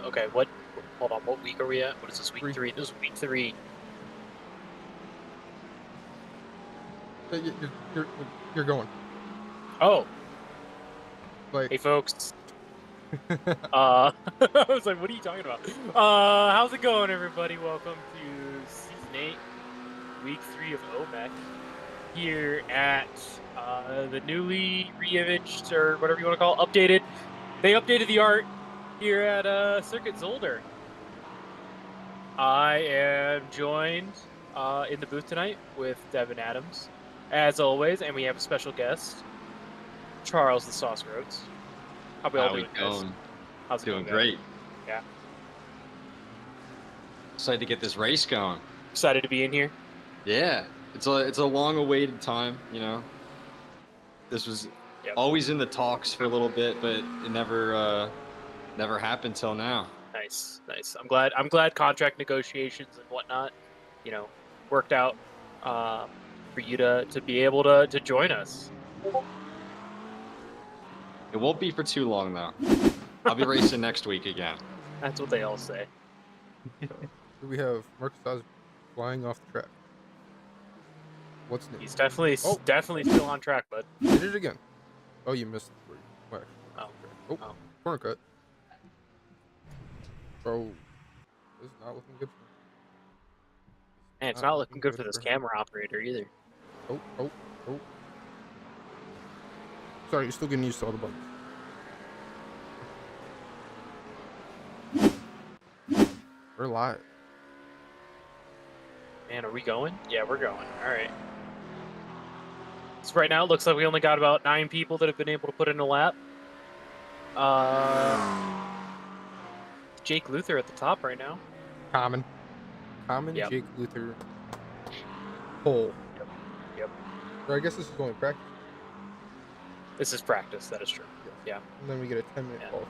Okay, hold on, what week are we at? What is this, week 3? This is week 3. You're going. Oh. Like, hey, folks. I was like, what are you talking about? How's it going, everybody? Welcome to Season 8, Week 3 of OMEC, here at the newly re-imaged, or whatever you want to call it, updated. They updated the art here at Circuit Zolder. I am joined in the booth tonight with Devin Adams, as always, and we have a special guest, Charles the Sauce Roads. How we all doing, guys? How's it doing going, great. Yeah. Excited to get this race going. Excited to be in here. Yeah, it's a long-awaited time. You know, this was always in the talks for a little bit, but it never happened till now. Nice. I'm glad contract negotiations and whatnot, you know, worked out for you to be able to join us. It won't be for too long though. I'll be racing next week again. That's what they all say. we have Marcus Oz flying off the track. What's new? He's definitely still on track, bud. Did it again. Oh, you missed the three. Oh. Corner cut. Bro, this is not looking good for me. Man, it's not looking good for this camera operator either. Oh. Sorry, you're still getting used to all the buttons. We're live. Man, are we going? Yeah, we're going. All right. So right now, it looks like we only got about 9 people that have been able to put in a lap. Jake Luther at the top right now. Common. Yep. Jake Luther. Pole. Yep. Or I guess this is only practice. This is practice. That is true. Yeah. And then we get a 10-minute call.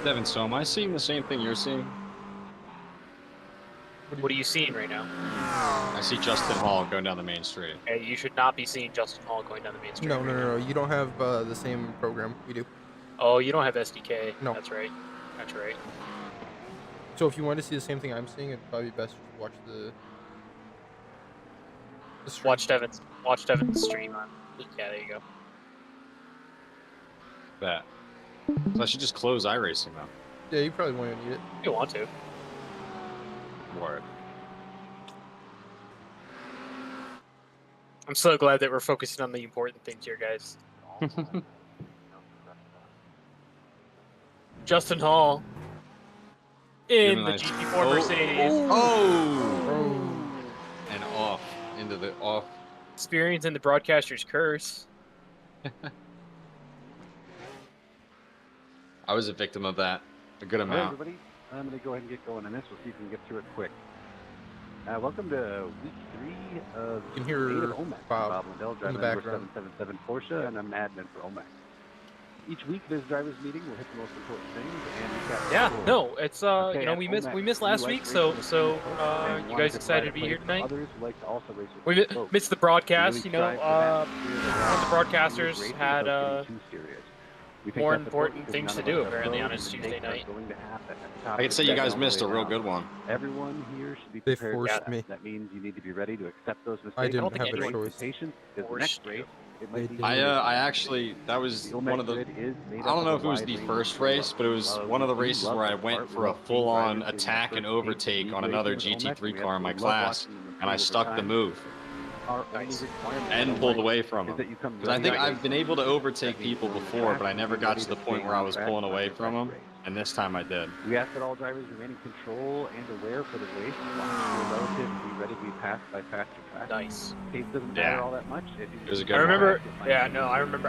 Devin, so am I seeing the same thing you're seeing? What are you seeing right now? I see Justin Hall going down the main street. Hey, you should not be seeing Justin Hall going down the main street. No. You don't have the same program we do. Oh, you don't have SDK. No. That's right. So if you want to see the same thing I'm seeing, it'd probably be best to watch the stream. Watch Devin's stream on. Yeah, there you go. That. So I should just close iRacing though. Yeah, you probably won't need it. You want to. Word. I'm so glad that we're focusing on the important things here, guys. Justin Hall in the GT4 Mercedes. Oh! And off. Into the off. Experiencing the broadcaster's curse. I was a victim of that. A good amount. Hey everybody, I'm going to go ahead and get going on this. We'll see if we can get through it quick. Welcome to week 3 of you can hear OMEC. Bob Lindell, in the driving background. 777 Porsche, and I'm an admin for OMEC. Each week, this drivers meeting will hit the most important things and yeah, no, it's you know, we missed last week, so you guys excited to be here tonight? Others who like to also race with We folks. missed the broadcast, Really you know. One of the broadcasters had We think more that's important because things none to of do us have apparently on a roads and Tuesday mistakes are night. going to happen at the top I of could the say you schedule guys all the missed a way real down. good one. Everyone here should be They prepared. forced me. That means you need to be ready to accept those mistakes. I didn't think have a anyone choice. Patience, because the forced next race, it might be. They I actually, that was The OMEC one of the, grid is made I don't up know of if it was wide the range first of race, but it was while one of the we do races love where I this went part, we for a love seeing full-on drivers getting attack their and first overtake taste on of another racing with OMEC, GT3 and we car in my absolutely love class, watching them and I improve stuck over the time. move Our Nice. only requirement and on pulled OMEC away from is him. that you come Because I ready think to I've race. been able to overtake That means people we're before, but I fast, never be got ready to the stay point where I on was track, pulling find away your from best them, race. and this time I did. We ask that all drivers remain in control and aware for the race, watch your relatives, and be ready to be passed by faster tracks. Nice. Pace doesn't Yeah. matter all that much. If you It was a I good one. remember. Yeah, no, I remember.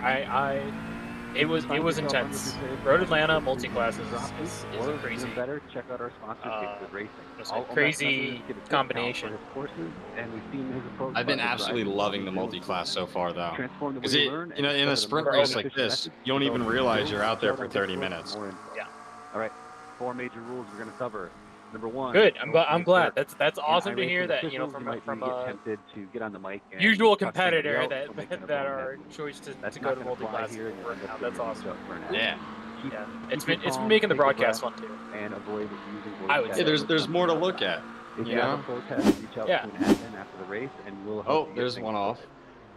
It was intense. Road Atlanta multi-classes is or a crazy. even better, check out our sponsor, Gigford Racing. It's a All OMEC crazy members get a discount combination. for his courses, and we've seen his approach. I've been by the absolutely drivers loving the on real multi-class so improvement. far, though. Transform the way Because you learn in and a discover the sprint most race like efficient this, methods you don't to even develop realize skills. you're out there Check for our 30 Discord for minutes. more info. Yeah. All right. 4 major rules we're going to cover. Number 1. Good. I'm glad. That's In awesome to iRacing hear that. officials, You know, from might from get a tempted to get on the mic and usual cuss somebody competitor out that for making a that bonehead are move. choice to That's go not to going to fly multi-class here, and you'll work end up now. getting That's your awesome. reach out for an ad. Yeah. Keep- Yeah, keep it's your been calm, making the take a broadcast breath, fun too. and avoid using voice I would chat say. Yeah, with there's more to somebody look outside. at. If You you have know? a protest, reach out Yeah. to an admin after the race, and we'll help Oh, you get there's things one off. sorted.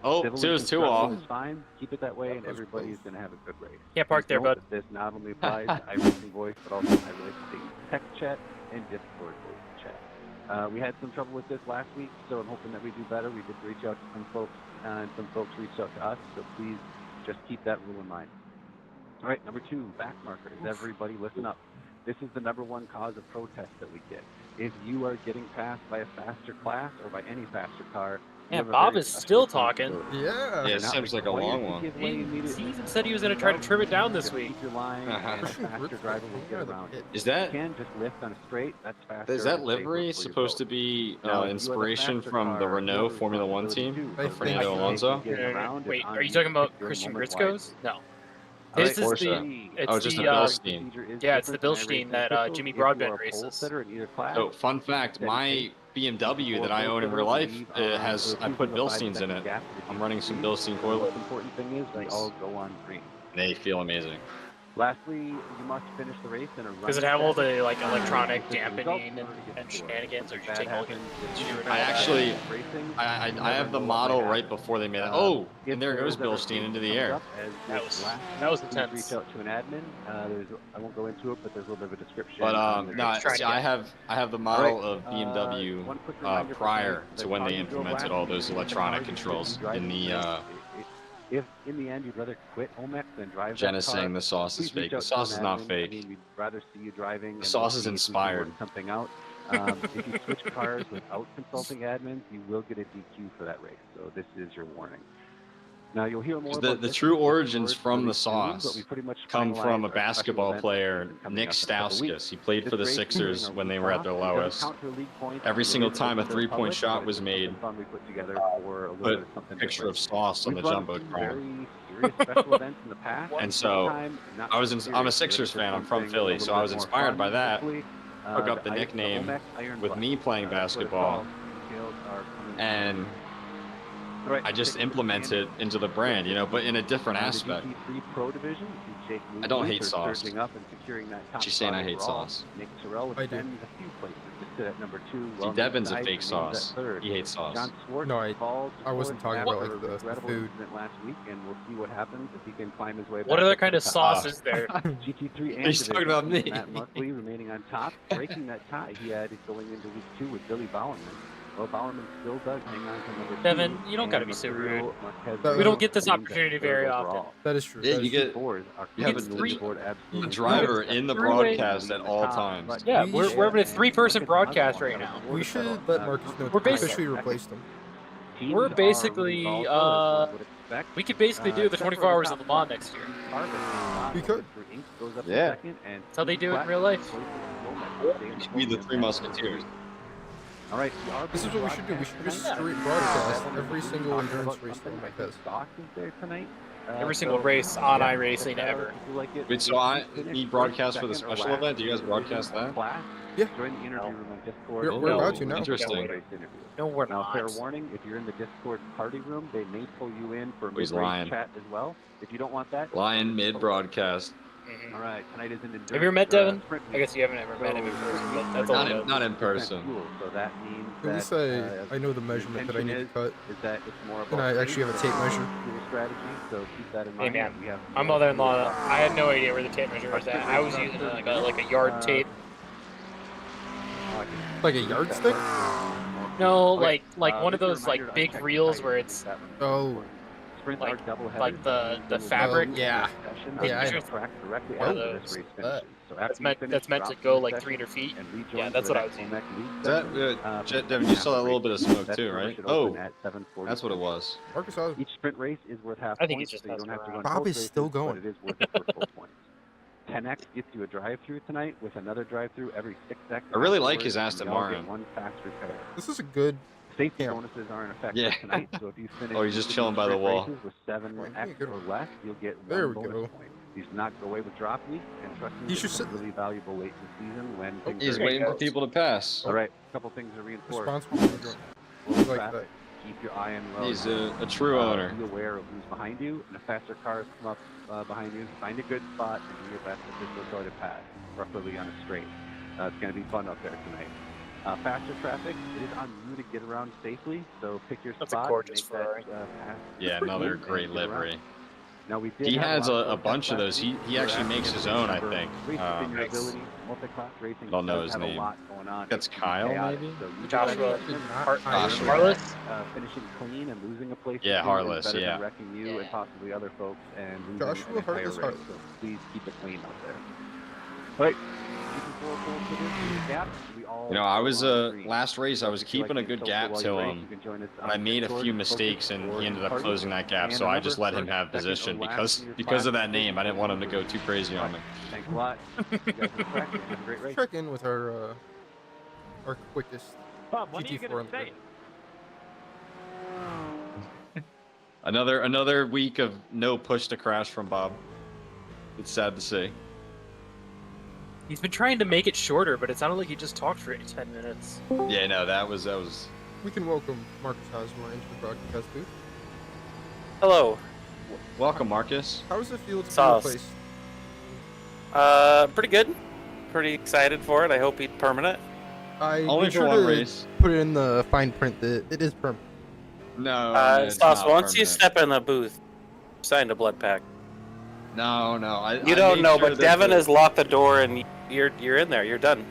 Oh, Civil two and is two off. construction is fine. Keep it that way, and That was everybody is close. going to have a good race. Can't park Please there, note bud. that this not only applies to iRacing voice, but also iRacing text chat and Discord voice chat. We had some trouble with this last week, so I'm hoping that we do better. We did reach out to some folks, and some folks reached out to us, so please just keep that rule in mind. All right, number 2, back markers. Everybody listen up. This is the number 1 cause of protest that we get. If you are getting passed by a faster class or by any faster car, you Yeah, have a Bob very is special still talking. responsibility. Yeah. Yeah, You're it not seems like a required long to one. give way He immediately. even said he was going to try to trim it down this Just week. keep your line, Uh-huh. and a Pushing faster bricks driver like will me get or the around you. pit? Is You that can just lift on a straight. That's faster. is that and safer livery for your supposed boat. to be Now, if you have a inspiration faster from the car, you Renault have a Formula One responsibility team too. I of think- Fernando Mistake Alonso? you getting around is Wait, on are you you talking to about pick your Christian moment Gritzkos? wisely. No. All This right, is Porsche. it's Oh, just a the Bilstein. yeah, it's the Bilstein that Jimmy Broadbent races. So, fun fact, my BMW that I own in real life I put Bilsteins in it. I'm running some Bilstein The coil. most important thing is we all go on green. They feel amazing. Lastly, you must finish the race in a Does it running have all status. the like electronic If the results dampening in order to get and scored. shenanigans, or If did you that take all happens, did you'll you lose remember I that? actually- racing. I You have never the know what model might right happen. before they made it. Oh, If and there there goes is ever Bilstein safety into the comes air. up, as That with was- last that was week, intense. please reach out to an admin. I won't go into it, but there's a little bit of a description. But on the no, Let's try it see, again. I have the model All right, of BMW one quick reminder for prior tonight, to the when car they you drove implemented last all week those is the electronic car you should be controls driving in the today. If in the end you'd rather quit OMEC than drive Jen that is car, saying the sauce is please reach fake. The out to sauce an is not admin. I fake. mean, we'd rather see you driving. The sauce is and we'll see if we can inspired. work something out. If you switch cars without consulting admins, you will get a DQ for that race. So this is your warning. Now you'll hear more about The this true in origins Discord from really the soon, but sauce we pretty much come from finalized a our special basketball event player, coming Nick up in a couple weeks. Stauskas. He played for the This race is during Sixers our when they week were at off. their It does lowest. count for league points Every and single it is time a open to the three-point public, shot but was it's made, something fun we put together for a little put bit of something picture different. of sauce on We've the run a few jumbotron. very serious special events in the past. And This so time, not I'm a so serious. Sixers We're looking fan. for I'm from something Philly, a so little I bit was more inspired fun, by that. hopefully. Took up the ICE, nickname OMEC Iron with Bus. me playing That's what it's basketball, called. Details are coming and soon. All right, I just take a quick implement scan. it into the brand, you know, but in a different The aspect. GT3 Pro Division, Jake I don't Movement hate are sauce. surging up and securing that top She's saying spot I hate overall. sauce. Nick Terrell I do. defends a few places to sit at number 2. See, While Devin's a Nick fake Stice sauce. remains at third. He hates sauce. John Swartz No, falls I wasn't fourth talking about, after like, the a regrettable food. incident last week, and we'll see what happens if he can climb his way back. What other up to kind the of top. sauce is there? GT3 and He's talking division about sees me. Matt Markley remaining on top, breaking that tie he had going into week 2 with Billy Bowerman. Well, Bowerman still does hang on to number 2. Devin, you don't gotta and be so Mercurio rude. Marquez We don't get this remains at opportunity third very overall. often. That is true. Yeah, that you is get- true. Fours are You have keeping the the leaderboard the absolutely driver flat. in the Three-way- broadcast at all times. Yeah, We we're having a should- 3-person broadcast right now. We should let Marcus know We're to basic- officially replace them. We're basically, we could basically do the 24 hours of Le Mans next year. We could. Yeah. That's how they do it in real life. We should be the Three Musketeers. All right, This is what we should do. We should just straight broadcast every single endurance race that OMEC has. Every single race on iRacing ever. Wait, so I need broadcast for the special event? Do you guys broadcast that? Yeah. Join the interview room on Discord. We're about to now. Interesting. Race interview. No, we're Now, not. fair warning, if you're in the Discord party room, they may pull you in for he's mid-race lying. chat as well. If you don't want that, Lion mid-broadcast. Mhm. All right, tonight is an endurance. Have you ever met Devin? sprint I guess you haven't ever met him in person, but that's all. Not in person. Fuel, so that means At least I know the measurement that I need to cut. Is that it's more And I about actually have a tape measure. fuel strategy, so keep that in Hey mind. man, We have my mother-in-law, I had no idea where the tape measure was at. I was using like a yard tape. Like a yardstick? No, like one of those like big reels where it's Oh. like the fabric. Yeah. Yeah, I know. directly Oh, after this race finishes. So after That's meant to go like 300 feet. Yeah, that's what I was using. Is that, Devin, you saw that little bit of smoke too, right? Oh, that's what it was. Marcus, I was... Each sprint race is worth half I think points, he just so you don't messed have to around. run Bob both is races, still but going. it is worth it for full points. 10x gets you a drive-through tonight with another drive-through every 6 seconds. I really like his afterwards, Aston and you all get Martin. one fast repair. This is a good... Safety Yeah. bonuses are in effect Yeah. for tonight, so if you finish Oh, he's just each chilling by the sprint wall. races with 7x good or one. less, you'll get There one we bonus go. point. These do not go away with drop week, and trust me, He this should is sit- really valuable late in the season when things He's are waiting for close. people to pass. All right, a couple things to reinforce. Responsible for doing. Slow Like traffic. that. Keep your eye on road. He's a true owner. Be aware of who's behind you, and if faster cars come up behind you, find a good spot and do your best to facilitate a pass, preferably on a straight. It's going to be fun up there tonight. Faster traffic, it is on you to get around safely, so pick your That's a spot gorgeous and make Ferrari. that pass. Yeah, another And great get around. livery. Now, we did He have has lot a of bunch of last those. week. He actually We're makes asking his everybody own, I to remember, think. race within your Nice. ability. Multi-class racing Don't know does his have name. a lot going on. That's It can be Kyle, chaotic, maybe? so you Joshua, can Joshua. Harless. finishing clean and losing a place. Yeah, or two Harless, is better yeah. than wrecking you and possibly other folks and losing Joshua an entire Harless, race. Harless. So please keep it clean out there. All right. You know, I was last race. I was keeping a good gap to him, but I made a few mistakes, and he ended up closing that gap. So I just let him have position because of that name. I didn't want him to go too crazy on me. Thanks a lot. You guys have a practice. Have a great race. Check in with our quickest Bob, when are you GT4 gonna on the say grid. it? Another week of no push to crash from Bob. It's sad to see. He's been trying to make it shorter, but it sounded like he just talked for 10 minutes. Yeah, no, that was. We can welcome Marcus Hosmer into the broadcast booth. Hello. Welcome, Marcus. How does it feel to be Sauce. replaced? Pretty good. Pretty excited for it. I hope he's permanent. I Only made for sure one to race. put it in the fine print that it is permanent. No, it's Sauce, not once you permanent. step in the booth, sign a blood pack. No. You don't know, but Devin is. has locked the door and you're in there. You're done.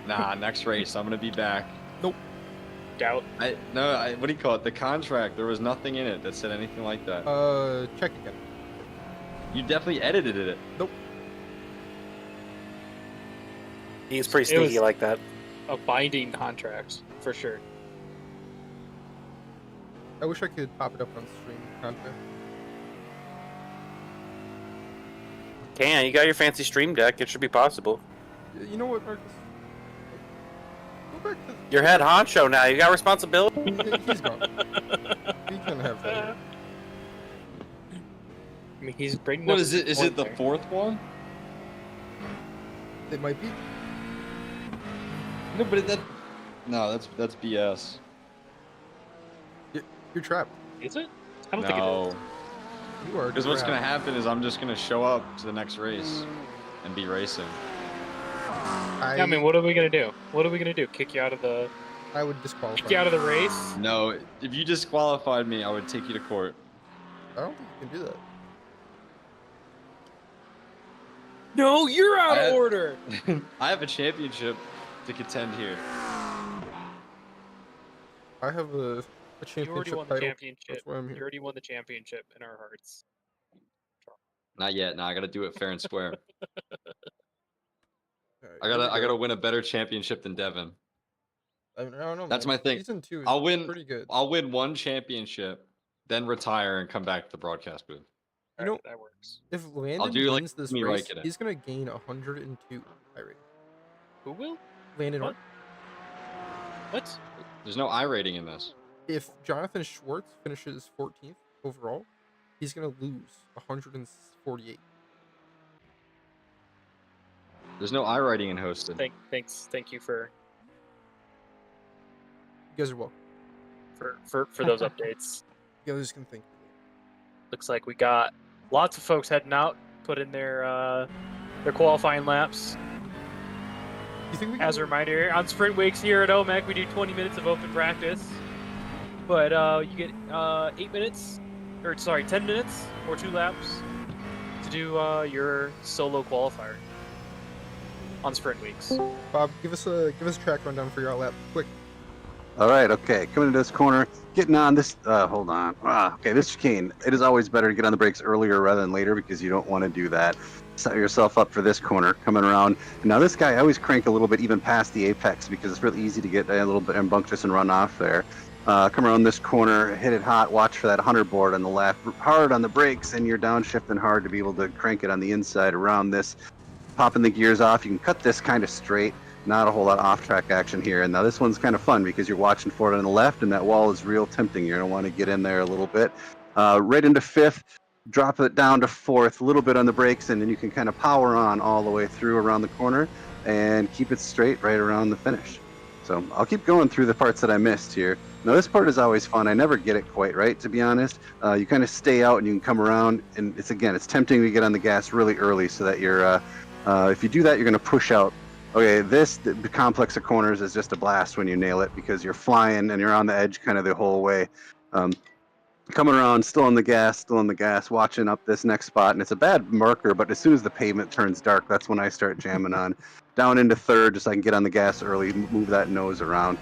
Nah, next race I'm gonna be back. Doubt. What do you call it? The contract. There was nothing in it that said anything like that. Check again. You definitely edited it. He's pretty It sneaky was- like that. A binding contract, for sure. I wish I could pop it up on stream content. You got your fancy stream deck. It should be possible. You know what, Marcus? Go back to... Your head honcho now. You got responsibility. He's gone. He can have that. I mean, he's bringing. What up is it? Is it the there. fourth one? It might be. No, but that's BS. You're trapped. Is it? I don't think it is. No, You are because what's trapped. gonna happen is I'm just gonna show up to the next race and be racing. I mean, what are we gonna do? What are we gonna do? Kick you out of the? I would disqualify. Kick you out of the race? No, if you disqualified me, I would take you to court. I don't think you can do that. No, you're out I- of order. I have a championship to contend here. I have a You already championship won the title. championship. That's why I'm You here. already won the championship in our hearts. Not yet. No, I gotta do it fair and square. Alright, I here we gotta go. win a better championship than Devin. I don't know. That's man. my thing. Season 2 is I'll win. pretty good. I'll win one championship, then retire and come back to the broadcast booth. You know- Alright, that works. If Landon do like wins this Kimi race, Räikkönen. he's gonna gain 102 I rating. Who will? Landon, What? What? There's no I rating in this. if Jonathan Schwartz finishes 14th overall, he's gonna lose 148. There's no iWriting in hosted. Thank you for You guys are welcome. for those updates. You guys can think. Looks like we got lots of folks heading out, put in their qualifying laps. You think we As a reminder, on sprint weeks here at OMEC, we do 20 minutes of open practice, but you get 10 minutes or 2 laps to do your solo qualifier on sprint weeks. Bob, give us a track rundown for your lap, quick. All right, okay. Coming into this corner, getting on this. Hold on. Okay, this chicane. It is always better to get on the brakes earlier rather than later because you don't want to do that. Set yourself up for this corner coming around. Now this guy, I always crank a little bit even past the apex because it's really easy to get a little bit rambunctious and run off there. Come around this corner, hit it hot. Watch for that 100 board on the left. Hard on the brakes, and you're downshifting hard to be able to crank it on the inside around this. Popping the gears off. You can cut this kind of straight. Not a whole lot of off-track action here. And now this one's kind of fun because you're watching for it on the left, and that wall is real tempting. You're going to want to get in there a little bit. Right into 5th, drop it down to 4th, a little bit on the brakes, and then you can kind of power on all the way through around the corner and keep it straight right around the finish. So I'll keep going through the parts that I missed here. Now this part is always fun. I never get it quite right, to be honest. You kind of stay out and you can come around, and it's tempting to get on the gas really early so that you're, if you do that, you're going to push out. Okay, the complex of corners is just a blast when you nail it because you're flying and you're on the edge kind of the whole way. Coming around, still on the gas, watching up this next spot, and it's a bad marker, but as soon as the pavement turns dark, that's when I start jamming on. Down into 3rd, just so I can get on the gas early, move that nose around.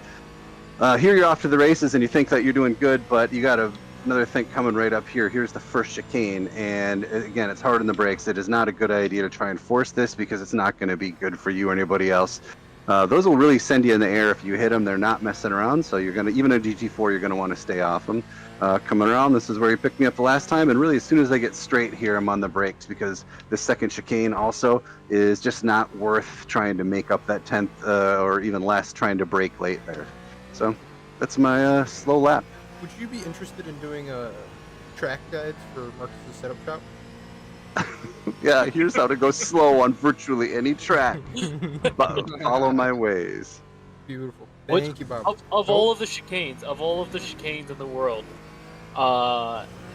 Here you're off to the races, and you think that you're doing good, but you got another thing coming right up here. Here's the first chicane, and again, it's hard on the brakes. It is not a good idea to try and force this because it's not going to be good for you or anybody else. Those will really send you in the air if you hit them. They're not messing around, so you're going to, even a GT4, you're going to want to stay off them. Coming around, this is where you picked me up the last time, and really as soon as I get straight here, I'm on the brakes because the second chicane also is just not worth trying to make up that 10th or even less trying to brake late there. So that's my slow lap. Would you be interested in doing track guides for Marcus's setup shop? Yeah, here's how to go slow on virtually any track. Follow my ways. Beautiful. Thank you, Bob. Of all of the chicanes in the world,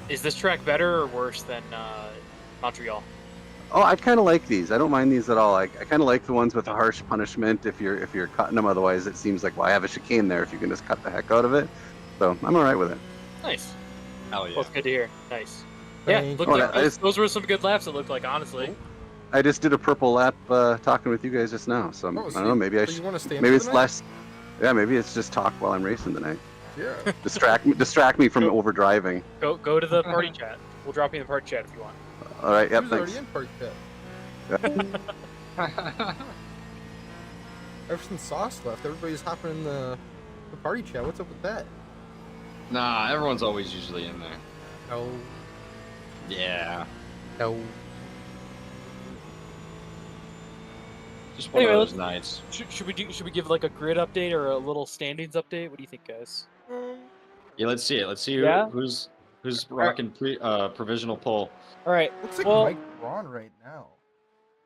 is this track better or worse than Montreal? Oh, I kind of like these. I don't mind these at all. I kind of like the ones with a harsh punishment if you're cutting them. Otherwise, it seems like, well, I have a chicane there if you can just cut the heck out of it. So I'm all right with it. Nice. Hell yeah. Well, it's good to hear. Nice. Thank Yeah, those were some good laps, it looked like, honestly. I just did a purple lap talking with you guys just now. So I don't know. Maybe I should. Maybe it's less. Yeah, maybe it's just talk while I'm racing tonight. Yeah. Distract me from overdriving. Go to the party chat. We'll drop you in the party chat if you want. All right. Yep. He was Thanks. already in party chat. Ever since Sauce left, everybody's hopping in the party chat. What's up with that? Nah, everyone's always usually in there. No. Yeah. No. Just one Anyway, of those nights. Should we give like a grid update or a little standings update? What do you think, guys? Yeah, let's see it. Let's see who's rocking provisional pole. All right. Looks like well, Mike Braun right now,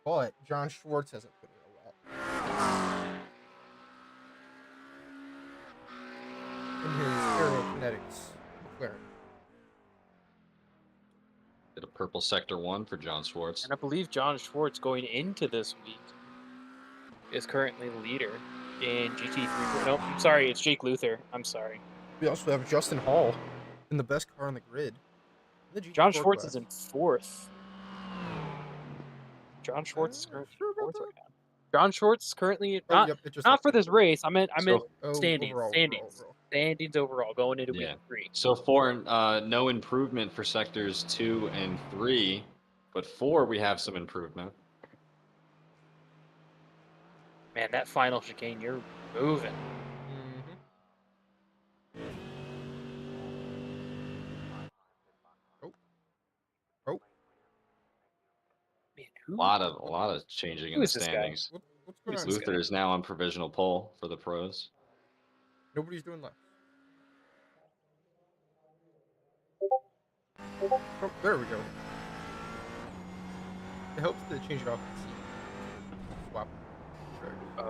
but John Schwartz hasn't put it a lot. In his aerokinetics McLaren. Did a purple sector 1 for John Schwartz. and I believe John Schwartz going into this week is currently the leader in GT3. Nope, I'm sorry, it's Jake Luther. I'm sorry. We also have Justin Hall in the best car on the grid. John Schwartz is in 4th. John Schwartz is currently in 4th right now. John Schwartz is currently not for this race. I meant standings. Standings overall going into week 3. So 4, no improvement for sectors 2 and 3, but 4 we have some improvement. Man, that final chicane, you're moving. A lot of changing in the standings. Luther is now on provisional pole for the pros. Nobody's doing laps. Oh, there we go. It helps to change it off. Swap. I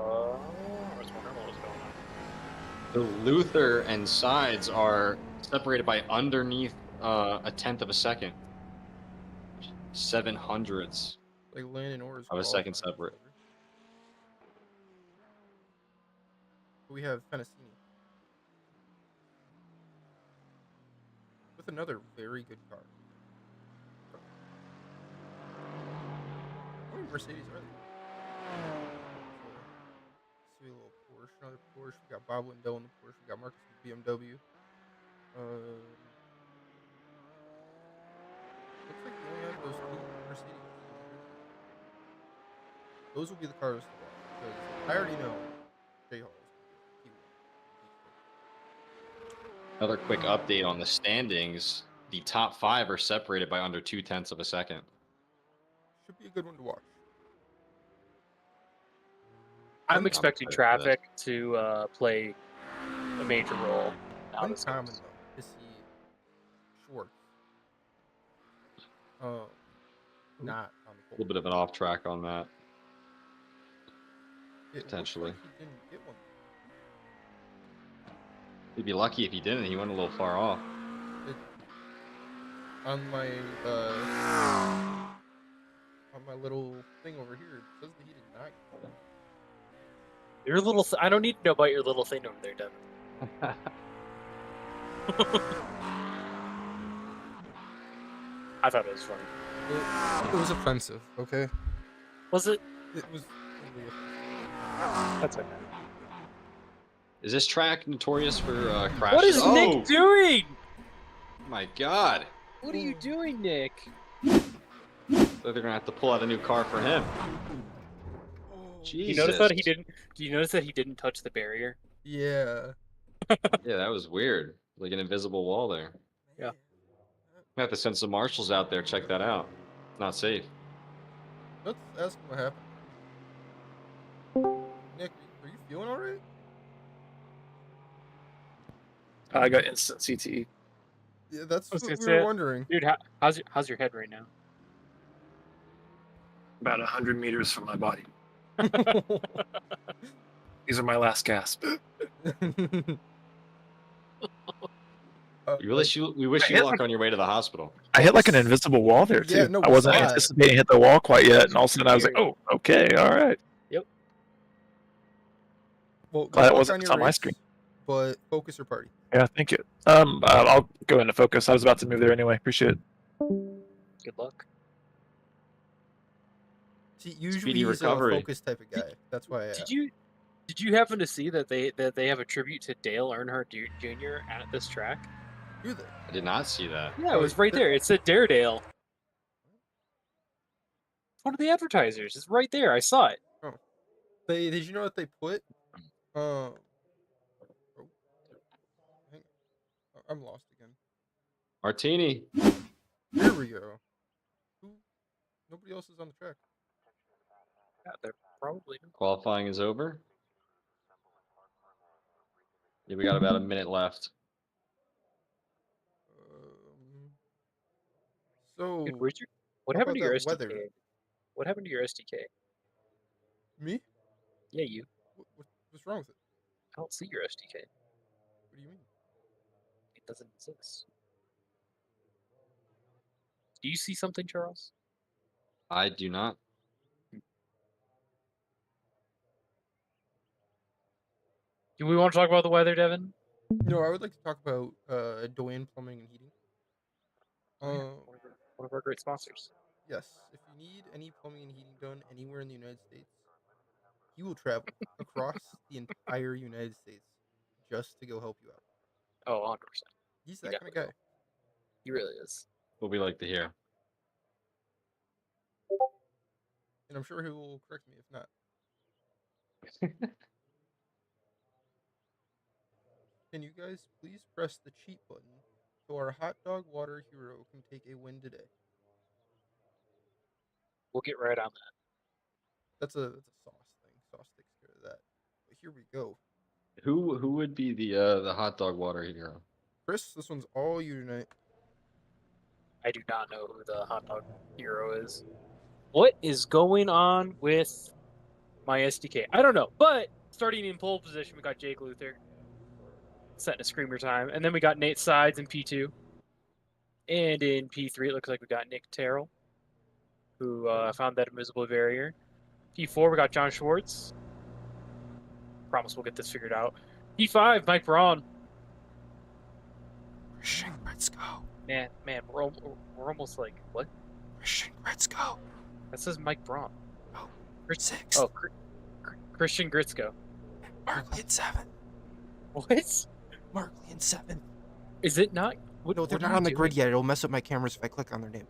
was wondering what was going on. The Luther and sides are separated by underneath a tenth of a second. 700ths Like Landon Orr's of a second qualifying separate. each other. We have Fennessini with another very good car. How many Mercedes are there? See a little Porsche, another Porsche. We got Bob Lindell in the Porsche. We got Marcus in the BMW. Looks like we only have those 2 Mercedes. Those will be the cars to watch because I already know J Hall is going to be Another quick update on the standings. The top 5 are separated by under 0.2 of a second. Should be a good one to watch. I'm expecting excited for traffic to play a major role. Uncommon though to see Schwartz. Not on the A pole. little bit of an off track on that. It potentially. looks like he didn't get one. He'd be lucky if he didn't. He went a little far off. On my little thing over here, it says that he did not get one. Your little. I don't need to know about your little thing over there, Devin. I thought it was funny. It was offensive. Okay. Was it? It was. Really offensive. That's okay. Is this track notorious for crashes? What is Oh! Nick doing? My God! What are you doing, Nick? So they're gonna have to pull out a new car for him. Jesus. You notice that he didn't? Do you notice that he didn't touch the barrier? Yeah. Yeah, that was weird. Like an invisible wall there. Yeah. I have to send some marshals out there. Check that out. Not safe. Let's ask him what happened. Nick, are you feeling alright? I got instant CTE. Yeah, that's was what gonna we say were it. wondering. Dude, how's your head right now? About 100 meters from my body. These are my last gasps. We wish you luck on your way to the hospital. I hit like an invisible wall there too. Yeah, no, I wasn't we saw it. anticipating to hit the wall quite yet, and all of a sudden I was like, "Oh, okay, all right." Well, Glad it good luck wasn't on your on my race, screen. But focus your party. Yeah, thank you. I'll go into focus. I was about to move there anyway. Appreciate it. Good luck. See, usually Speedy he's recovery. a focus type of guy. That's why I asked. Did you happen to see that they have a tribute to Dale Earnhardt Jr. at this track? Do they? I did not see that. Yeah, it was right there. It said Daredale. One of the advertisers. It's right there. I saw it. Did you know that they put hang on. I'm lost again. Martini. Here we go. Nobody else is on the track. Yeah, they're probably. Qualifying is over. Yeah, we got about a minute left. So Dude, what how happened to about your that SDK? weather? What happened to your SDK? Me? Yeah, you. What's wrong with it? I don't see your SDK. What do you mean? It doesn't exist. Do you see something, Charles? I do not. Do we want to talk about the weather, Devin? No, I would like to talk about Doane Plumbing and Heating. One of our great sponsors. Yes, if you need any plumbing and heating done anywhere in the United States, he will travel across the entire United States just to go help you out. Oh, 100%. He's that kind of guy. He really is. What we like to hear. And I'm sure he will correct me if not. Can you guys please press the cheat button so our hot dog water hero can take a win today? We'll get right on that. That's a sauce thing. Sauce takes care of that. But here we go. Who would be the hot dog water hero? Chris, this one's all you tonight. I do not know who the hot dog hero is. What is going on with my SDK. I don't know. But starting in pole position, we got Jake Luther setting a screamer time. And then we got Nate Sides in P2. And in P3, it looks like we got Nick Terrell, who found that invisible barrier. P4, we got John Schwartz. Promise we'll get this figured out. P5, Mike Braun. Christian Gretzko. Man, we're almost like, what? Christian Gretzko. That says Mike Braun. Oh, 6. Oh, Christian Gritzko. Markley in 7. What? Markley in 7. Is it not? No, they're not on the grid yet. It'll mess up my cameras if I click on their name.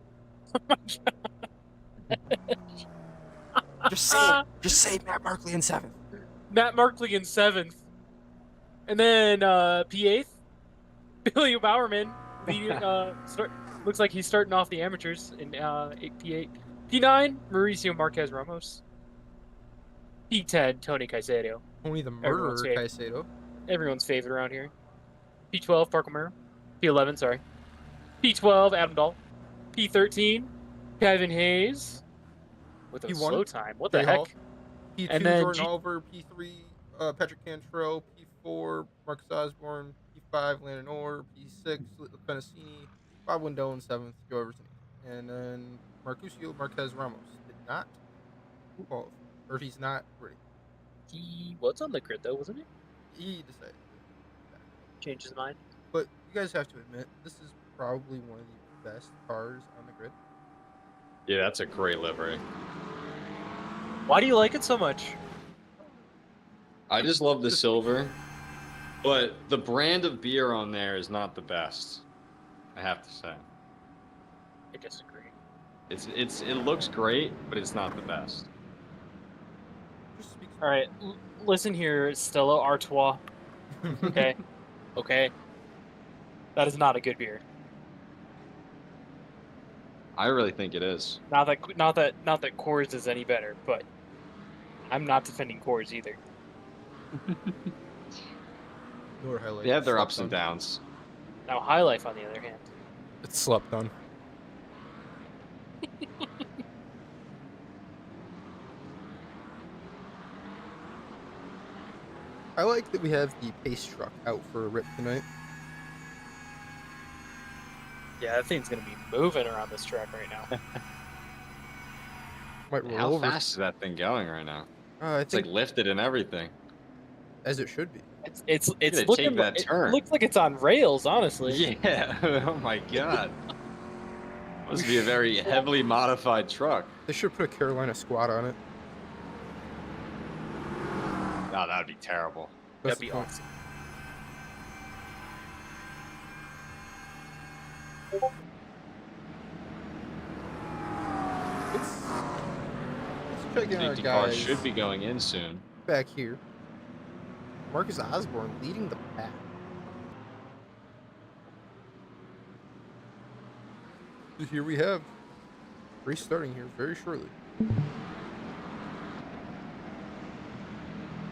Just say Matt Markley in 7th. Matt Markley in 7th. And then P8th, Billy Bowerman leading. Looks like he's starting off the amateurs in P8. P9, Mauricio Marquez Ramos. P10, Tony Caicedo. Tony the Murderer Caicedo. Everyone's favorite around here. P12, Parker Murray. P11, sorry. P12, Adam Dahl. P13, Kevin Hayes. With a P1, slow time. What the heck? P2, And then Jordan Oliver. P3, Patrick Cantrell. P4, Marcus Osborne. P5, Landon Orr. P6, Penasini. Bob Wendell in 7th, Joe Everson. And then Marcusio Marquez Ramos did not qualify. Or he's not ready. He was on the grid, though, wasn't he? He decided. Changed his mind. But you guys have to admit, this is probably one of the best cars on the grid. Yeah, that's a great livery. Why do you like it so much? I just love the silver, but the brand of beer on there is not the best. I have to say. I disagree. It looks great, but it's not the best. All right, listen here, Stella Artois. Okay, okay. That is not a good beer. I really think it is. Not that Coors is any better, but I'm not defending Coors either. They have their ups and downs. Now, High Life, on the other hand, It's slept on. I like that we have the pace truck out for a rip tonight. yeah, that thing's gonna be moving around this track right now. Might roll How over. fast is that thing going right now? I It's think like lifted and everything. as it should be. It's gonna looking take that it turn. looks like it's on rails, honestly. Yeah. Oh my god. Must be a very heavily modified truck. They should put a Carolina squad on it. No, that would be terrible. That'd That's be the point. awesome. Let's check in our Safety car guys should be going in soon. back here. Marcus Osborne leading the pack. Here we have race starting here very shortly.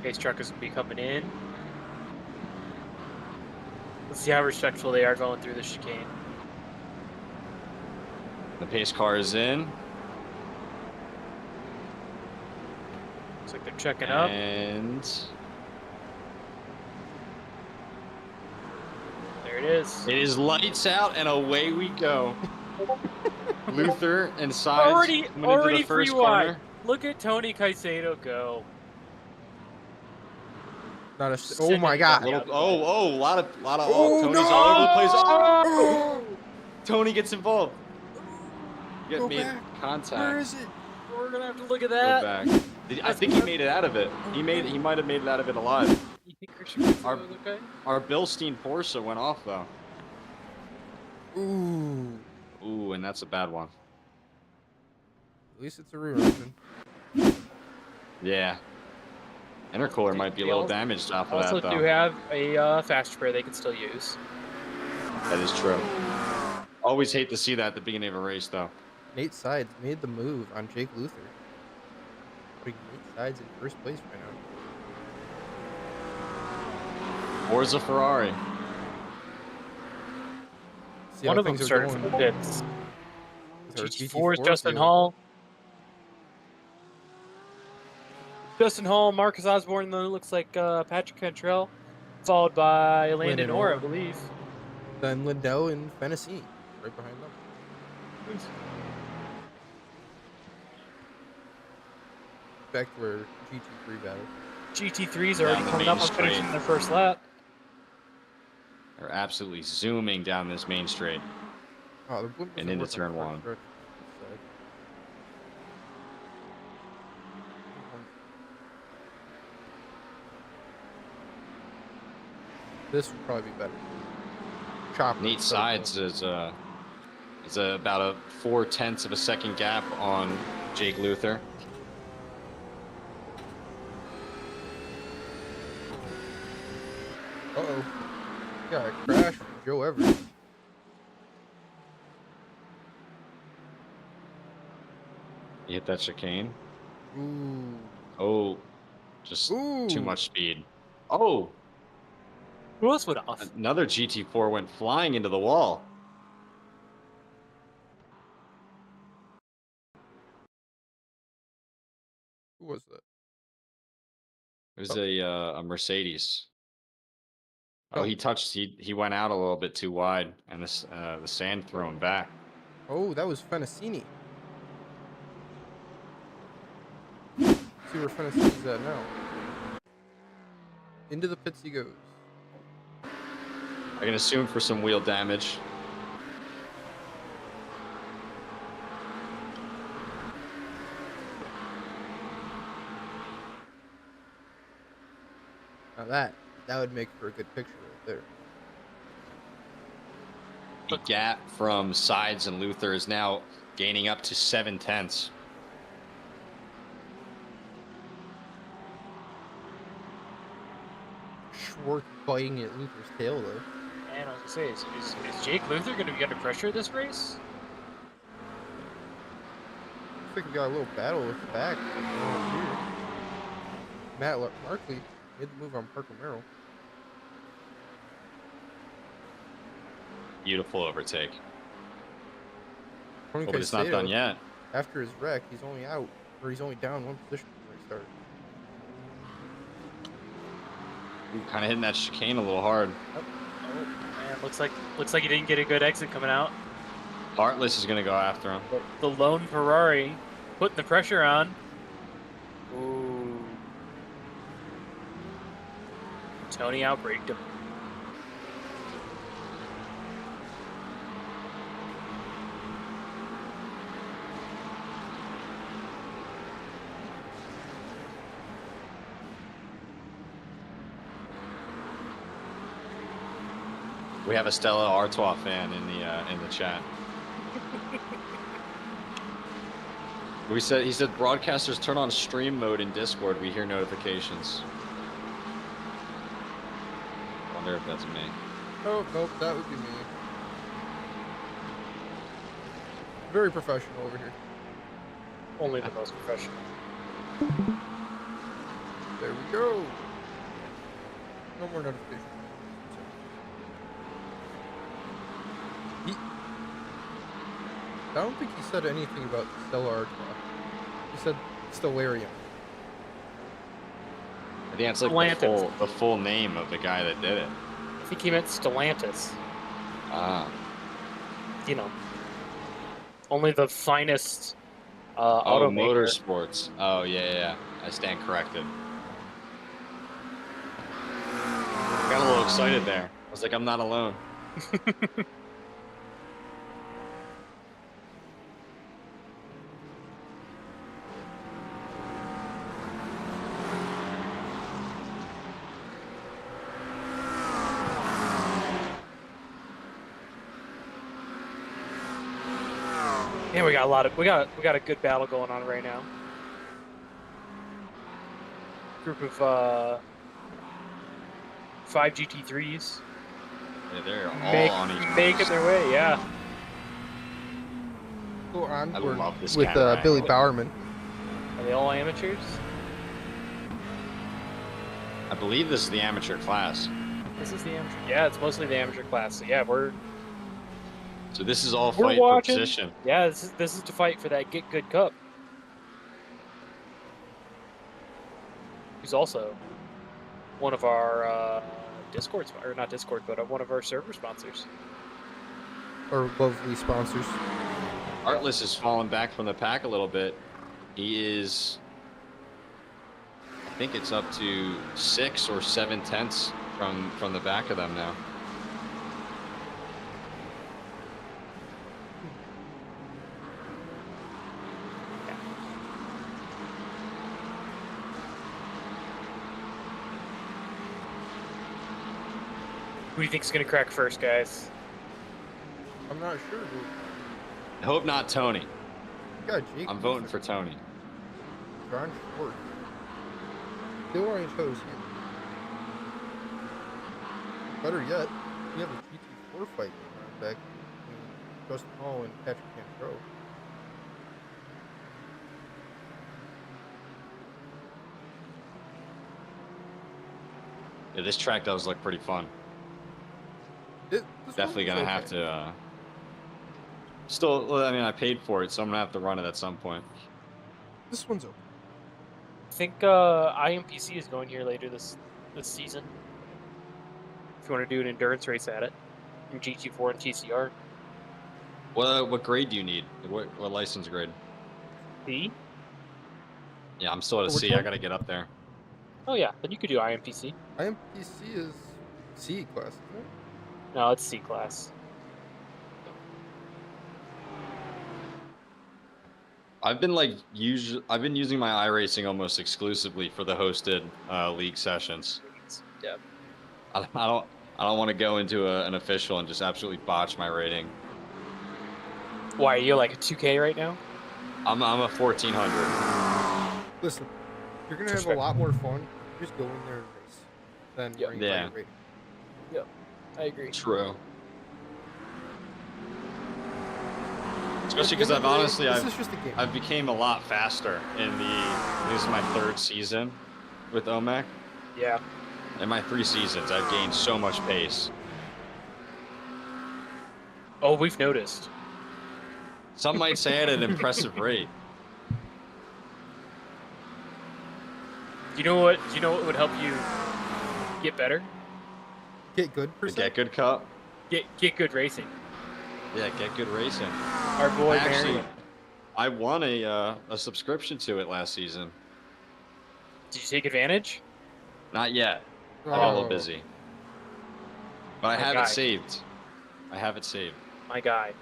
Pace truck is gonna be coming in. Let's see how respectful they are going through the chicane. The pace car is in. Looks like they're checking up. And There it is. it is lights out and away we go. Luther and Sides Already coming into the free first wide. corner. Look at Tony Caicedo go. Not a. Oh my God! Yeah. A lot of Oh, Tony's no! all over the place. Oh! Tony gets involved. You Go got made back. contact. Where is it? We're gonna have to look at Go that. back. I think he made it out of it. He might have made it out of it alive. You think Christian Caicedo Our- was okay? Our Bilstein Porsche went off though. Ooh. Ooh, and that's a bad one. At least it's a rear engine. Yeah. Intercooler might be a little damaged off of Also that do though. have a fast spray they can still use. That is true. Always hate to see that at the beginning of a race though. Nate Sides made the move on Jake Luther. Putting Nate Sides in first place right now. Forza Ferrari. See One how of them things are started from going the pits. with our GT4's GT4 Justin field. Hall. Justin Hall, Marcus Osborne, then it looks like Patrick Cantrell, followed by Landon Orr, I believe. Then Lindell and Fennessy right behind them. Back to where GT3 battle. GT3s are already coming up on finishing their first lap. They're absolutely zooming down this main straight. Oh, the blimp and into turn one. This would probably be better. Chopper. Nate Sides is about a 0.4 of a second gap on Jake Luther. Uh-oh. Got a crash from Joe Everett. You hit that chicane. Ooh. Oh, just too much speed. Oh. Who else went off? Another GT4 went flying into the wall. Who was that? It was a Mercedes. Oh, he went out a little bit too wide, and this the sand threw him back. Oh, that was Fennessini. See where Fennessini's at now. Into the pits he goes. I can assume for some wheel damage. Now that would make for a good picture right there. The gap from Sides and Luther is now gaining up to 0.7. Schwartz biting at Luther's tail though. And I was gonna say, is Jake Luther going to be under pressure this race? Looks like we got a little battle with the back. Matt Markley made the move on Parker Merrill. Beautiful overtake. Tony but it's not done yet. After his wreck, he's only down one position before he started. Kind of hitting that chicane a little hard. Oh man, looks like he didn't get a good exit coming out. Heartless is going to go after him. The lone Ferrari putting the pressure on. Ooh. Tony outbraked him. We have a Stella Artois fan in the chat. He said broadcasters turn on stream mode in Discord. We hear notifications. Wonder if that's me. Oh nope, that would be me. Very professional over here. Only the most professional. There we go. No more notifications. I don't think he said anything about Stella Artois. He said Stellarium. I think that's like the full name of the guy that did it. I think he meant Stellantis. Ah. You know, only the finest automaker. Motorsports. Oh, yeah. I stand corrected. I got a little excited there. I was like, I'm not alone. Yeah, we got a good battle going on right now. Group of 5 GT3s. Yeah, they're all on each other. Making their way, yeah. Well, I love this with Billy Bowerman. Are they all amateurs? I believe this is the amateur class. This is the amateur. Yeah, it's mostly the amateur class. So yeah, So this is all fight for position. Yeah, this is to fight for that Get Good Cup. who's also one of our Discord, or not Discord, but one of our server sponsors. Our lovely sponsors. Heartless has fallen back from the pack a little bit. He is, I think it's up to 6 or 7 tenths from the back of them now. Who do you think's gonna crack first, guys? I'm not sure. I hope not Tony. Yeah, Jake. I'm voting for Tony. John Schwartz. Still orange hose here. Better yet, we have a GT4 fight going on back between Justin Hall and Patrick Cantro. Yeah, this track does look pretty fun. Definitely gonna have to. Still, I mean, I paid for it, so I'm gonna have to run it at some point. This one's okay. I think IMPC is going here later this season. If you want to do an endurance race at it, in GT4 and TCR. What grade do you need? What license grade? C? Yeah, I'm still at a Which C. one? I gotta get up there. Oh yeah, then you could do IMPC. IMPC is C class, isn't it? No, it's C class. I've been using my iRacing almost exclusively for the hosted league sessions. Yeah. I don't want to go into an official and just absolutely botch my rating. Why, are you like a 2K right now? I'm a 1400. Listen, you're gonna have a lot more fun. Just go in there and race than Yep. worrying about Yeah. your rating. I agree. True. Especially because I've became a lot faster this is my 3rd season with OMEC. Yeah. In my 3 seasons, I've gained so much pace. Oh, we've noticed. Some might say at an impressive rate. Do you know what would help you get better? Get good The percent. Get Good Cup. Get good racing. Yeah, Get Good Racing. Our boy Actually, Marion. I won a subscription to it last season. Did you take advantage? Not yet. I got a little busy. But I My have guy. it saved. I have it saved. My guy.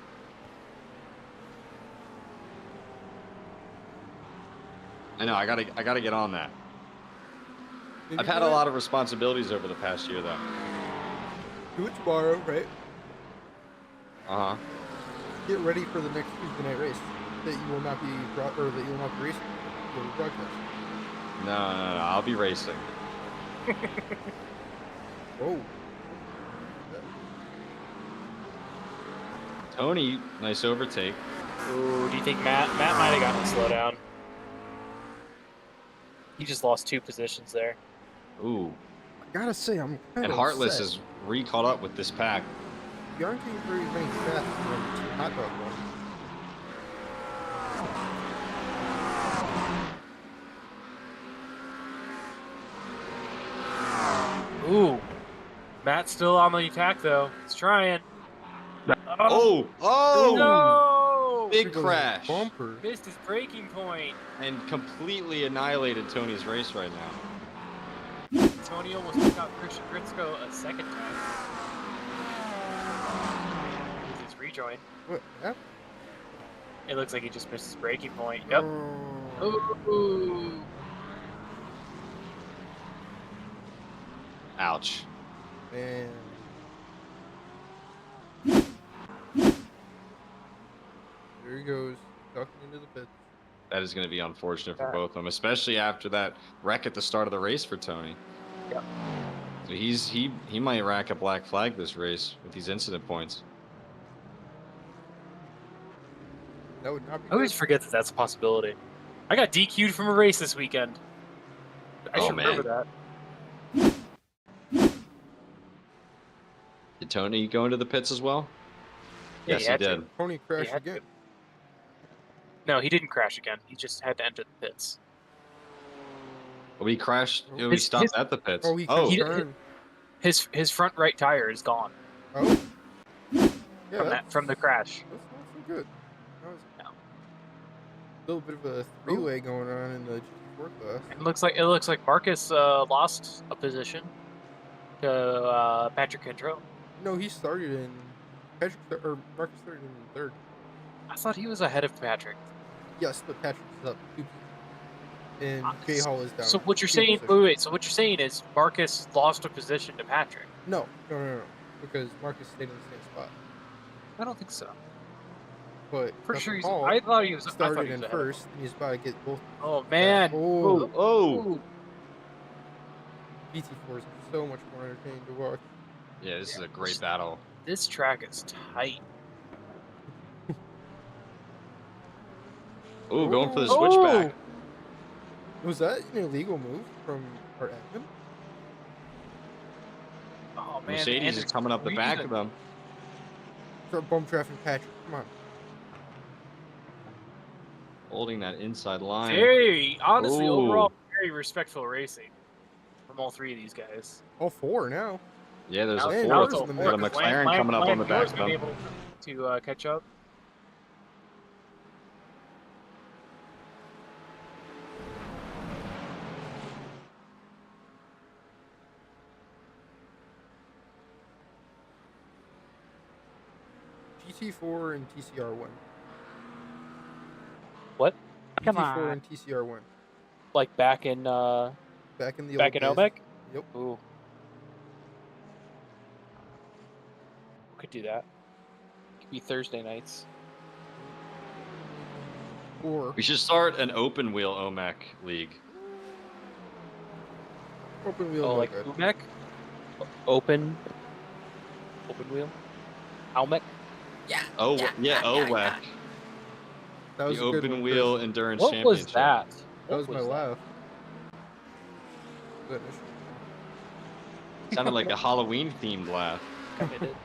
I know. I gotta get on that. I've had a lot of responsibilities over the past year, though. Do it tomorrow, right? Uh huh. Get ready for the next Tuesday night race that you will not be racing. You'll be broadcasting. No. I'll be racing. Whoa. Tony, nice overtake. Ooh, do you think Matt might have gotten a slowdown? He just lost 2 positions there. Ooh. I gotta say, I'm kind And of Heartless upset. is re-caught up with this pack. You aren't getting very many shots from Team Hot Dog One. Ooh. Matt's still on the attack though. He's trying. Oh! No! Big There goes crash. Bumper. Missed his breaking point. And completely annihilated Tony's race right now. Tony almost took out Christian Gritsko a second time. With his rejoin. What? Yeah? It looks like he just missed his breaking point. Yep. Oh. Ooh. Ouch. Man. There he goes, ducking into the pits. That is going to be unfortunate for both of them, especially after that wreck at the start of the race for Tony. Yep. So he might rack a black flag this race with these incident points. That would not be I always good. forget that that's a possibility. I got DQ'd from a race this weekend. I Oh, should man. remember that. Did Tony go into the pits as well? Yeah, Yes, he he had to. did. Tony crashed had to. again. No, he didn't crash again. He just had to enter the pits. We crashed. We His- stopped his- at the pits. Oh, he Oh, can He- turn. His front right tire is gone Oh. Yeah, from the crash. That's not so good. That was No. a little bit of a three-way going on in the GT4 class. It looks like Marcus lost a position to Patrick Cantrell. No, he started in Marcus started in third. I thought he was ahead of Patrick. Yes, but Patrick is up 2 and Jay Hall is down. So what you're 2 saying? positions. Wait. So what you're saying is Marcus lost a position to Patrick? No, because Marcus stayed in the same spot. I don't think so. But For sure, Justin Hall I thought he was. I thought started he was in ahead. first, and he's about to get both. Oh man! Oh, oh. GT4 is so much more entertaining to watch. Yeah, this is a great battle. This track is tight. Oh, going for the Oh. switchback. Was that an illegal move from our admin? Oh man! Mercedes is coming up the back of them. Start bump traffic, Patrick. Come on. Holding that inside line. Very honestly, Ooh. overall, very respectful racing from all three of these guys. All 4 now. Yeah, there's Now- a now fourth. it's all Got four, a 'cause McLaren Lang- coming up on the Lang back Moore's of been them. able to catch up. GT4 and TCR1. What? Come GT4 on. and TCR1. Like back in Back in the back old in days. OMEC. Yep. Ooh. We could do that. Could be Thursday nights. Or We should start an open wheel OMEC league. open wheel. Oh, no like good. OMEC? Open wheel? OMEC? Oh, yeah, OWEC. That was The a good Open one, Wheel Chris. Endurance What was Championship. that? That was my that? laugh. Good. Sounded like a Halloween themed laugh. Kinda did.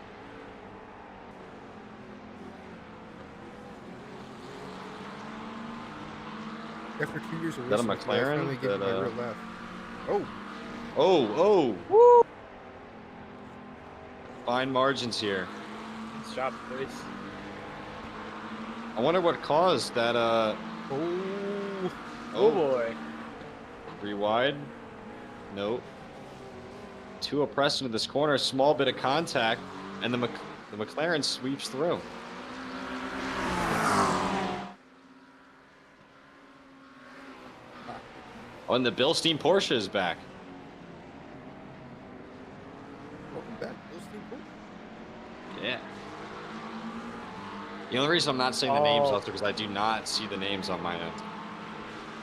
After 2 years of Is that a racing, I McLaren? finally gave That, my real laugh. Oh, Oh. Fine margins here. Nice job, boys. I wonder what caused that, oh, Oh boy. 3 wide. Nope. 2 abreast into this corner. Small bit of contact. And the McLaren sweeps through. Oh, and the Bilstein Porsche is back. welcome back, Bilstein Porsche. Yeah. The only reason I'm not saying the names also because I do not see the names on my end.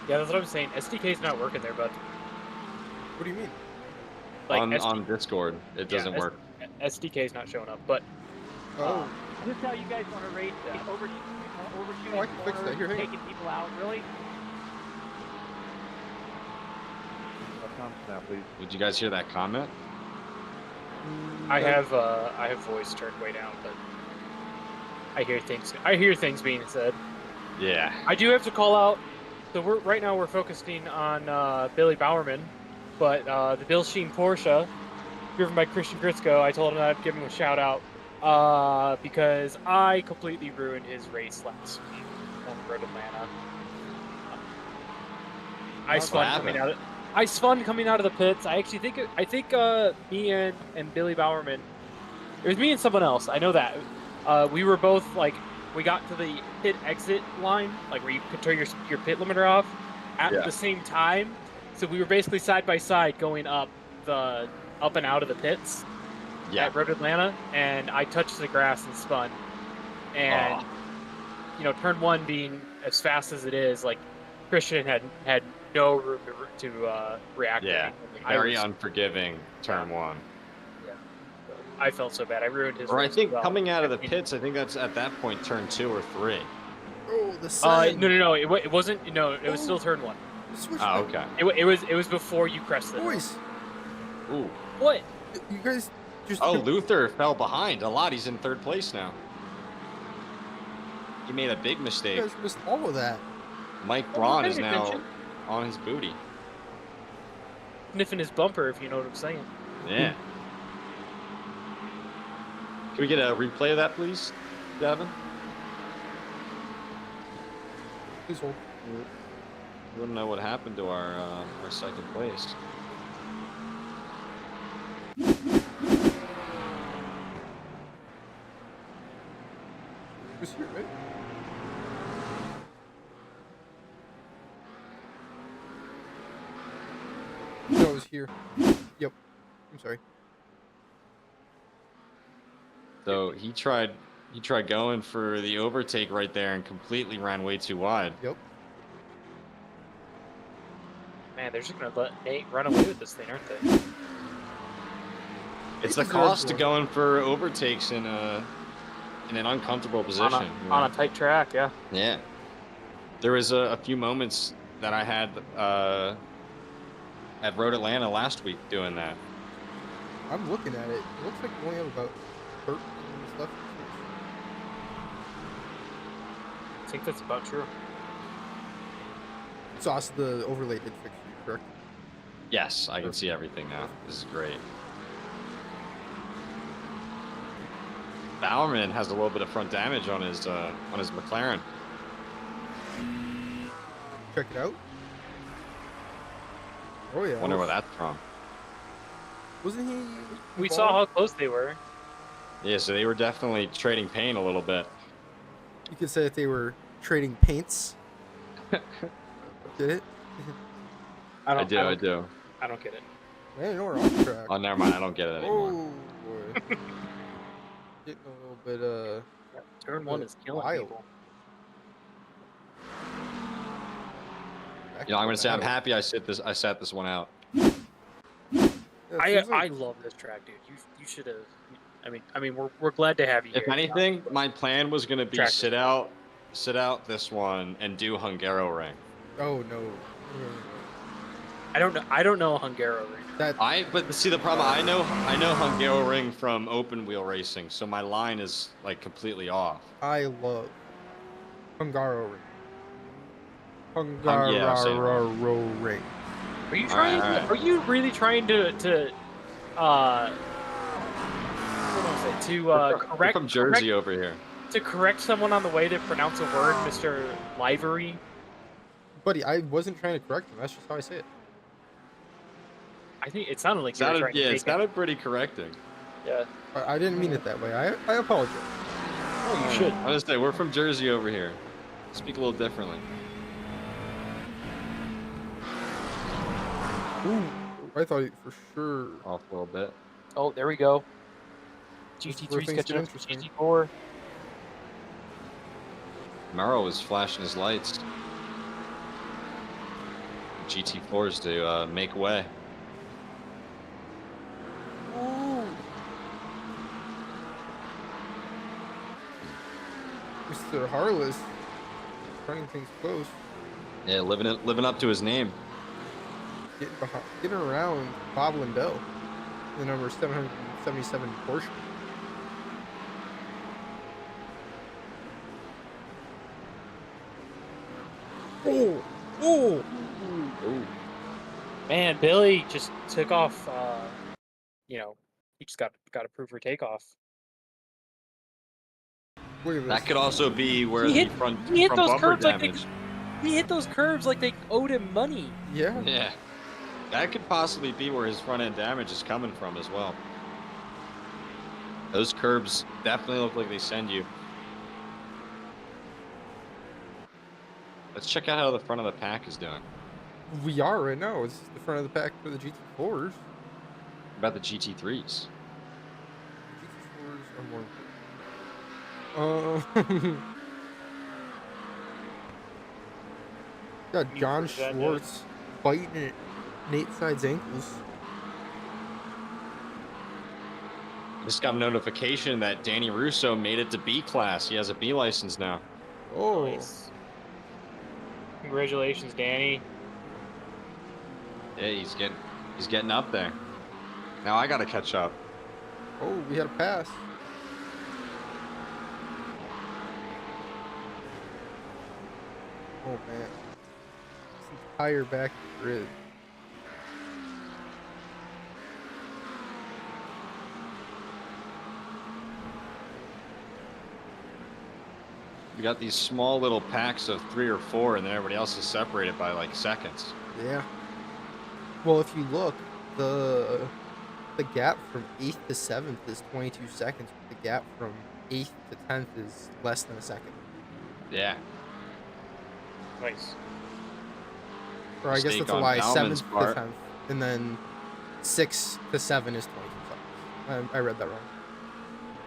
Yeah, that's what I'm saying. SDK's not working there, bud. What do you mean? Like on Discord, it doesn't yeah, work. SDK's not showing up, but Oh, This is how you guys want to rate overshooting Oh, I can fix that. Here, hang on. taking people out, really? Now, please. Did you guys hear that comment? I have voice turned way down, but I hear things being said. Yeah. I do have to call out. So right now we're focusing on Billy Bowerman, but the Bill Sheen Porsche, driven by Christian Gritzko, I told him I'd give him a shout out because I completely ruined his race last week on the road to Atlanta. I spun coming out of the pits. I actually think me and Billy Bowerman. It was me and someone else. I know that. We were both like, we got to the pit exit line, like where you could turn your pit limiter off at the same time. So we were basically side by side going up and out of the pits at Road Atlanta, and I touched the grass and spun. And turn 1 being as fast as it is, like Christian had no room to react. Yeah. Very unforgiving turn 1. I felt so bad. I ruined his. Or I race think as well. coming out of the pits, I think that's at that point turn 2 or 3. oh, the sign. No. It wasn't. No, it was still turn 1. Switch Oh, back. okay. It was before you crested. Boys, Ooh. What? you guys just. Oh, Luther fell behind a lot. He's in 3rd place now. He made a big You mistake. guys missed all of that. Mike Oh, Braun paying is now attention. on his booty. sniffing his bumper, if you know what I'm saying. Yeah. Can we get a replay of that, please, Devin? Please hold. We want to know what happened to our second place. Was here, right? No, it was here. Yep. I'm sorry. So he tried going for the overtake right there and completely ran way too wide. Yep. Man, they're just gonna let Nate run away with this thing, aren't they? It's the cost of going for overtakes in an uncomfortable position. On a tight track, yeah. Yeah. There was a few moments that I had at Road Atlanta last week doing that. I'm looking at it. It looks like we only have about 13 minutes left. I think that's about true. It's also the overlay did fix you, correct? Yes, I can see everything now. This is great. Bowerman has a little bit of front damage on his McLaren. Check it out. Oh yeah. Wonder where that's from. Wasn't he? We saw how close they were. Yeah, so they were definitely trading pain a little bit. You could say that they were trading paints. Get it? I do. I don't get it. Man, we're off track. Oh, never mind. I don't get it anymore. Oh boy. Getting a little bit Turn one is killing wild. people. You know, I'm gonna say I'm happy I sat this one out. Yeah, it seems I like- love this track, dude. You should have. I mean, we're glad to have you here. If anything, my plan was gonna be Track. sit out this one and do Hungaroring. Oh no. I don't know Hungaroring. But see the problem, I know Hungaroring from open wheel racing, so my line is like completely off. I love Hungaroring. Yeah, I'm saying it wrong. Hungaroring. Are you trying? All right. Are you really trying to We're correct from Jersey over here. to correct someone on the way to pronounce a word, Mr. Livery? Buddy, I wasn't trying to correct him. That's just how I say it. I think it sounded like you were trying to It make sounded pretty correcting. Yeah. I didn't mean it that way. I apologize. Oh, you should. I was say we're from Jersey over here. Speak a little differently. Ooh, I thought he for sure. Off a little bit. Oh, there we go. This is where GT3's things catching get up to interesting. GT4. Maro was flashing his lights. GT4s to make way. Ooh. Mr. Harless running things close, Yeah, living up to his name. getting around Bob Lindell, the number 777 Porsche. Oh, oh! Man, Billy just took off. He just got approved for takeoff. Look at this. That could also be where He the hit- front he hit those bumper curves like they- damage. He hit those curves like they owed him money. Yeah. Yeah, that could possibly be where his front end damage is coming from as well. Those curbs definitely look like they send you. Let's check out how the front of the pack is doing. We are right now. It's the front of the pack for the GT4s. What about the GT3s? GT4s are more. Got John Schwartz biting at Nate Side's ankles. Just got a notification that Danny Russo made it to B class. He has a B license now. Oh, Nice. Congratulations, Danny. Yeah, he's getting up there. Now I gotta catch up. oh, we had a pass. Oh man, this entire back grid. we got these small little packs of 3 or 4, and then everybody else is separated by like seconds. Yeah. Well, if you look, the gap from 8th to 7th is 22 seconds. But the gap from 8th to 10th is less than a second. Yeah. Nice. Or I guess Mistake that's a on lie. Bauman's 7th part. to 10th, and then 6 to 7 is 22 seconds. I read that wrong.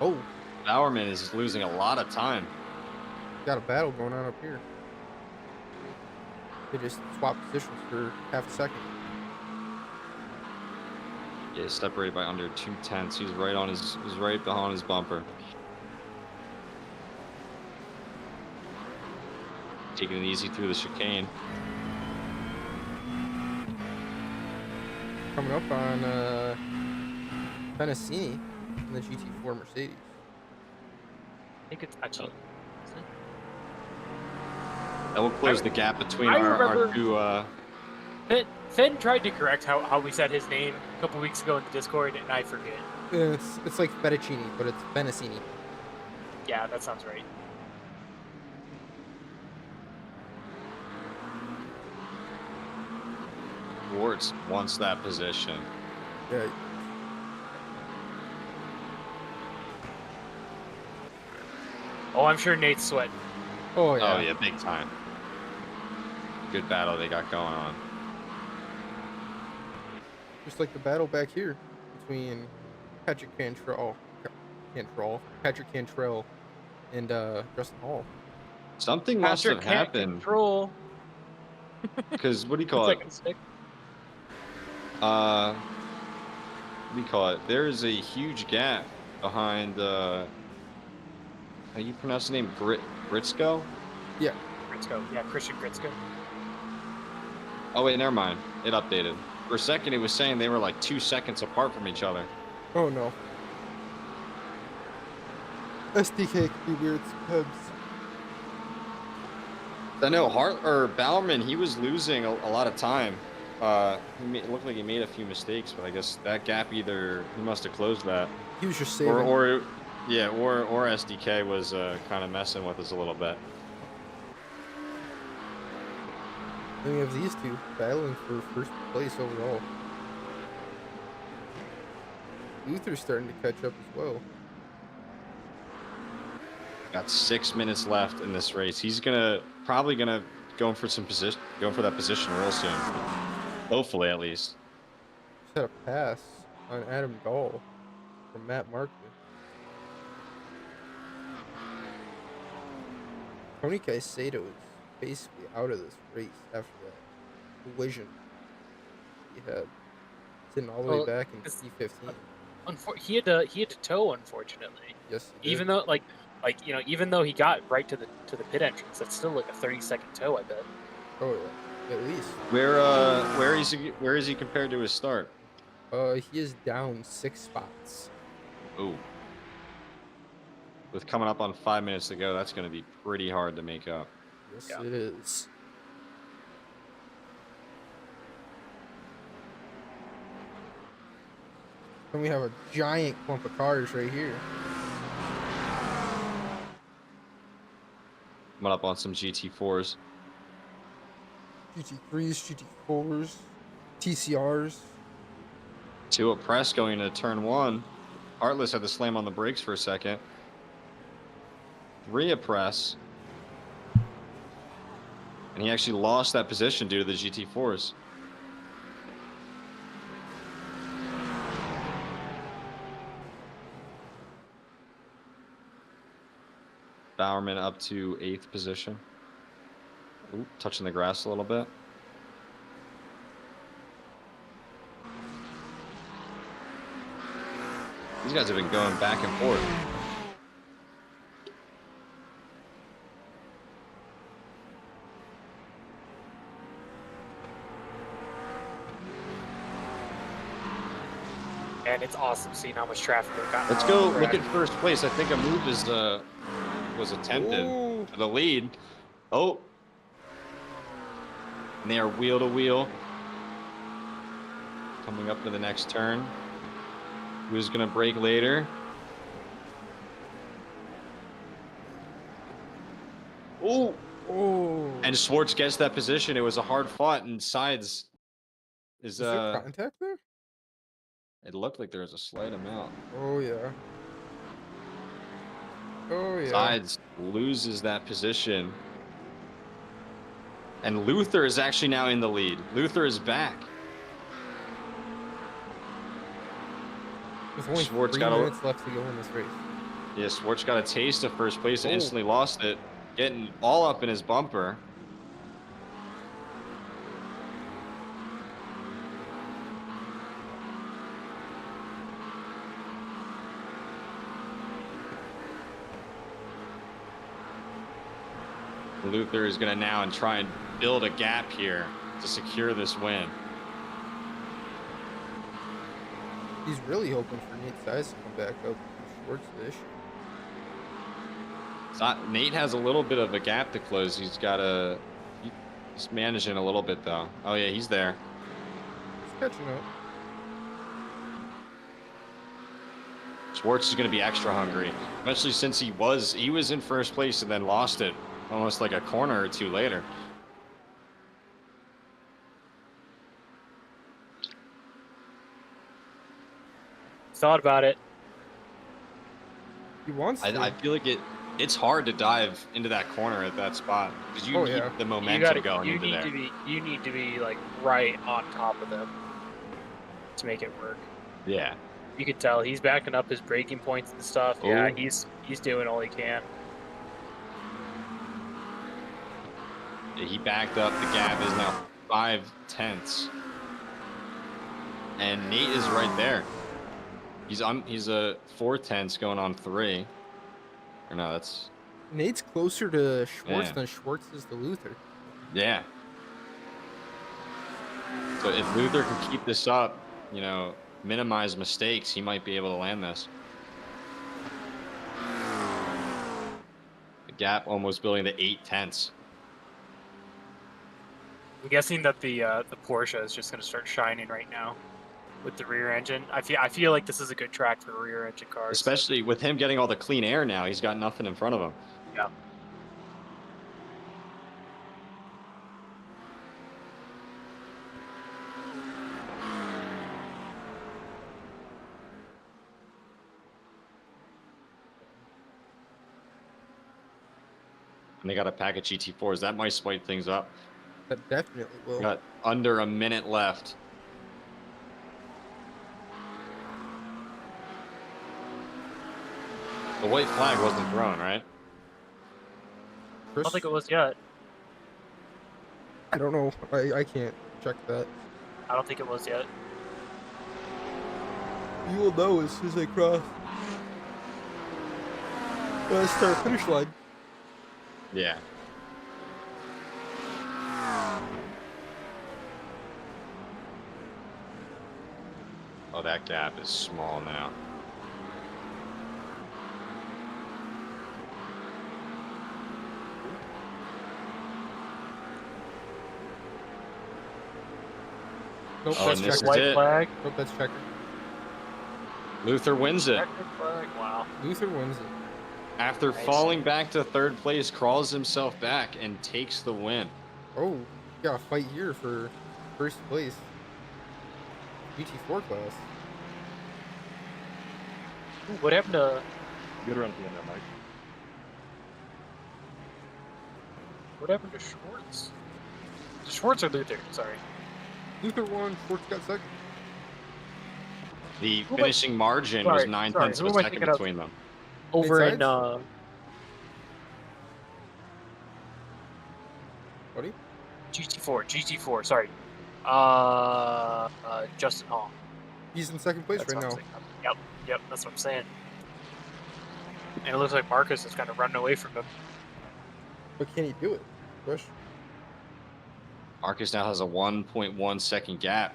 Oh, Bowerman is losing a lot of time. got a battle going on up here. They just swapped positions for half a second. Yeah, he's separated by under 2/10. He's right on his. He's right behind his bumper. Taking it easy through the chicane. Coming up on Tennessee in the GT4 Mercedes. I think it's actually. That will close the gap between I our remember- two. Finn tried to correct how we said his name a couple weeks ago in the Discord, and I forget. It's like fettuccine, but it's Benassini. Yeah, that sounds right. Warts wants that position. Yeah. Oh, I'm sure Nate's sweating. Oh yeah. Oh yeah, big time. Good battle they got going on. Just like the battle back here between Patrick Cantrell, and Justin Hall. Something must have happened. Control. Because what do you call It's it? like a stick. What do you call it? There is a huge gap behind. How you pronounce the name? Gritzko? Yeah. Gritzko. Yeah, Christian Gritzko. Oh wait, never mind. It updated. For a second, it was saying they were like 2 seconds apart from each other. Oh no. SDK could be weird sometimes. I know Bowerman, he was losing a lot of time. It looked like he made a few mistakes, but I guess that gap either he must have closed that, He was just saving. or SDK was kind of messing with us a little bit. Then we have these two battling for first place overall. Luther's starting to catch up as well. Got 6 minutes left in this race. He's probably gonna go for that position real soon. Hopefully, at least. Just had a pass on Adam Gall from Matt Markman. Tony Caicedo is basically out of this race after that collision he had. Sitting all the way back in P15. He had to tow, unfortunately. Yes, he did. Even though even though he got right to the pit entrance, that's still like a 30-second tow, I bet. Oh yeah, at least. Where is he compared to his start? He is down 6 spots. Ooh. With coming up on 5 minutes to go, that's going to be pretty hard to make up. Yes, Yeah. it is. And we have a giant clump of cars right here. Coming up on some GT4s. GT3s, GT4s, TCRs. 2 at press going into turn 1. Heartless had to slam on the brakes for a second. 3 at press. And he actually lost that position due to the GT4s. Bowerman up to 8th position. Ooh, touching the grass a little bit. These guys have been going back and forth. And it's awesome seeing how much traffic we've got. Let's go look at first place. I think a move was attempted Ooh. for the lead. Oh. And they are wheel to wheel. Coming up to the next turn. Who's going to brake later? Oh. Oh. And Schwartz gets that position. It was a hard fought, and Sides is Is there contact there? It looked like there was a slight amount. Oh yeah. Oh yeah. Sides loses that position. And Luther is actually now in the lead. Luther is back. There's only Schwartz 3 minutes left to go in this race. Yeah, Schwartz got a taste of first place and Oh. instantly lost it, getting all up in his bumper. Luther is going to now try and build a gap here to secure this win. He's really hoping for Nate Size to come back up. Schwartz the issue. Nate has a little bit of a gap to close. He's managing a little bit though. Oh yeah, he's there. He's catching up. Schwartz is going to be extra hungry, especially since he was in first place and then lost it almost like a corner or two later. Thought about it. He wants to. I feel like it's hard to dive into that corner at that spot because you need the momentum going into there. You need to be like right on top of them to make it work. Yeah. You could tell he's backing up his braking points and stuff. Oh. Yeah, he's doing all he can. Yeah, he backed up. The gap is now 5/10. And Nate is right there. He's a 4/10 going on 3. Or no, that's Nate's closer to Schwartz than Schwartz is to Luther. Yeah. So if Luther can keep this up, you know, minimize mistakes, he might be able to land this. The gap almost building to 8/10. I'm guessing that the Porsche is just going to start shining right now with the rear engine. I feel like this is a good track for rear engine cars. Especially with him getting all the clean air now, he's got nothing in front of him. Yeah. And they got a pack of GT4s. That might spice things up. That definitely will. Got under a minute left. The white flag wasn't thrown, right? I don't think it was yet. I don't know. I can't check that. I don't think it was yet. You will know as soon as I cross. Let's start finish line. Yeah. Oh, that gap is small now. Nope, Oh, that's and this checker. is White it. flag. Nope, that's checker. Luther wins it. Checkered flag. Wow. Luther wins it. After Nice. falling back to third place, crawls himself back and takes the win. Oh, you got a fight here for first place. GT4 class. Ooh, what happened to Good run at the end there, Mike. Schwartz? Schwartz or Luther? Sorry. Luther won, Schwartz got second. The Who am I- finishing margin was Sorry, 9/10 who of am a I second thinking of? between them. Over in Sides? Buddy? GT4. Sorry. Justin Hall. He's in second place That's right what now. I'm saying. Yep. That's what I'm saying. And it looks like Marcus is kind of running away from him. But can he do it? Question. Marcus now has a 1.1 second gap.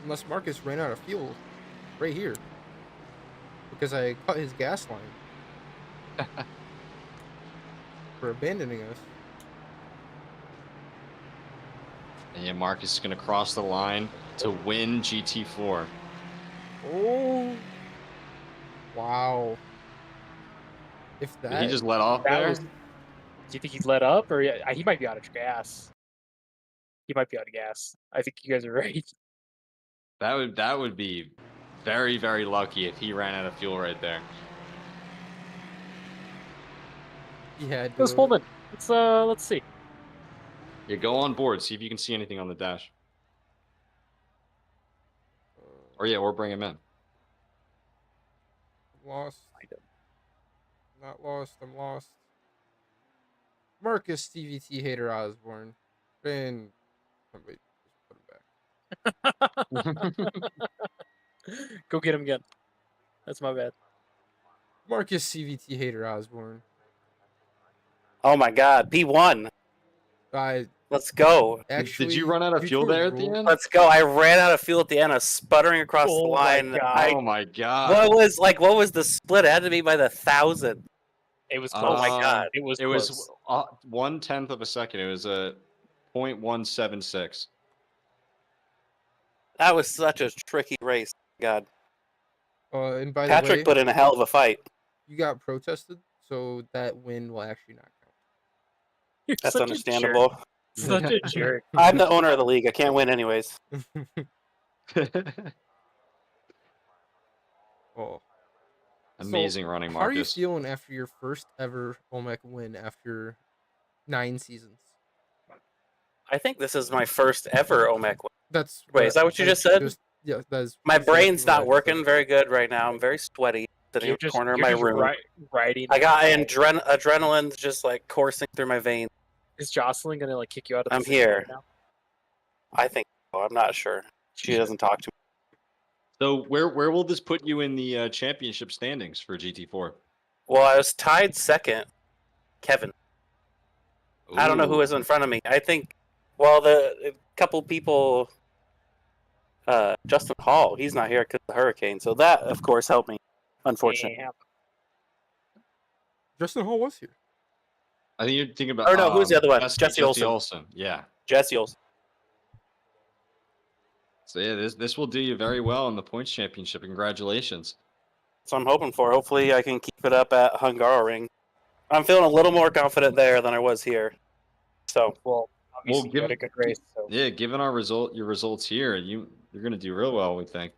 Unless Marcus ran out of fuel right here. Because I cut his gas line. For abandoning us. And yeah, Marcus is going to cross the line to win GT4. Oh. Wow. If that. Did he just let off That there? was you think he'd let up, or he might be out of gas? He might be out of gas. I think you guys are right. That would be very, very lucky if he ran out of fuel right there. He had Let's to. hold it. Let's see. Yeah, go on board. See if you can see anything on the dash. Or bring him in. Lost. Not lost. I'm lost. Marcus CVT Hater Osborne. And somebody just put him back. Go get him again. That's my bad. Marcus CVT Hater Osborne. Oh my God, P1. Let's go. Actually, did you run out of fuel there at the end? Let's go. I ran out of fuel at the end. I was sputtering across the line. Oh my God. What was the split? It had to be by the 1,000. It was close. Oh my God. It was 1/10 of a second. It was a 0.176. That was such a tricky race. God. And by Patrick the way, put in a hell of a fight. You got protested, so that win will actually not count. That's understandable. Such a jerk. I'm the owner of the league. I can't win anyways. Oh. Amazing running, Marcus. How are you feeling after your first ever OMEC win after 9 seasons? I think this is my first ever OMEC win. Wait, is that what you just said? Yeah, that is. My brain's not working very good right now. I'm very sweaty. Sitting in the corner of my room. Riding. I got adrenaline's just like coursing through my veins. Is Jocelyn gonna like kick you out of the I'm city here. right now? I think so. I'm not sure. She doesn't talk to me. So where will this put you in the championship standings for GT4? Well, I was tied second. Kevin. Ooh. I don't know who was in front of me. I think, the couple people, Justin Hall, he's not here because of the hurricane. So that, of course, helped me, unfortunately. Damn. Justin Hall was here. I think you're thinking about. Or no, who's the other one? Jesse Olsen. Yeah. Jesse Olsen. So yeah, this will do you very well in the points championship. Congratulations. That's what I'm hoping for. Hopefully, I can keep it up at Hungaroring. I'm feeling a little more confident there than I was here. So, obviously you had a good race. So. Yeah, given your results here, you're going to do real well, we think.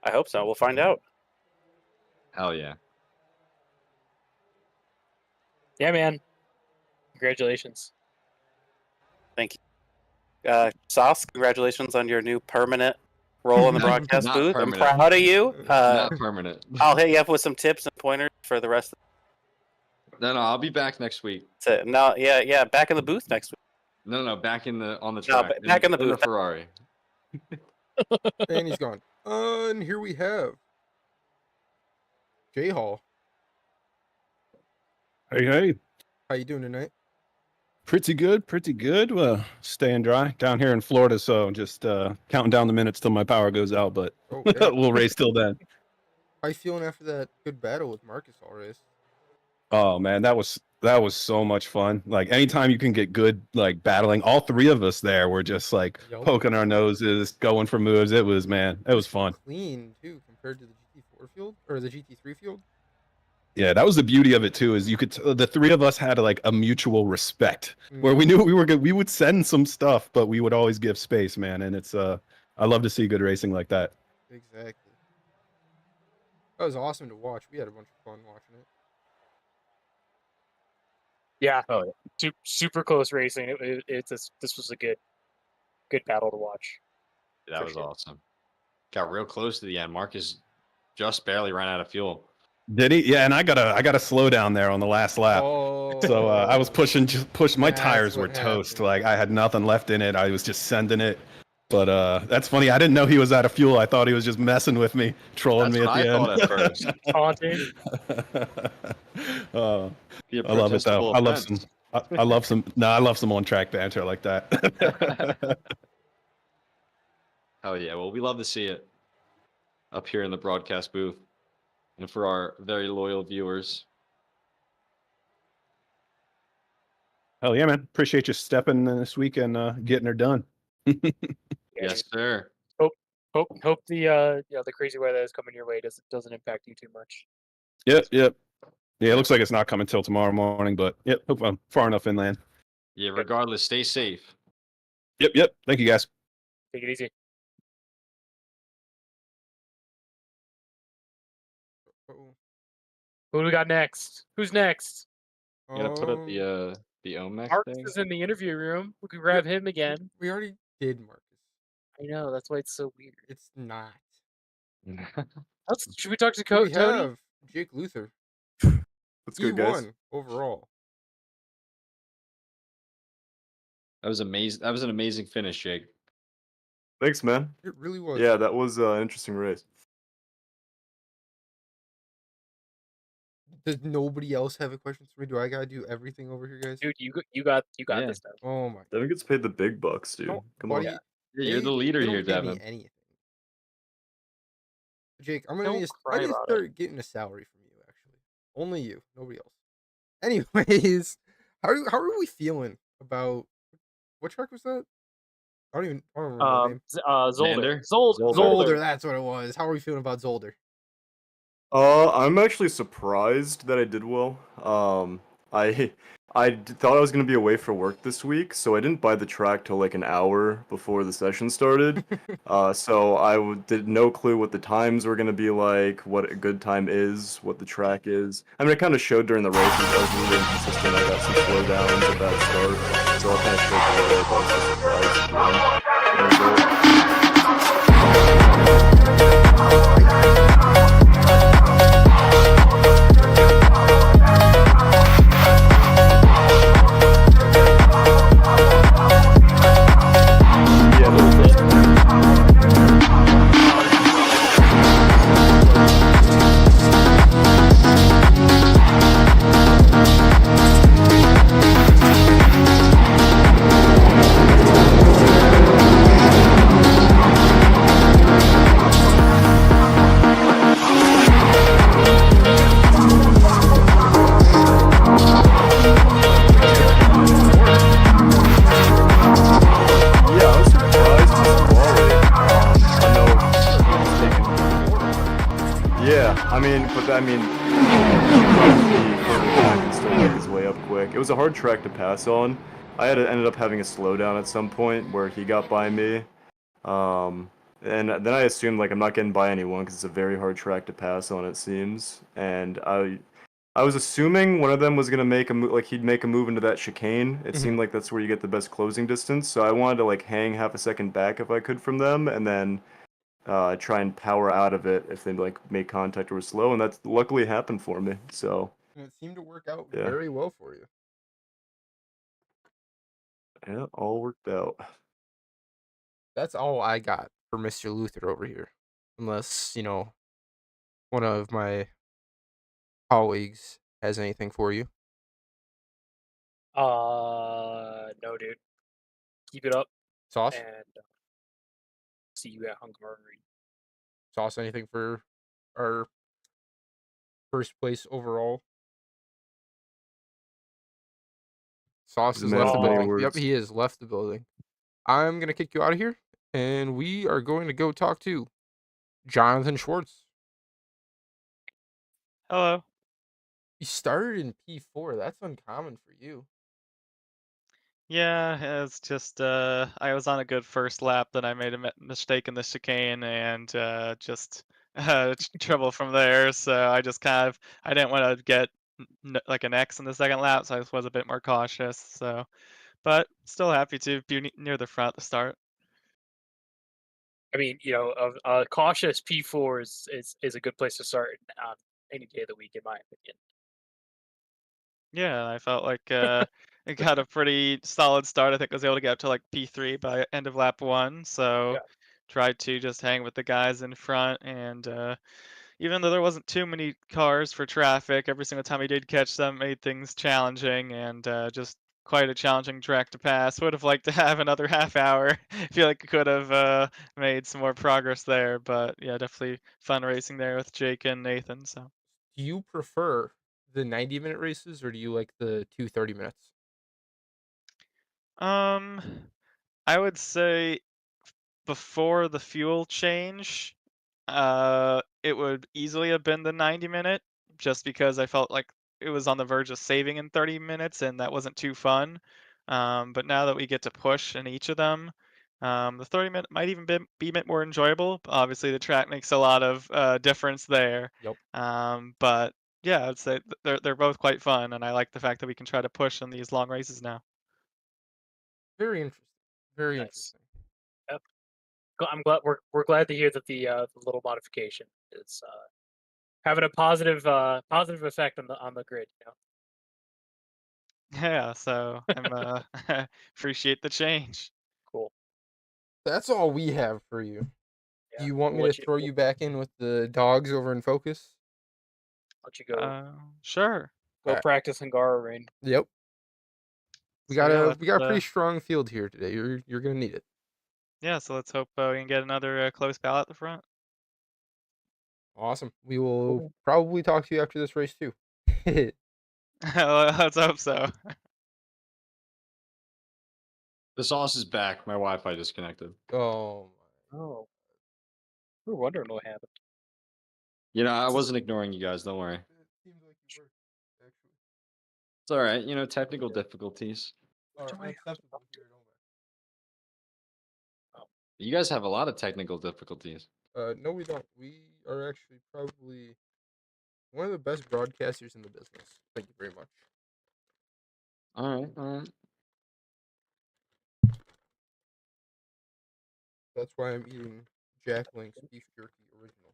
I hope so. We'll find out. Hell yeah. Yeah, man. Congratulations. Thank you. Sauce, congratulations on your new permanent role in the broadcast booth. Permanent. I'm proud of you. Not permanent. I'll hit you up with some tips and pointers for the rest of No, I'll be back next week. That's it. No, yeah, back in the booth next week. No, back on the track. No, back in the booth. In the Ferrari. And he's gone. And here we have Jay Hall. Hey. How you doing tonight? Pretty good. Well, staying dry down here in Florida, so just counting down the minutes till my power goes out, but we'll race till then. How you feeling after that good battle with Marcus all race? Oh man, that was so much fun. Like anytime you can get good like battling, all three of us there were just like poking our noses, going for moves. It was fun. Clean too compared to the GT4 field or the GT3 field. Yeah, that was the beauty of it too. Is you could the three of us had like a mutual respect where we knew we were good. We would send some stuff, but we would always give space, man. And it's I love to see good racing like that. Exactly. That was awesome to watch. We had a bunch of fun watching it. Yeah. Oh, yeah. Super close racing. This was a good battle to watch. That was awesome. Got real close to the end. Marcus just barely ran out of fuel. Did he? Yeah, and I got a slow down there on the last lap. Oh, so I was pushing. My tires were toast. Happened. Like I had nothing left in it. I was just sending it. But that's funny. I didn't know he was out of fuel. I thought he was just messing with me, trolling me at the end. At first. I love it though. I love some on track banter like that. Oh yeah. Well, we love to see it up here in the broadcast booth. And for our very loyal viewers. Hell yeah, man. Appreciate you stepping in this week and getting her done. Yes, sir. Hope the the crazy weather that's coming your way doesn't impact you too much. Yep. Yeah, it looks like it's not coming till tomorrow morning, but yep, hope I'm far enough inland. Yeah, regardless, stay safe. Yep. Thank you, guys. Take it easy. Uh-oh. Who do we got next? Who's next? You gotta put up the OMEC Marcus thing. is in the interview room. We can grab him again. We already did Marcus. I know, that's why it's so weird. It's not. Should we talk to We Tony? have Jake Luther. Let's He go, guys. won overall. That was amazing. That was an amazing finish, Jake. Thanks, man. It really was. Yeah, that was an interesting race. Does nobody else have a question for me? Do I gotta do everything over here, guys? Dude, you got Yeah. this stuff. Oh my. Devin gets paid the big bucks, dude. No, Come buddy, on. Yeah, you're the leader they don't here, pay me Devin. anything. Jake, I'm gonna Don't need cry I need to about start getting a salary from you. Actually, only you, nobody else. Anyways, how are we feeling about what track was that? I don't remember the name. Zolder. Zolder. Zolder, that's what it was. How are we feeling about Zolder? I'm actually surprised that I did well. Thought I was gonna be away for work this week, so I didn't buy the track till like an hour before the session started. So I did no clue what the times were gonna be like, what a good time is, what the track is. I mean, it kind of showed during the race. I was really inconsistent. I got some slowdowns at that start, so I kind of showed the way, but I was surprised It was a hard track to pass on. I ended up having a slowdown at some point where he got by me. And then I assumed like I'm not getting by anyone because it's a very hard track to pass on, it seems. And I was assuming one of them was gonna make a move, like he'd make a move into that chicane. It seemed like that's where you get the best closing distance. So I wanted to like hang half a second back if I could from them, and then try and power out of it if they like made contact or were slow. And that's luckily happened for me. So. And it seemed to work out Yeah. very well for you. Yeah, all worked out. That's all I got for Mr. Luther over here. Unless, one of my colleagues has anything for you. No, dude. Keep it up. Sauce? And see you at Hungaroring. Sauce, anything for our first place overall? Sauce has left the building. Yep, he has left the building. I'm going to kick you out of here, and we are going to go talk to Jonathan Schwartz. Hello. You started in P4. That's uncommon for you. Yeah, it's just I was on a good first lap, then I made a mistake in the chicane and just trouble from there. So I just I didn't want to get like an X in the second lap, so I just was a bit more cautious. So, but still happy to be near the front at the start. I mean, a cautious P4 is a good place to start on any day of the week, in my opinion. Yeah, I felt like it got a pretty solid start. I think I was able to get up to like P3 by end of lap 1. So tried to just hang with the guys in front. And even though there wasn't too many cars for traffic, every single time we did catch them, made things challenging and just quite a challenging track to pass. Would have liked to have another half hour. I feel like I could have made some more progress there. But yeah, definitely fun racing there with Jake and Nathan. So. Do you prefer the 90-minute races, or do you like the 230 minutes? I would say before the fuel change, it would easily have been the 90-minute, just because I felt like it was on the verge of saving in 30 minutes, and that wasn't too fun. But now that we get to push in each of them, the 30-minute might even be a bit more enjoyable. Obviously, the track makes a lot of difference there. Yep. But yeah, I'd say they're both quite fun, and I like the fact that we can try to push in these long races now. Very interesting. Very Nice. interesting. Yep. I'm glad we're glad to hear that the little modification is having a positive effect on the grid. You know. Yeah, so I'm appreciate the change. Cool. That's all we have for you. Yeah, Do you want we'll me let to throw you back in with the dogs over in Focus? Let you go. Sure. Go practice Hungaroring. Yep. We So, got yeah, a pretty strong field here today. You're gonna need it. Yeah, so let's hope we can get another close battle at the front. Awesome. We will probably talk to you after this race too. Let's hope so. The sauce is back. My Wi-Fi disconnected. Oh. Oh. We were wondering what happened. You know, I wasn't ignoring you guys. Don't worry. It seems like you were, actually. It's all right. You know, technical difficulties. Unacceptable here at OMEC. You guys have a lot of technical difficulties. No, we don't. We are actually probably one of the best broadcasters in the business. Thank you very much. All right, all right. That's why I'm eating Jack Link's beef jerky original.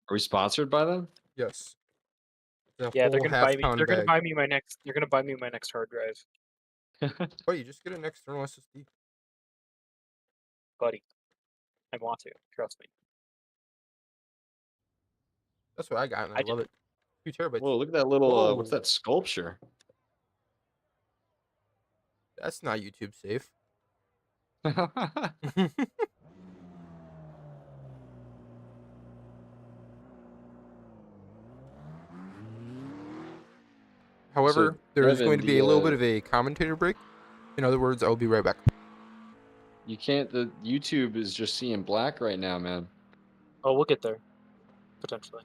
Are we sponsored by them? Yes. Yeah, they're gonna buy me. They're They're gonna buy me my next. They're gonna buy me my next hard drive. Oh, you just get an external SSD, buddy. I want to. Trust me. That's what I got, and I love it. 2 terabytes. Whoa, look at that little. What's that sculpture? That's not YouTube safe. However, there is going to be a little bit of a commentator break. In other words, I'll be right back. You can't. The YouTube is just seeing black right now, man. Oh, we'll get there. Potentially.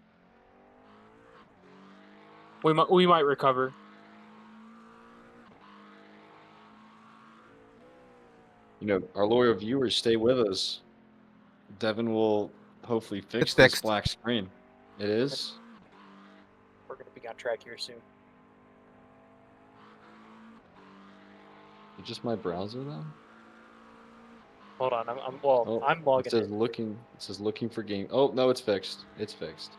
We might recover. You know, our loyal viewers, stay with us. Devin will hopefully fix this black screen. It is. We're gonna be on track here soon. Just my browser though. Hold on, I'm logging. It says looking. It says looking for game. Oh no, it's fixed. It's fixed.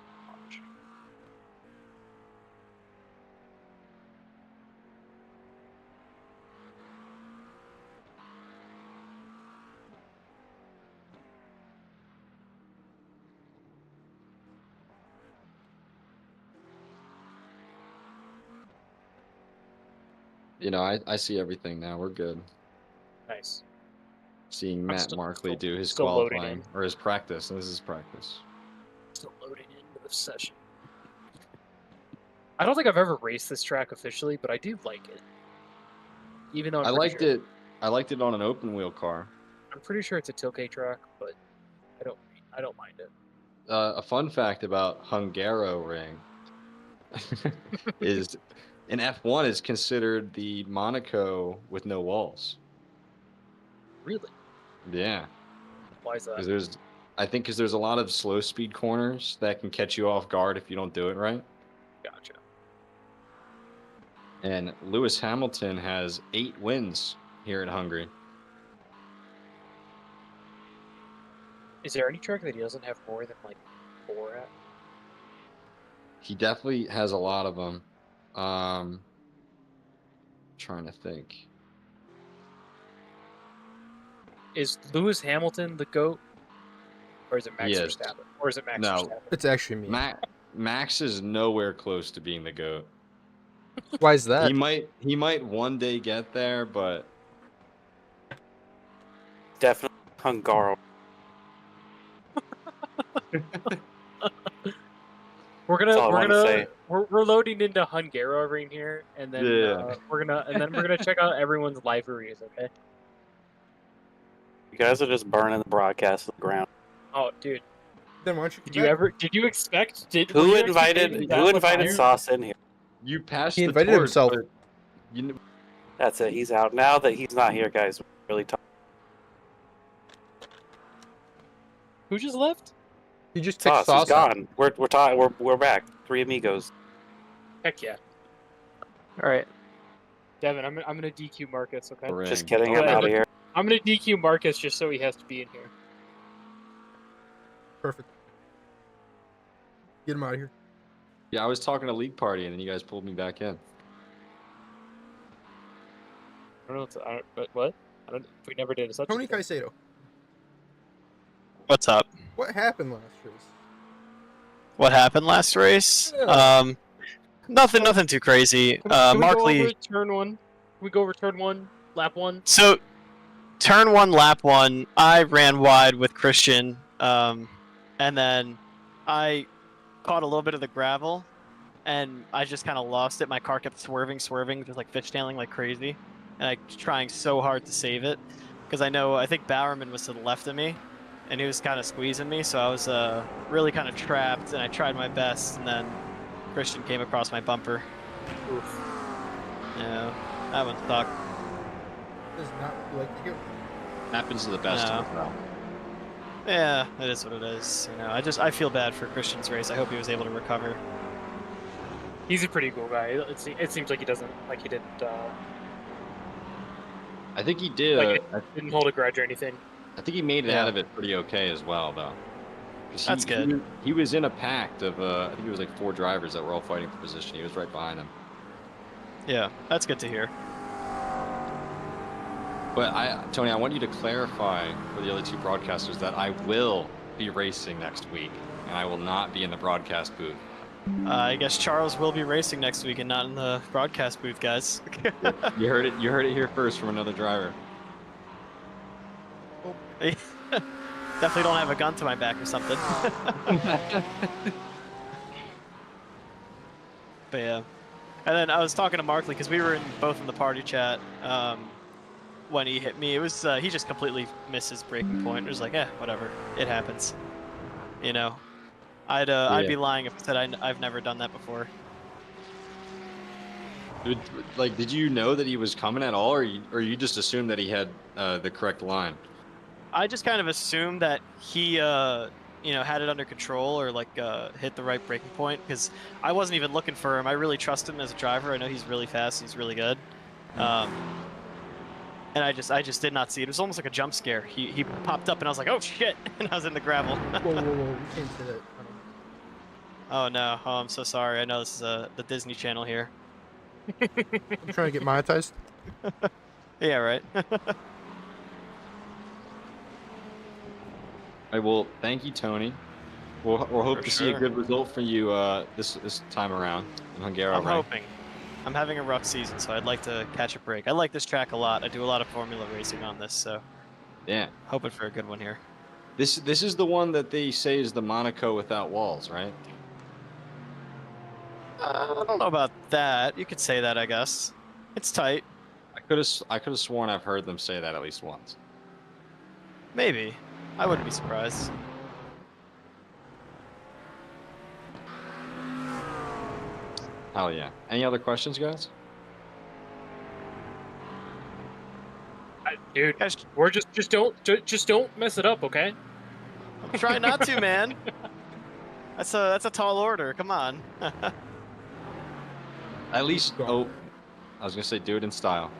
You know, I see everything now. We're good. Nice. Seeing Matt Markley do his qualifying or his practice. This is practice. Still loading into the session. I don't think I've ever raced this track officially, but I do like it. Even though I liked it on an open wheel car. I'm pretty sure it's a Tilke track, but I don't mind it. A fun fact about Hungaroring is in F1 is considered the Monaco with no walls. Really? Yeah. Why is that? Because there's a lot of slow speed corners that can catch you off guard if you don't do it right. Gotcha. And Lewis Hamilton has 8 wins here in Hungary. Is there any track that he doesn't have more than like 4 at? He definitely has a lot of them. Trying to think. Is Lewis Hamilton the GOAT? Or is it Max Verstappen? Or is it Max Verstappen? It's actually me. Max is nowhere close to being the GOAT. Why is that? He might one day get there, but definitely Hungaro. We're loading into Hungaroring here, and then we're gonna check out everyone's liveries. Okay. You guys are just burning the broadcast to the ground. Oh, dude. Then why don't you? Did you expect? Who invited Sauce in here? You passed He the invited torch, himself. but you, That's it. He's out now. That he's not here, guys. We're really talking. Who just left? He just picked Sauce. He's Sauce. gone. We're back. 3 amigos. Heck yeah. All right. Devin, I'm gonna DQ Marcus. Okay. Just kidding. I'm out of here. I'm gonna DQ Marcus just so he has to be in here. Perfect. Get him out of here. yeah, I was talking to League Party, and then you guys pulled me back in. I don't know. But what? We never did a such. Tony Caicedo. What's up? What happened last race? What happened last race? Yeah. Nothing too crazy. Markley. Turn 1. Can we go over turn 1, lap 1? So, turn 1, lap 1. I ran wide with Christian, and then I caught a little bit of the gravel, and I just kind of lost it. My car kept swerving, just like fishtailing like crazy, and I was trying so hard to save it because I think Bowerman was to the left of me, and he was kind of squeezing me, so I was really kind of trapped, and I tried my best, and then Christian came across my bumper. Oof. Yeah, that one sucked. Does not like to hear. Happens to the best No. of us, though. Yeah, it is what it is. You know, I feel bad for Christian's race. I hope he was able to recover. He's a pretty cool guy. It seems like he didn't. I think he did. Didn't hold a grudge or anything. I think he made it out of it pretty okay as well, though. That's good. He was in a pact of, I think it was like 4 drivers that were all fighting for position. He was right behind them. Yeah, that's good to hear. But Tony, I want you to clarify for the other 2 broadcasters that I will be racing next week, and I will not be in the broadcast booth. I guess Charles will be racing next week and not in the broadcast booth, guys. You heard it. You heard it here first from another driver. Definitely don't have a gun to my back or something. But yeah. And then I was talking to Markley because we were both in the party chat when he hit me. It was he just completely missed his braking point. It was like, whatever, it happens. You know, I'd be lying if I said I've never done that before. Did you know that he was coming at all, or you just assumed that he had the correct line? I just kind of assumed that he, had it under control or hit the right braking point because I wasn't even looking for him. I really trust him as a driver. I know he's really fast. He's really good. And I just did not see it. It was almost like a jump scare. He popped up and I was like, oh shit, and I was in the gravel. Whoa, we can't say that. Oh no, oh I'm so sorry. I know this is the Disney Channel here. I'm trying to get monetized. Yeah, right. I will thank you, Tony. We'll hope to see a good result for you this time around in Hungaroring. I'm hoping. I'm having a rough season, so I'd like to catch a break. I like this track a lot. I do a lot of Formula racing on this, so yeah, hoping for a good one here. This is the one that they say is the Monaco without walls, right? I don't know about that. You could say that, I guess. It's tight. I could have sworn I've heard them say that at least once. Maybe. I wouldn't be surprised. Hell yeah. Any other questions, guys? Dude, we're just don't mess it up, okay? Try not to, man. That's a tall order. Come on. At least, I was gonna say, do it in style.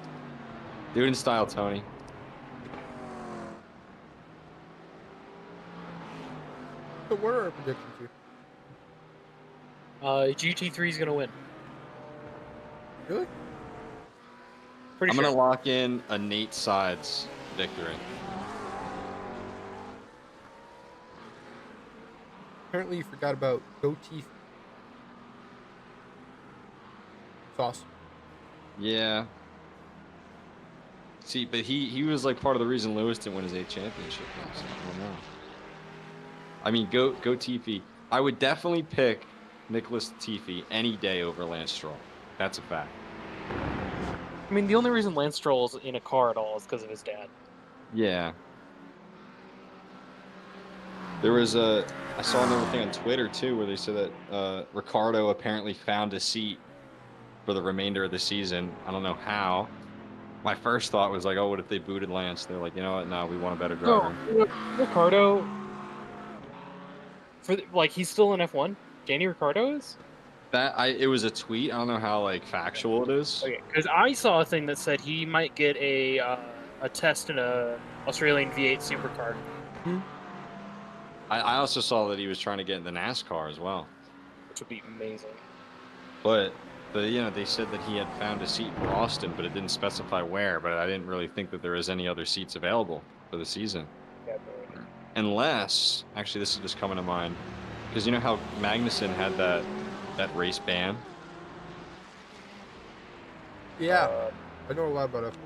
Do it in style, Tony. So what are our predictions here? GT3 is gonna win. Really? Pretty I'm sure. gonna lock in a Nate Sides victory. Apparently you forgot about Goatee Sauce. Yeah. See, but he was like part of the reason Lewis didn't win his 8th championship. So I don't know. I mean, go Tiffy. I would definitely pick Nicholas Tiffy any day over Lance Stroll. That's a fact. I mean, the only reason Lance Stroll's in a car at all is because of his dad. Yeah. There was a I saw another thing on Twitter too, where they said that Ricardo apparently found a seat for the remainder of the season. I don't know how. My first thought was like, oh, what if they booted Lance? They're like, you know what? No, we want a better driver. No, Ricardo. He's still in F1. Danny Ricardo is. It was a tweet. I don't know how like factual it is. Okay, because I saw a thing that said he might get a test in a Australian V8 supercar. I also saw that he was trying to get in the NASCAR as well, which would be amazing. But they said that he had found a seat for Austin, but it didn't specify where. But I didn't really think that there was any other seats available for the season. Yeah, unless, actually, this is just coming to mind, because you know how Magnussen had that race ban. Yeah, I know a lot about F1.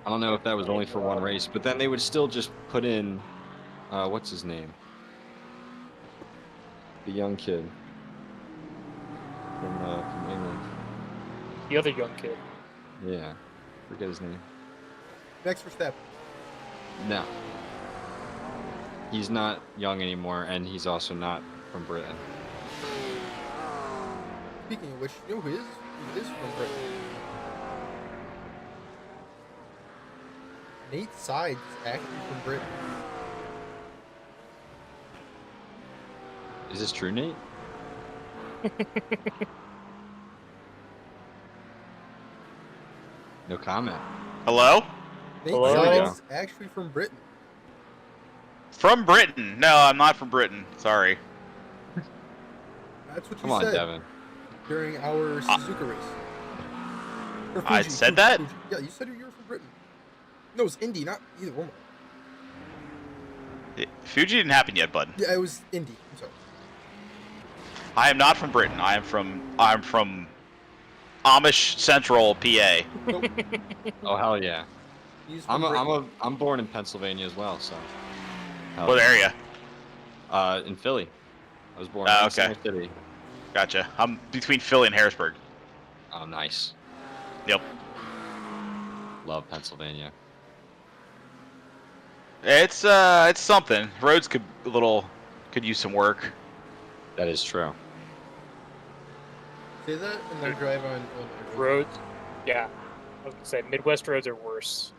I don't know if that was only for one race, but then they would still just put in, what's his name? The young kid from England. The other young kid. Yeah, forget his name. Next Verstappen. No. He's not young anymore, and he's also not from Britain. Speaking of which, you know who is from Britain? Nate Sides is actually from Britain. Is this true, Nate? No comment. Hello? Nate Hello? Sides is actually from Britain. From Britain? No, I'm not from Britain. Sorry. That's what you Come on, said Devin. during our Suzuka race. Or I Fuji, said that? Fuji. Yeah, you said you were from Britain. No, it was Indy, not either one. Fuji didn't happen yet, bud. Yeah, it was Indy. I'm sorry. I am not from Britain. I'm from Amish Central, PA. Nope. Oh hell yeah! He's from Britain. I'm born in Pennsylvania as well, so. Hell What yeah. area? In Philly. I was born Oh, in okay. Center City. Gotcha. I'm between Philly and Harrisburg. Oh, nice. Yep. Love Pennsylvania. It's something. Roads could use some work. That is true. Say that and then drive on roads. Yeah, I was gonna say Midwest roads are worse.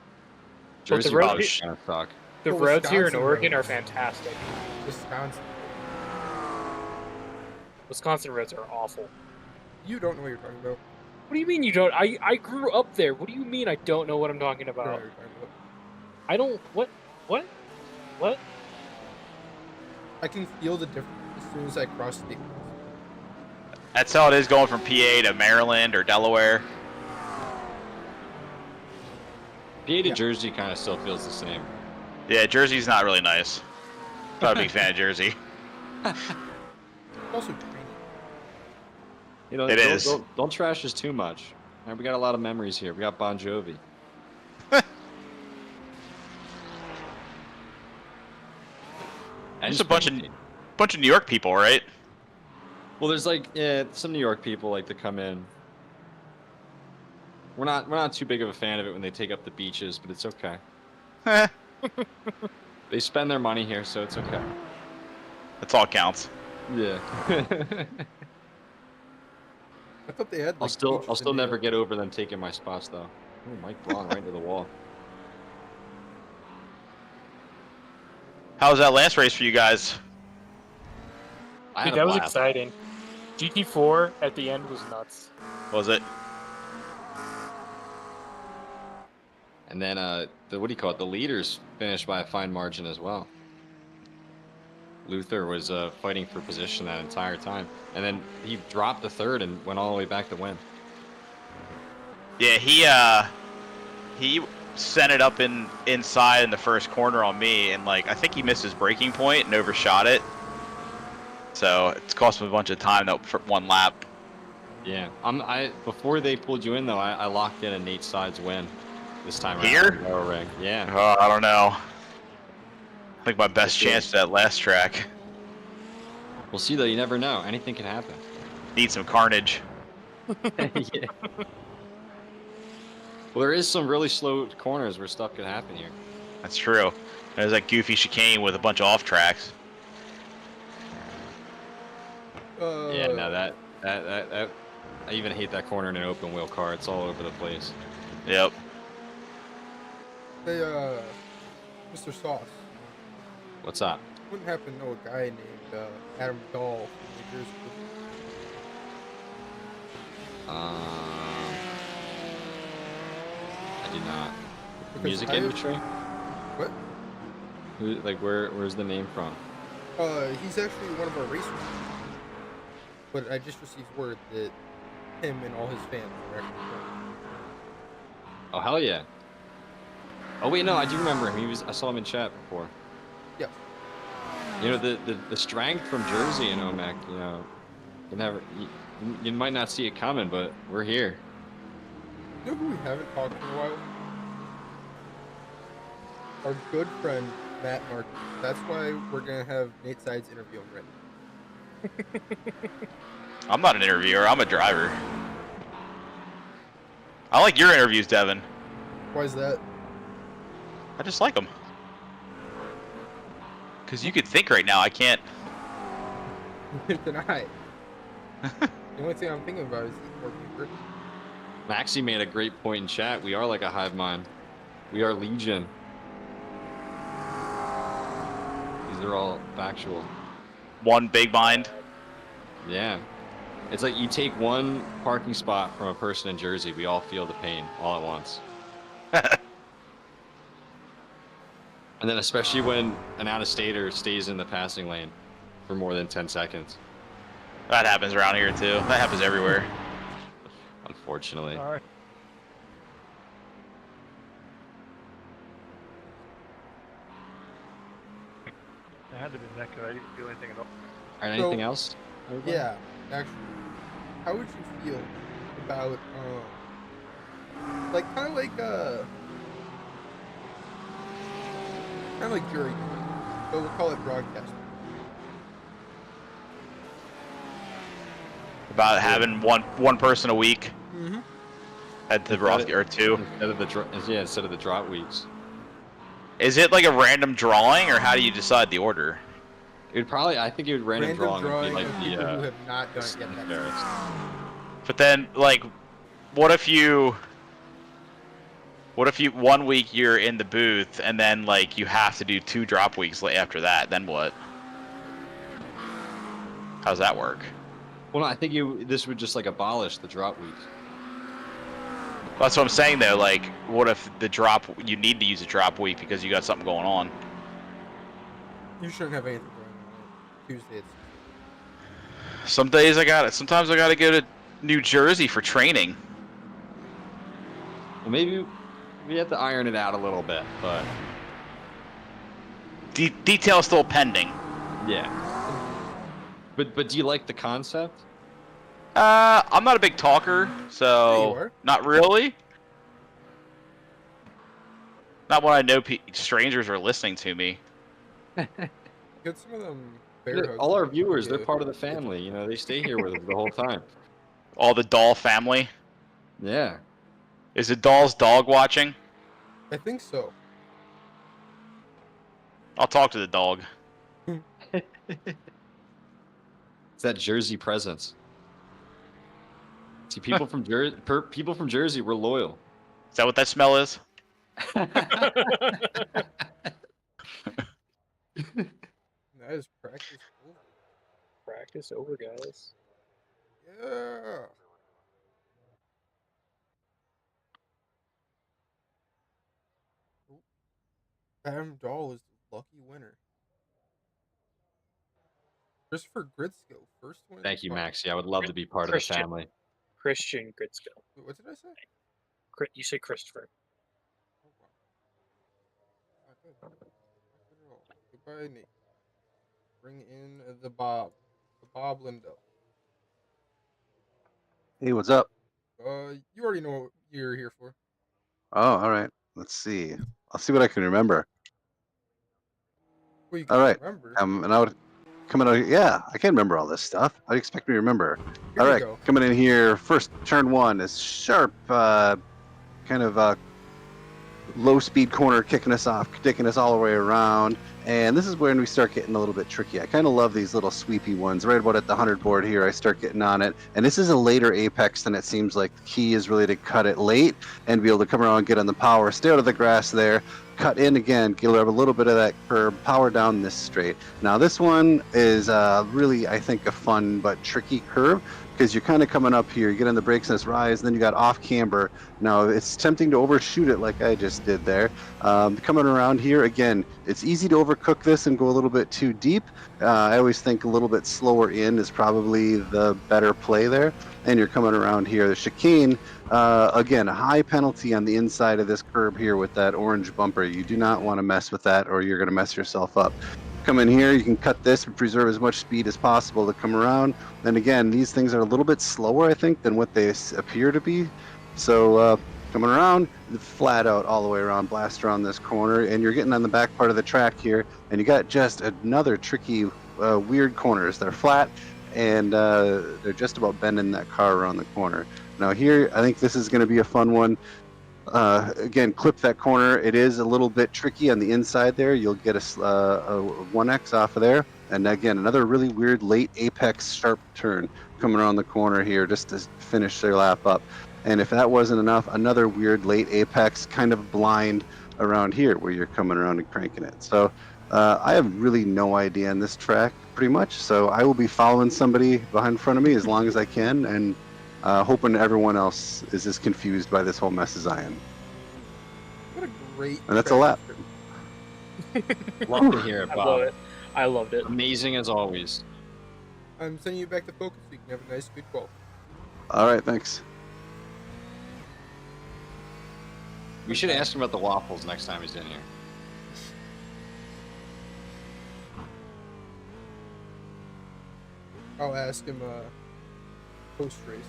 Jersey the roads, roads kind of suck. the Well, roads here in Wisconsin Oregon roads. are fantastic. Wisconsin. Wisconsin roads are awful. You don't know what you're talking about. What do you mean you don't? I grew up there. What do you mean I don't know what I'm talking You don't know about? what you're talking about. I don't. What? I can feel the difference as soon as I cross state lines. That's how it is going from PA to Maryland or Delaware. PA to Jersey kind of still feels the same. Yeah, Jersey's not really nice. Not a big fan of Jersey. Also tiny. You know, It don't, is. Don't trash us too much. Man, we got a lot of memories here. We got Bon Jovi. There's a bunch of New York people, right? Well, there's like some New York people like to come in. We're not too big of a fan of it when they take up the beaches, but it's okay. They spend their money here, so it's okay. That's all counts. Yeah. I thought they had. I'll Like, still beaches in New never York. get over them taking my spots though. Ooh, Mike Braun right into the wall. How was that last race for you guys? I had Dude, a that was blast. exciting. GT4 at the end was nuts. Was it? And then what do you call it? The leaders finished by a fine margin as well. Luther was fighting for position that entire time, and then he dropped the third and went all the way back to win. Yeah, he sent it up inside in the first corner on me, and like I think he missed his braking point and overshot it. So it's cost him a bunch of time though for one lap. Yeah, before they pulled you in though, I locked in a Nate Sides win this time Here? around. Hungaroring. Yeah. I don't know. I think my best chance is that last track. We'll see though. You never know. Anything can happen. Need some carnage. Yeah. Well, there is some really slow corners where stuff can happen here. That's true. There's that goofy chicane with a bunch of off tracks. Yeah, no, that I even hate that corner in an open wheel car. It's all over the place. Yep. Hey, Mr. Sauce. What's up? Wouldn't happen to know a guy named Adam Dahl from New Jersey? I do not. Because Music industry? What? Who? Like, where's the name from? He's actually one of our racers. But I just received word that him and all his fans are actually friends. Oh hell yeah! Oh wait, no, I do remember him. I saw him in chat before. Yeah. You know the strength from Jersey and OMEC. You know, you might not see it coming, but we're here. You know who we haven't talked to in a while? Our good friend Matt Markey. That's why we're gonna have Nate Sides interview him right now. I'm not an interviewer. I'm a driver. I like your interviews, Devin. Why is that? I just like them. Because you could think right now. I can't. Tonight. The only thing I'm thinking about is eating more beef. Maxie made a great point in chat. We are like a hive mind. We are legion. These are all factual. One big mind. Yeah. It's like you take one parking spot from a person in Jersey, we all feel the pain all at once. And then especially when an out-of-stater stays in the passing lane for more than 10 seconds. That happens around here too. That happens everywhere. Unfortunately. All right. I had to be Mecca. I didn't feel anything at all. All right, anything else? Everybody? Yeah, actually. How would you feel about like kind of like jury, but we'll call it broadcasting. About having one person a week Mm-hmm. at the broadcast, or two. Instead of the drop weeks. Is it like a random drawing, or how do you decide the order? It would probably, I think it would random drawing would be like of people who have not done it yet. fairest. But then, like, what if you 1 week you're in the booth and then like you have to do 2 drop weeks after that? Then what? How's that work? Well, no, I think this would just like abolish the drop weeks. That's what I'm saying though. Like, what if you need to use a drop week because you got something going on? You shouldn't have anything going on Tuesday. Some days I got it. Sometimes I got to go to New Jersey for training. Well, maybe we have to iron it out a little bit, but details still pending. Yeah. But do you like the concept? I'm not a big talker, so Yeah, you are. not really. Not when I know strangers are listening to me. Get some of them. All our viewers, they're part of the family. You know, they stay here with us the whole time. All the doll family. Yeah. Is it Doll's dog watching? I think so. I'll talk to the dog. It's that Jersey presence. See, people from Jersey, we're loyal. Is that what that smell is? That is practice over. Practice over, guys. Yeah. Adam Dahl is the lucky winner. Christopher Gritsko, first one. Thank you, Maxie. I would love to be part of the family. Christian Gritsko. Wait, what did I say? You say Christopher. Oh, wow. Goodbye, Nate. Bring in the Bob. The Bob Lindo. Hey, what's up? You already know what you're here for. Oh, all right. Let's see. I'll see what I can remember. Well, you can All right. remember. And I would coming out. Yeah, I can remember all this stuff. How do you expect me to remember? Here All we right, go. coming in here first. Turn one is sharp, kind of low speed corner, kicking us off, taking us all the way around. And this is when we start getting a little bit tricky. I kind of love these little sweepy ones. Right about at the 100 board here, I start getting on it. And this is a later apex than it seems like. The key is really to cut it late and be able to come around and get on the power, stay out of the grass there, cut in again, get a little bit of that curb, power down this straight. Now this one is really, I think, a fun but tricky curve because you're kind of coming up here, you get on the brakes and this rise, and then you got off camber. Now it's tempting to overshoot it like I just did there. Coming around here, again, it's easy to overcook this and go a little bit too deep. I always think a little bit slower in is probably the better play there. And you're coming around here. The chicane, again, a high penalty on the inside of this curb here with that orange bumper. You do not want to mess with that or you're going to mess yourself up. Come in here, you can cut this and preserve as much speed as possible to come around. And again, these things are a little bit slower, I think, than what they appear to be. So coming around, flat out all the way around, blast around this corner, and you're getting on the back part of the track here, and you got just another tricky, weird corners. They're flat, and they're just about bending that car around the corner. Now here, I think this is going to be a fun one. Again, clip that corner. It is a little bit tricky on the inside there. You'll get a 1X off of there. And again, another really weird late apex sharp turn coming around the corner here just to finish their lap up. And if that wasn't enough, another weird late apex kind of blind around here where you're coming around and cranking it. So I have really no idea on this track pretty much. So I will be following somebody behind front of me as long as I can and hoping everyone else is as confused by this whole mess as I am. What a great And that's a lap. Love to hear it, Bob. I love it. I loved it. Amazing as always. I'm sending you back to focus so you can have a nice, good call. All right, thanks. We should ask him about the waffles next time he's in here. I'll ask him post race.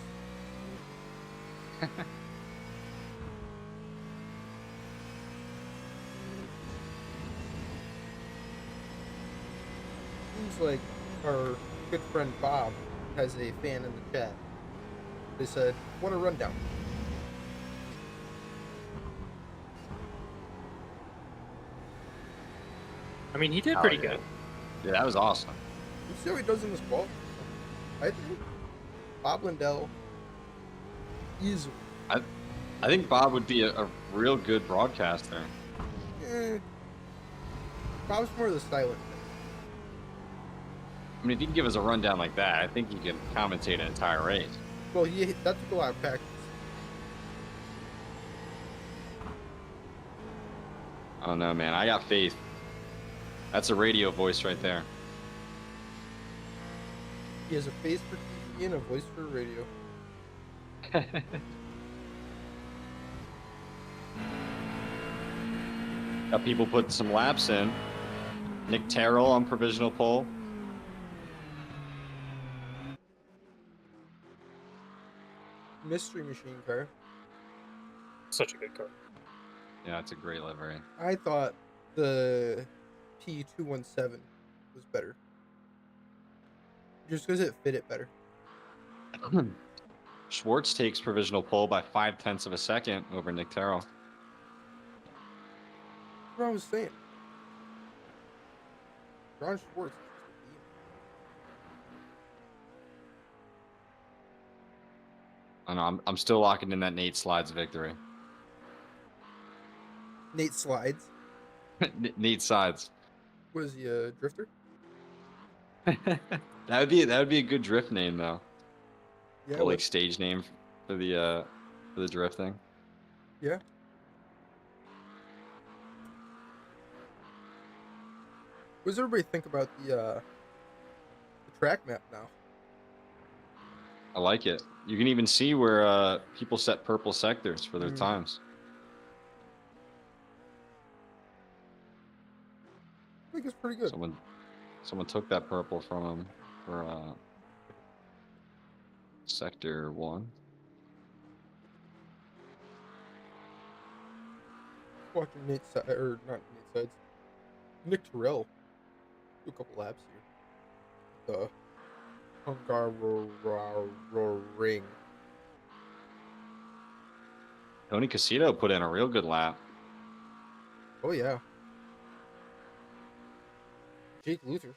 Seems like our good friend Bob has a fan in the chat. They said, "What a rundown." I mean, he did pretty good. Yeah, that was awesome. You see how he does in this ball? I think Bob Lindell easily. I think Bob would be a real good broadcaster. Bob's more the silent. I mean, if he can give us a rundown like that, I think he can commentate an entire race. Well, that took a lot of practice. I don't know, man. I got faith. That's a radio voice right there. He has a face for TV and a voice for radio. Got people putting some laps in. Nick Terrell on provisional pole. Mystery Machine car. Such a good car. Yeah, it's a great livery. I thought the P217 was better. Just because it fit it better. Schwartz takes provisional pole by 0.5 of a second over Nick Terrell. That's what I was saying. Ron Schwartz. I know, I'm still locking in that Nate Slides victory. Nate Slides. Nate Sides. What is he, a drifter? That would be a good drift name though. Yeah. Or like stage name for the drifting. Yeah. What does everybody think about the track map now? I like it. You can even see where people set purple sectors for their times. I think it's pretty good. Someone took that purple from him for sector 1. Watching Nate or not Nate Sides. Nick Terrell do a couple laps here. The Hungaroring. Tony Casito put in a real good lap. Oh yeah. Jake Luther.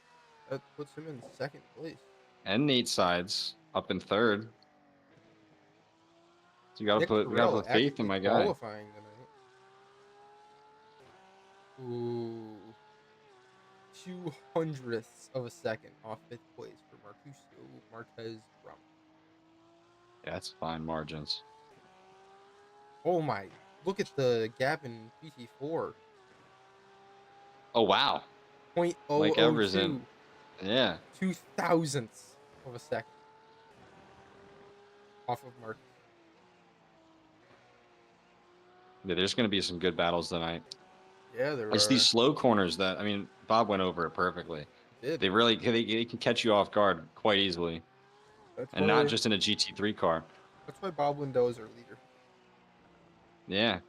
That puts him in second place. And Nate Sides up in third. So we gotta Terrell put faith in my guy. Qualifying tonight. Ooh. 200ths of a second off 5th place for Marcusio Marquez Ramos. Yeah, that's fine margins. Oh my, look at the gap in PT4. Oh wow. 0.002. Mike Evers in. Yeah. 2,000ths of a second off of Marcus. Yeah, there's gonna be some good battles tonight. Yeah, there are. It's these slow corners that, I mean, Bob went over it perfectly. They really they can catch you off guard quite easily. And not just in a GT3 car. That's why Bob Lindell is our leader. Yeah.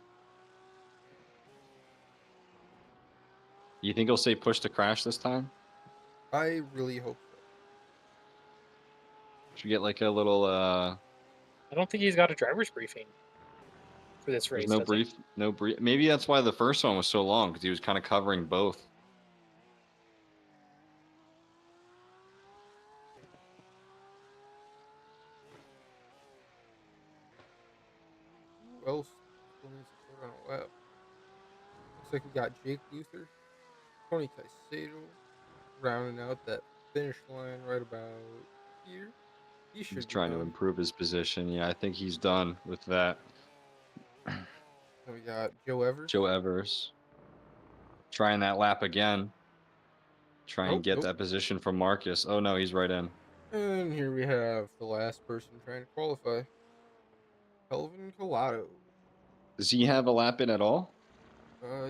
You think he'll say push to crash this time? I really hope so. Should we get like a little I don't think he's got a driver's briefing for this race. no brief. Maybe that's why the first one was so long, because he was kind of covering both. Who else still needs support on a lap? Looks like we got Jake Luther, Tony Caicedo, rounding out that finish line right about here. He's trying to improve his position. Yeah, I think he's done with that. Then we got Joe Evers. Joe Evers. Trying that lap again. Try and get that position from Marcus. Oh no, he's right in. And here we have the last person trying to qualify. Kelvin Collado. Does he have a lap in at all?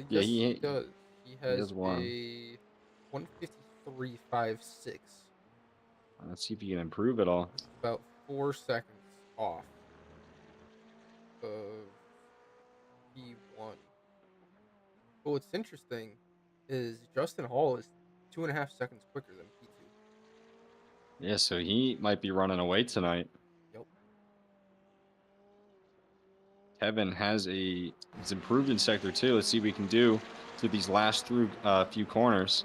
Yes, he does. He has one. a 153.56. Let's see if he can improve at all. About 4 seconds off of P1. But what's interesting is Justin Hall is 2.5 seconds quicker than P2. Yeah, so he might be running away tonight. Yep. Kevin he's improved in sector 2. Let's see what we can do through these last few corners.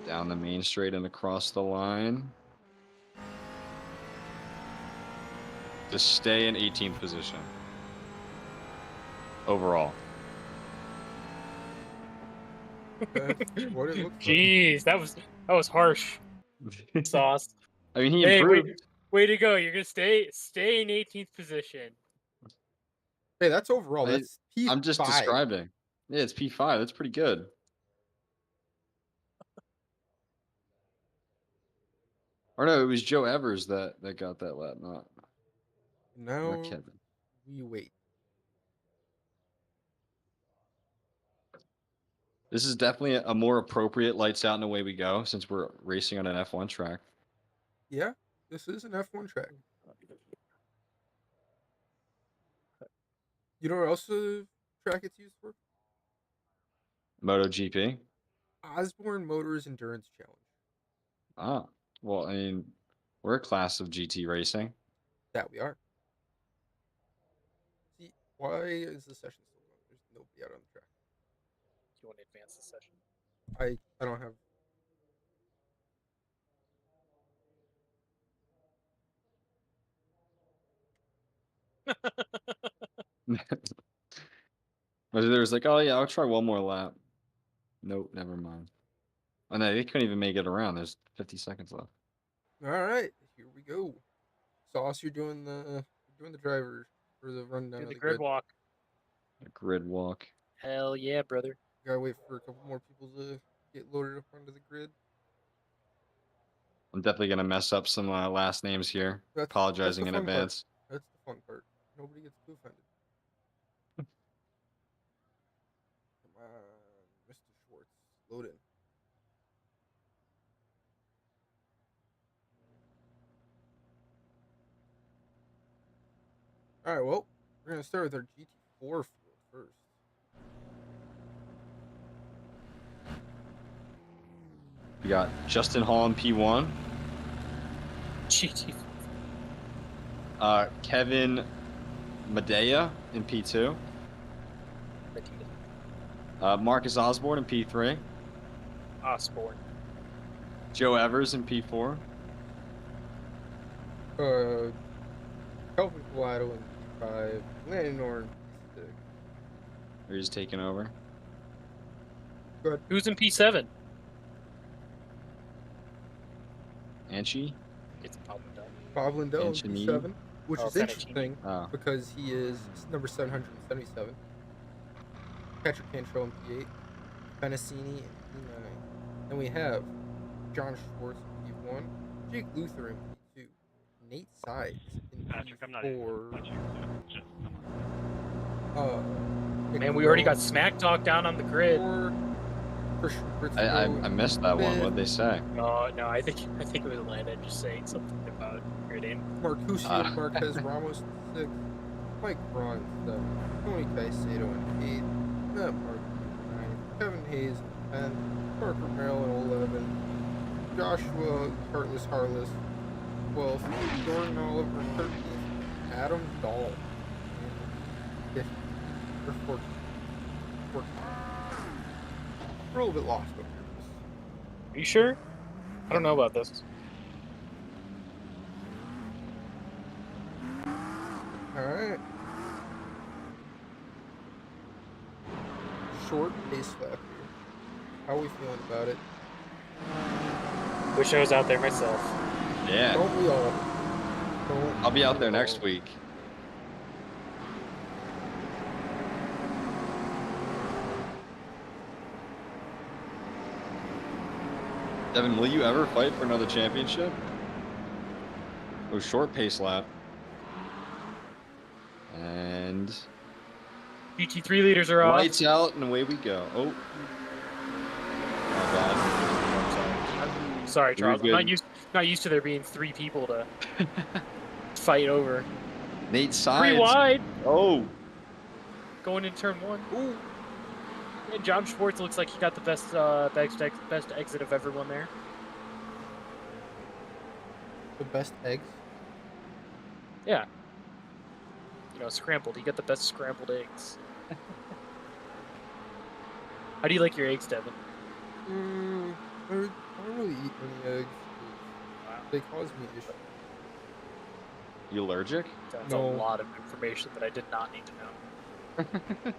Down the main straight and across the line. To stay in 18th position. Overall. What it looks Jeez, that was harsh. Sauce. I mean, he improved. Way to go. You're going to stay in 18th position. Hey, that's overall. That's P5. I'm just describing. Yeah, it's P5. That's pretty good. Or no, it was Joe Evers that got that lap, not Kevin. We wait. This is definitely a more appropriate lights out and away we go, since we're racing on an F1 track. Yeah, this is an F1 track. You know what else the track it's used for? MotoGP? Osborne Motors Endurance Challenge. Ah, well, I mean, we're a class of GT racing. That we are. See, why is the session still going? There's nobody out on the track. You want to advance the session? I don't have. There was like, oh yeah, I'll try one more lap. Nope, never mind. Oh no, they couldn't even make it around. There's 50 seconds left. All right, here we go. Sauce, you're doing the driver for the rundown of the grid walk. The grid walk. Hell yeah, brother. Gotta wait for a couple more people to get loaded up onto the grid. I'm definitely gonna mess up some last names here. Apologizing in advance. That's the fun part. Nobody gets too offended. Come on, Mr. Schwartz, load in. All right, well, we're gonna start with our GT4 field first. We got Justin Hall in P1. GT. Kevin Medea in P2. Marcus Osborne in P3. Osborne. Joe Evers in P4. Kelvin Collado in P5. Landon Orr in P6. Or he's taking over. Good. Who's in P7? Anchi? It's Pavlindell. Pavlindell in Anthony. P7, which Oh, is Fettuccine. interesting Oh. because he is number 777. Patrick Cantrell in P8. Fennicini in P9. Then we have John Schwartz in P1. Jake Luther in P2. Nate Sides in Patrick, I'm not P4. Man, we already got smack talk down on the grid. I missed that one. What'd they say? No, I think it was Landon just saying something about gridding. Marcusio Marquez Ramos in 6th. Mike Braun in 7th. Tony Caicedo in 8th. Matt Mark in 9th. Kevin Hayes in 10th. Parker Merrill in 11th. Joshua Harless 12th. Jordan Oliver in 13th. Adam Dahl in 15th. Or 14th. We're a little bit lost over here. Are you sure? I don't know about this. Alright. Short pace lap here. How are we feeling about it? Wish I was out there myself. Yeah. Don't we all? I'll be out there next week. Devin, will you ever fight for another championship? Oh, short pace lap. And GT3 leaders are off. lights out and away we go. Oh. My bad. Sorry, Charles. You're I'm good. not used to there being 3 people to fight over. Nate Sides. 3 wide. Oh. Going in turn 1. Ooh. And John Schwartz looks like he got the best exit of everyone there. The best eggs? Yeah. You know, scrambled. He got the best scrambled eggs. How do you like your eggs, Devin? I don't really eat many eggs. They cause me issues. You allergic? That's No. a lot of information that I did not need to know.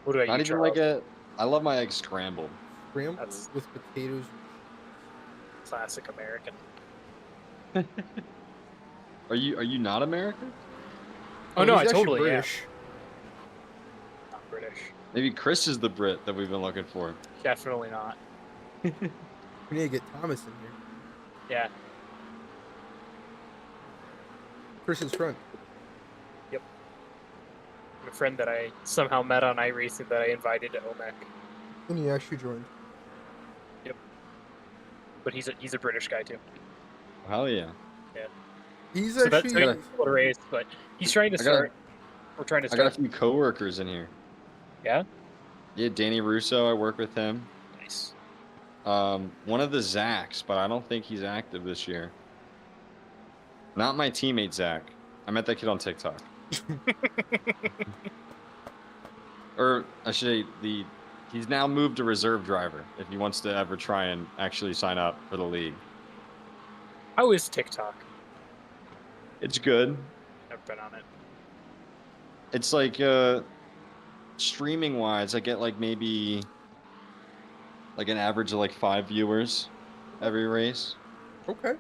What do I Not eat, even Charles? like a. I love my eggs scrambled. Scrambled That's- with potatoes. Classic American. Are you not American? Oh no, I he's actually totally am. British. Not British. Maybe Chris is the Brit that we've been looking for. Definitely not. We need to get Thomas in here. Yeah. Chris's friend. A friend that I somehow met on iRacing that I invited to OMEC. And he actually joined. But he's a British guy too. Hell yeah. He's So that's actually. a race, but he's trying to start. We're trying to I got a start. few coworkers in here. Yeah. Yeah, Danny Russo. I work with him. Nice. One of the Zachs, but I don't think he's active this year. Not my teammate Zach. I met that kid on TikTok. Or I should say he's now moved to reserve driver if he wants to ever try and actually sign up for the league. How is TikTok? It's good. Never been on it. It's like streaming wise, I get like maybe like an average of like 5 viewers every race. Okay.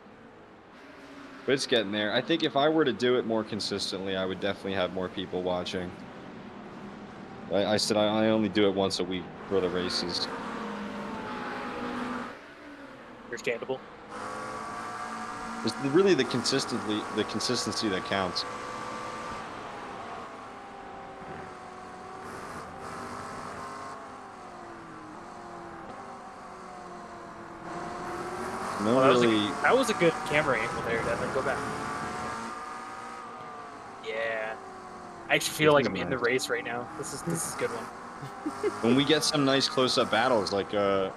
But it's getting there. I think if I were to do it more consistently, I would definitely have more people watching. I said I only do it once a week for the races. Understandable. It's really the consistency that counts. No, Well, really. that was a good camera angle there, Devin. Go back. Yeah. I actually feel like I'm in the race right now. This is a good one. When we get some nice close-up battles, like a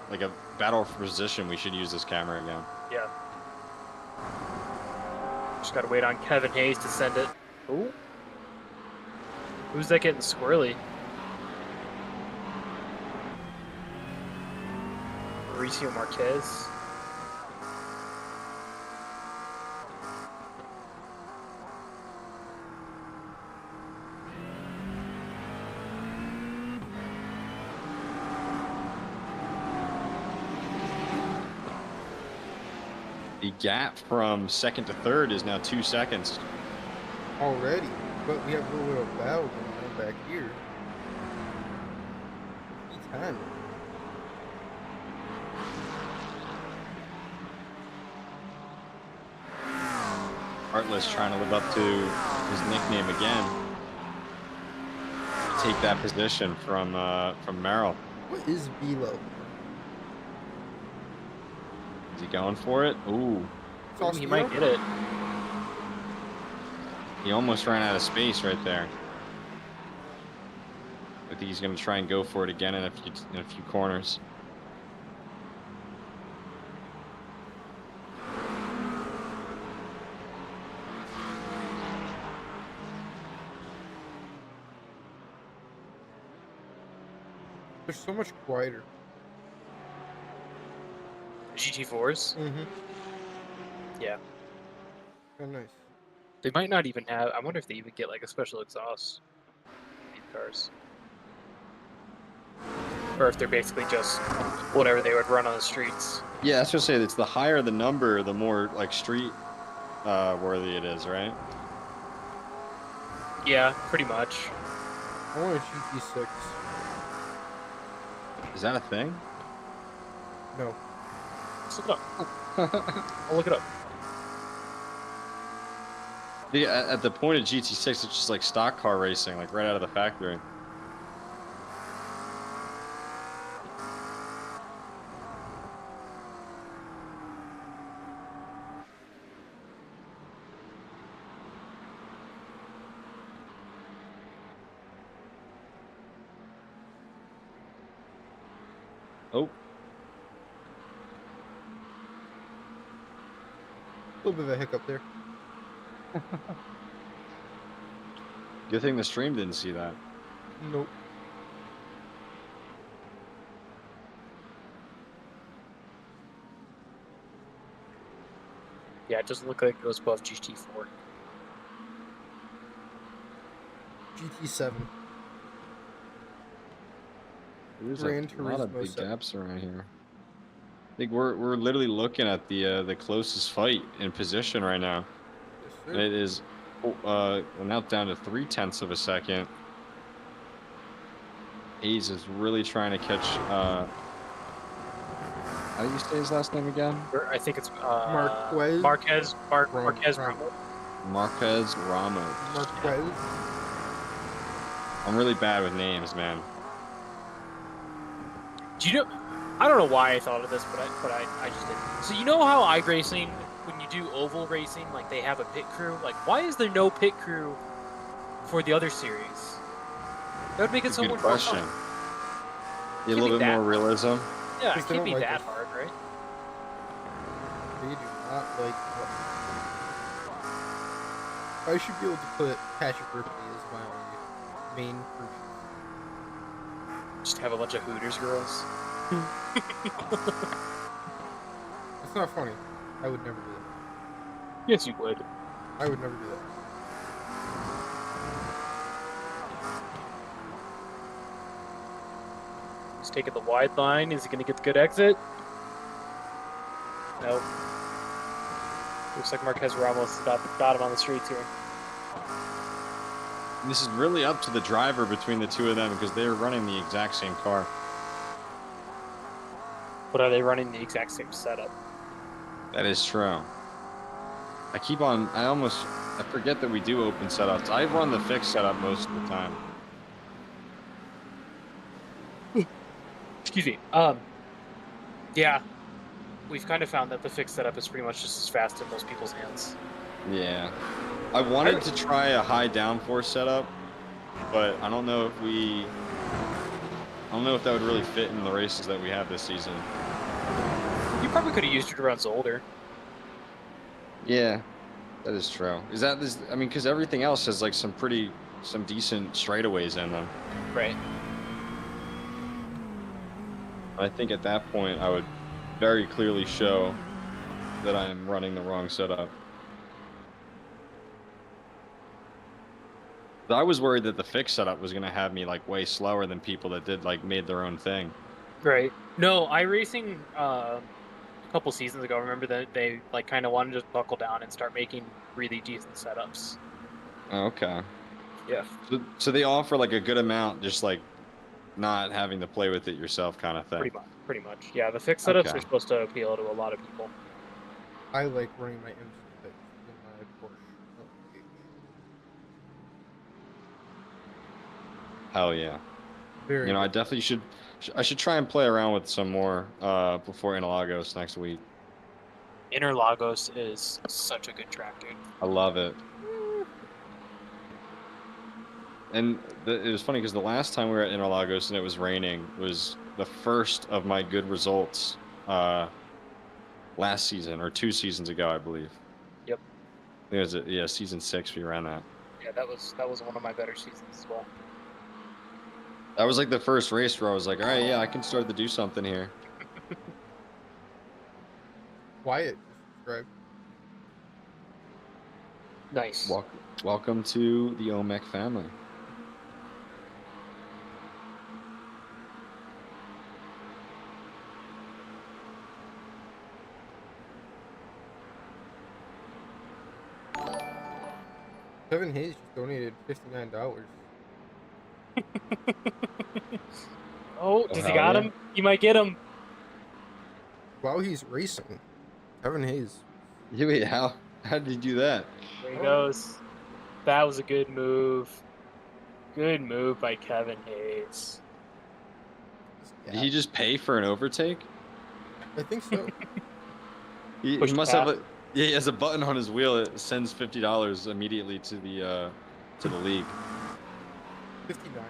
battle for position, we should use this camera again. Yeah. Just gotta wait on Kevin Hayes to send it. Ooh. Who's that getting squirrely? Mauricio Marquez. The gap from second to third is now 2 seconds. Already, but we have a little bit of battle going on back here. P10. Heartless trying to live up to his nickname again. Take that position from Merrill. What is Velo? Is he going for it? Ooh. He might get it. He almost ran out of space right there. I think he's going to try and go for it again in a few corners. They're so much quieter. GT4s? Mm-hmm. Yeah. Oh, nice. They might not even have. I wonder if they even get like a special exhaust in cars, or if they're basically just whatever they would run on the streets. Yeah, that's what I say. It's the higher the number, the more like street worthy it is, right? Yeah, pretty much. I want a GT6. Is that a thing? No. Let's look it up. I'll look it up. Yeah, at the point of GT6, it's just like stock car racing, like right out of the factory. Oh. A little bit of a hiccup there. Good thing the stream didn't see that. Nope. Yeah, it doesn't look like it goes above GT4. GT7. There's Gran a lot of Turismo big 7. gaps around here. I think we're literally looking at the closest fight in position right now. Yes, And sir. it is we're now down to 0.3 of a second. Hayes is really trying to catch how do you say his last name again? I think it's Marquez. Marquez Ramos. Marquez Ramos. Marquez. I'm really bad with names, man. Do you know? I don't know why I thought of this, but I just did. So you know how iRacing, when you do oval racing, like they have a pit crew. Like, why is there no pit crew for the other series? That would make it so Good much question. more fun. Yeah, a little bit more realism. Yeah, it Because they can't be don't like that us. hard, right? They do not like what. I should be able to put Patrick Ripley as my main crew. Just have a bunch of Hooters girls. It's not funny. I would never do that. Yes, you would. I would never do that. He's taking the wide line. Is he going to get the good exit? Nope. Looks like Marquez Ramos got him on the streets here. This is really up to the driver between the two of them because they're running the exact same car. But are they running the exact same setup? That is true. I forget that we do open setups. I run the fixed setup most of the time. Excuse me. Yeah. We've kind of found that the fixed setup is pretty much just as fast in most people's hands. Yeah. I wanted to try a high downforce setup, but I don't know if that would really fit in the races that we have this season. You probably could have used it to run Zolder. Yeah, that is true. I mean, because everything else has like some decent straightaways in them. Right. I think at that point I would very clearly show that I am running the wrong setup. I was worried that the fixed setup was gonna have me like way slower than people that did like made their own thing. Right. No, iRacing a couple seasons ago, remember that they like kind of wanted to just buckle down and start making really decent setups. Okay. Yeah. So they offer like a good amount, just like not having to play with it yourself kind of thing. Pretty much. Yeah, the fixed setups Okay. are supposed to appeal to a lot of people. I like running my MC6 in my Porsche. Hell yeah. Very You know, I good. definitely should. I should try and play around with some more before Interlagos next week. Interlagos is such a good track, dude. I love it. And it was funny because the last time we were at Interlagos and it was raining was the first of my good results last season or 2 seasons ago, I believe. Yep. I think it was season 6 we ran that. Yeah, that was one of my better seasons as well. That was like the first race where I was like, all right, yeah, I can start to do something here. Wyatt just subscribed. Nice. Welcome to the OMEC family. Kevin Hayes just donated $59. Oh, does he got him? You might get him. While he's racing, Kevin Hayes. Yeah, wait, how did he do that? There he goes. That was a good move. Good move by Kevin Hayes. Did he just pay for an overtake? I think so. He must have he has a button on his wheel that sends $50 immediately to the league. 59.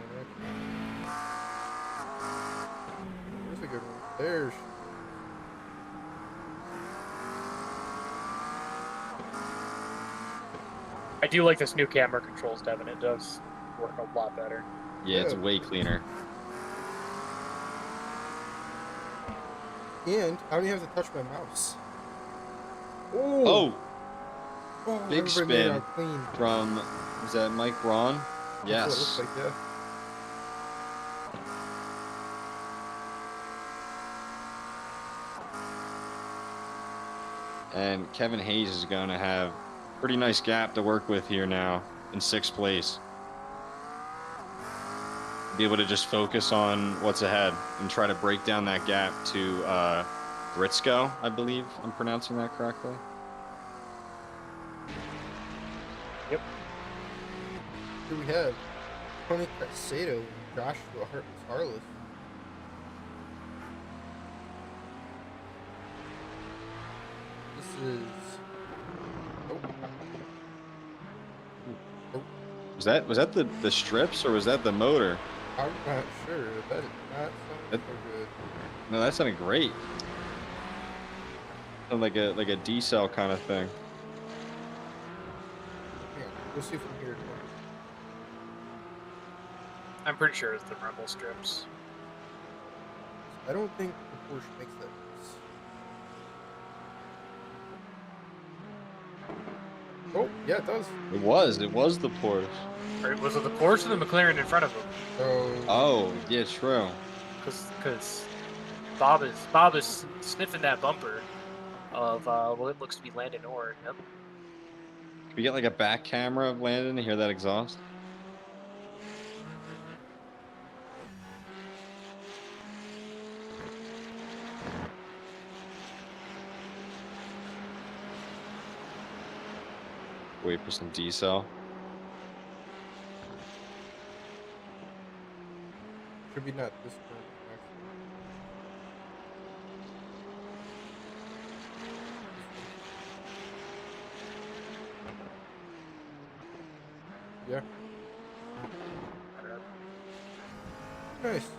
There's a good one. There's. I do like this new camera controls, Devin. It does work a lot better. Yeah, it's way cleaner. And I don't even have to touch my mouse. Oh! Big everybody made it spin out clean. from, is that Mike Braun? That's what it Yes. looks like, yeah. And Kevin Hayes is going to have a pretty nice gap to work with here now in 6th place. Be able to just focus on what's ahead and try to break down that gap to Briscoe, I believe I'm pronouncing that correctly. Yep. Here we have Tony Caicedo and Joshua Harless. This is. Was that the strips or was that the motor? I'm not sure. That did not sound so good. No, that sounded great. Sounded like a D-cell kind of thing. Yeah, we'll see from here. I'm pretty sure it's the Rebel strips. I don't think the Porsche makes that noise. Oh, yeah, it does. It was the Porsche. Or was it the Porsche or the McLaren in front of him? Oh, yeah, true. Because Bob is sniffing that bumper of well, it looks to be Landon Orr. Yep. Can we get like a back camera of Landon to hear that exhaust? Wait for some D-cell. Should be not this one. Yeah. Nice.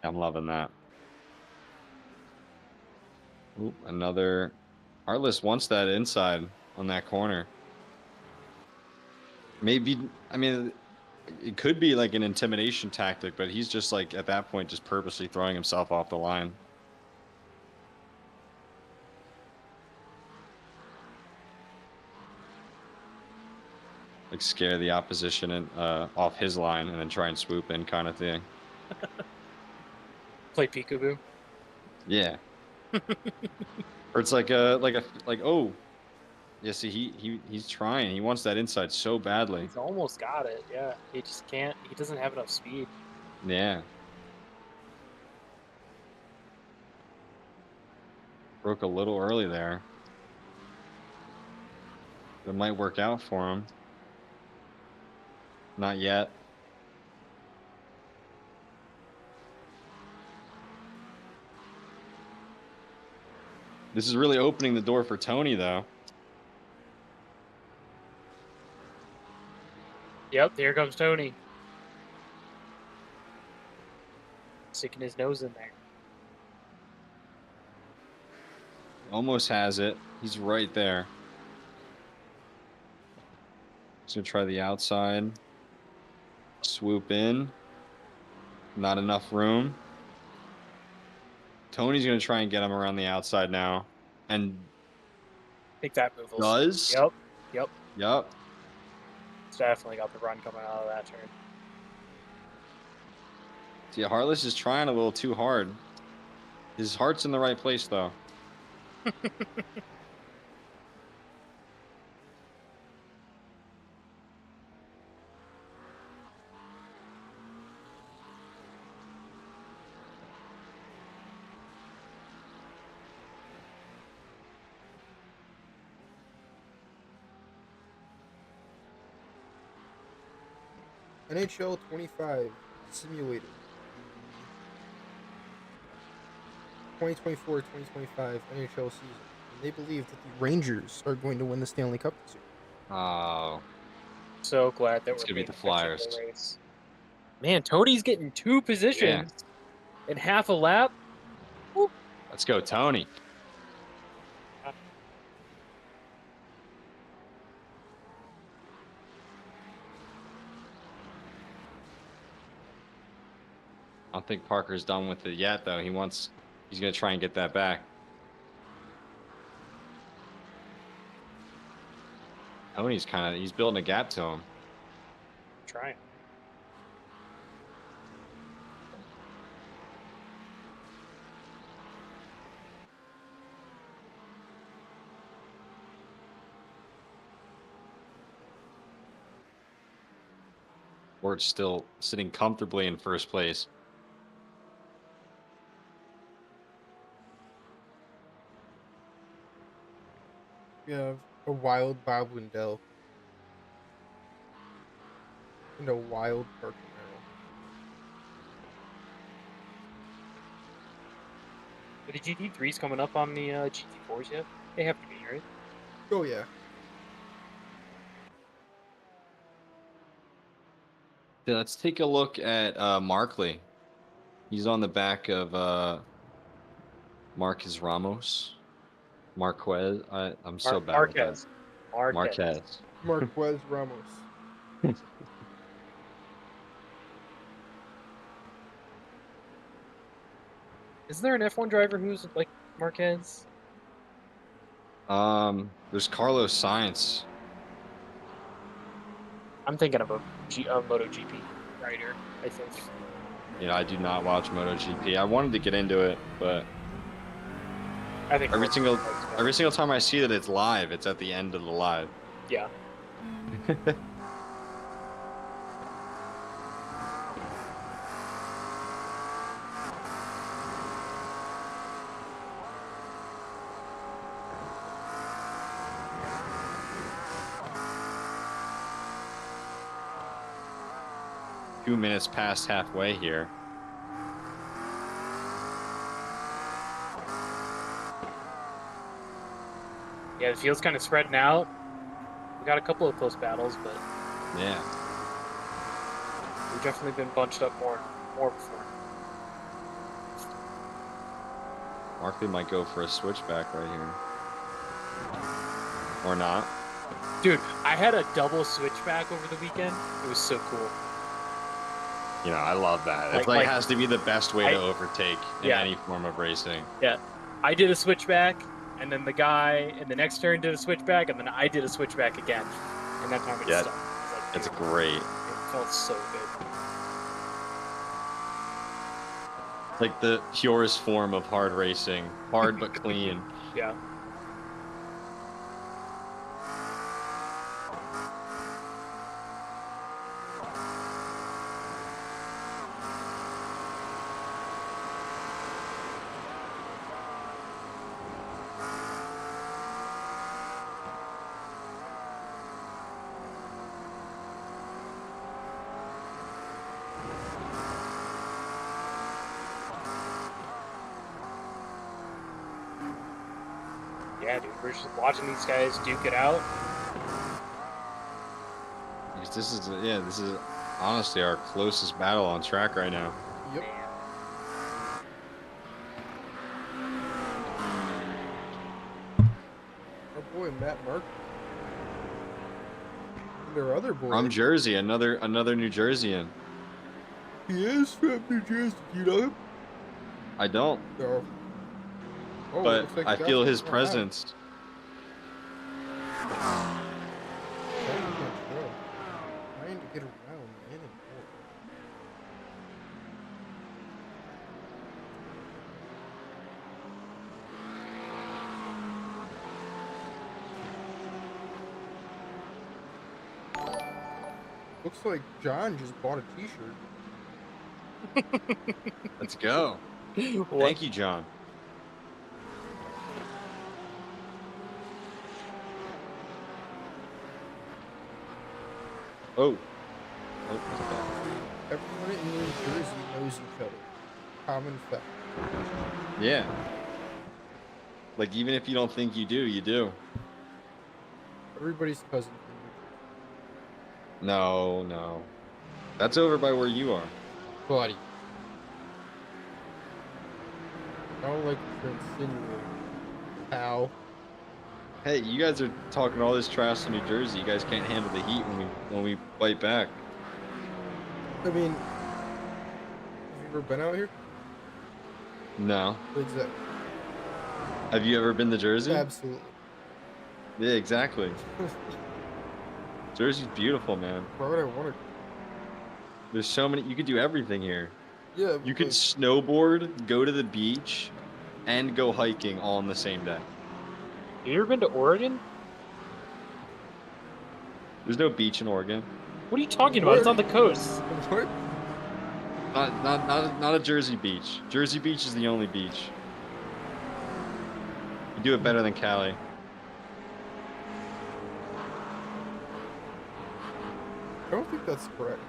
I'm loving that. Oop, another. Artless wants that inside on that corner. Maybe, I mean, it could be like an intimidation tactic, but he's just like at that point just purposely throwing himself off the line. like scare the opposition and off his line and then try and swoop in kind of thing. Play peekaboo. Yeah. Or it's like oh, yeah. See, he's trying. He wants that inside so badly. He's almost got it. Yeah, he just can't. He doesn't have enough speed. Yeah. Broke a little early there. It might work out for him. Not yet. This is really opening the door for Tony, though. Yep, here comes Tony. Sticking his nose in there. Almost has it. He's right there. He's gonna try the outside. Swoop in. Not enough room. Tony's gonna try and get him around the outside now. And I think that move will does? Yep. Yep. Yep. It's definitely got the run coming out of that turn. See, Heartless is trying a little too hard. His heart's in the right place, though. NHL 25 Simulator. 2024-2025 NHL season. And they believe that the Rangers are going to win the Stanley Cup this year. Oh. So glad that It's we're gonna be the paying attention to Flyers. the race. Man, Tony's getting 2 positions in half a lap. Whoop. Let's go, Tony. I don't think Parker's done with it yet, though. He's going to try and get that back. Tony's he's building a gap to him. Trying. We're still sitting comfortably in first place. We have a wild Bob Wendell and a wild Parker Merrill. Are the GT3s coming up on the GT4s yet? They have to be, right? Oh, yeah. Yeah, let's take a look at Markley. He's on the back of Marquez Ramos. Marquez. I'm so bad with that. Marquez. Marquez Ramos. Is there an F1 driver who's like Marquez? There's Carlos Sainz. I'm thinking of a MotoGP rider, I think. You know, I do not watch MotoGP. I wanted to get into it, but I think every single time I see that it's live, it's at the end of the live. Yeah. Two minutes past halfway here. Yeah, the field's kind of spreading out. We got a couple of close battles, but yeah, we've definitely been bunched up more before. Markley might go for a switchback right here, or not. Dude, I had a double switchback over the weekend. It was so cool. You know, I love that. It has to be the best way to overtake in any form of racing. Yeah, I did a switchback, and then the guy in the next turn did a switchback, and then I did a switchback again. And that time it stopped. It's great. It felt so good. Like the purest form of hard racing. Hard but clean. Yeah. Yeah, dude, we're just watching these guys duke it out. This is honestly our closest battle on track right now. Yep. Our boy Matt Mark. Their other boy. From Jersey, another New Jerseyan. He is from New Jersey. Do you know him? I don't. No. Oh, But looks like I he got feel some his more presence. Trying to get around in and out. Looks like John just bought a t-shirt. Let's go. Thank you, John. Oh. Everyone in New Jersey knows each other. Common fact. Yeah. Like, even if you don't think you do, you do. Everybody's cousin. No, no. That's over by where you are. Buddy. I don't like to insinuate. Pal. Hey, you guys are talking all this trash to New Jersey. You guys can't handle the heat when we fight back. I mean, have you ever been out here? No. Exactly. Have you ever been to Jersey? Absolutely. Yeah, exactly. Jersey's beautiful, man. Why would I want to? There's so many. You could do everything here. Yeah. You could snowboard, go to the beach, and go hiking all in the same day. Have you ever been to Oregon? There's no beach in Oregon. What are you talking about? It's on the coast. What? Not a Jersey beach. Jersey Beach is the only beach. You do it better than Cali. I don't think that's correct.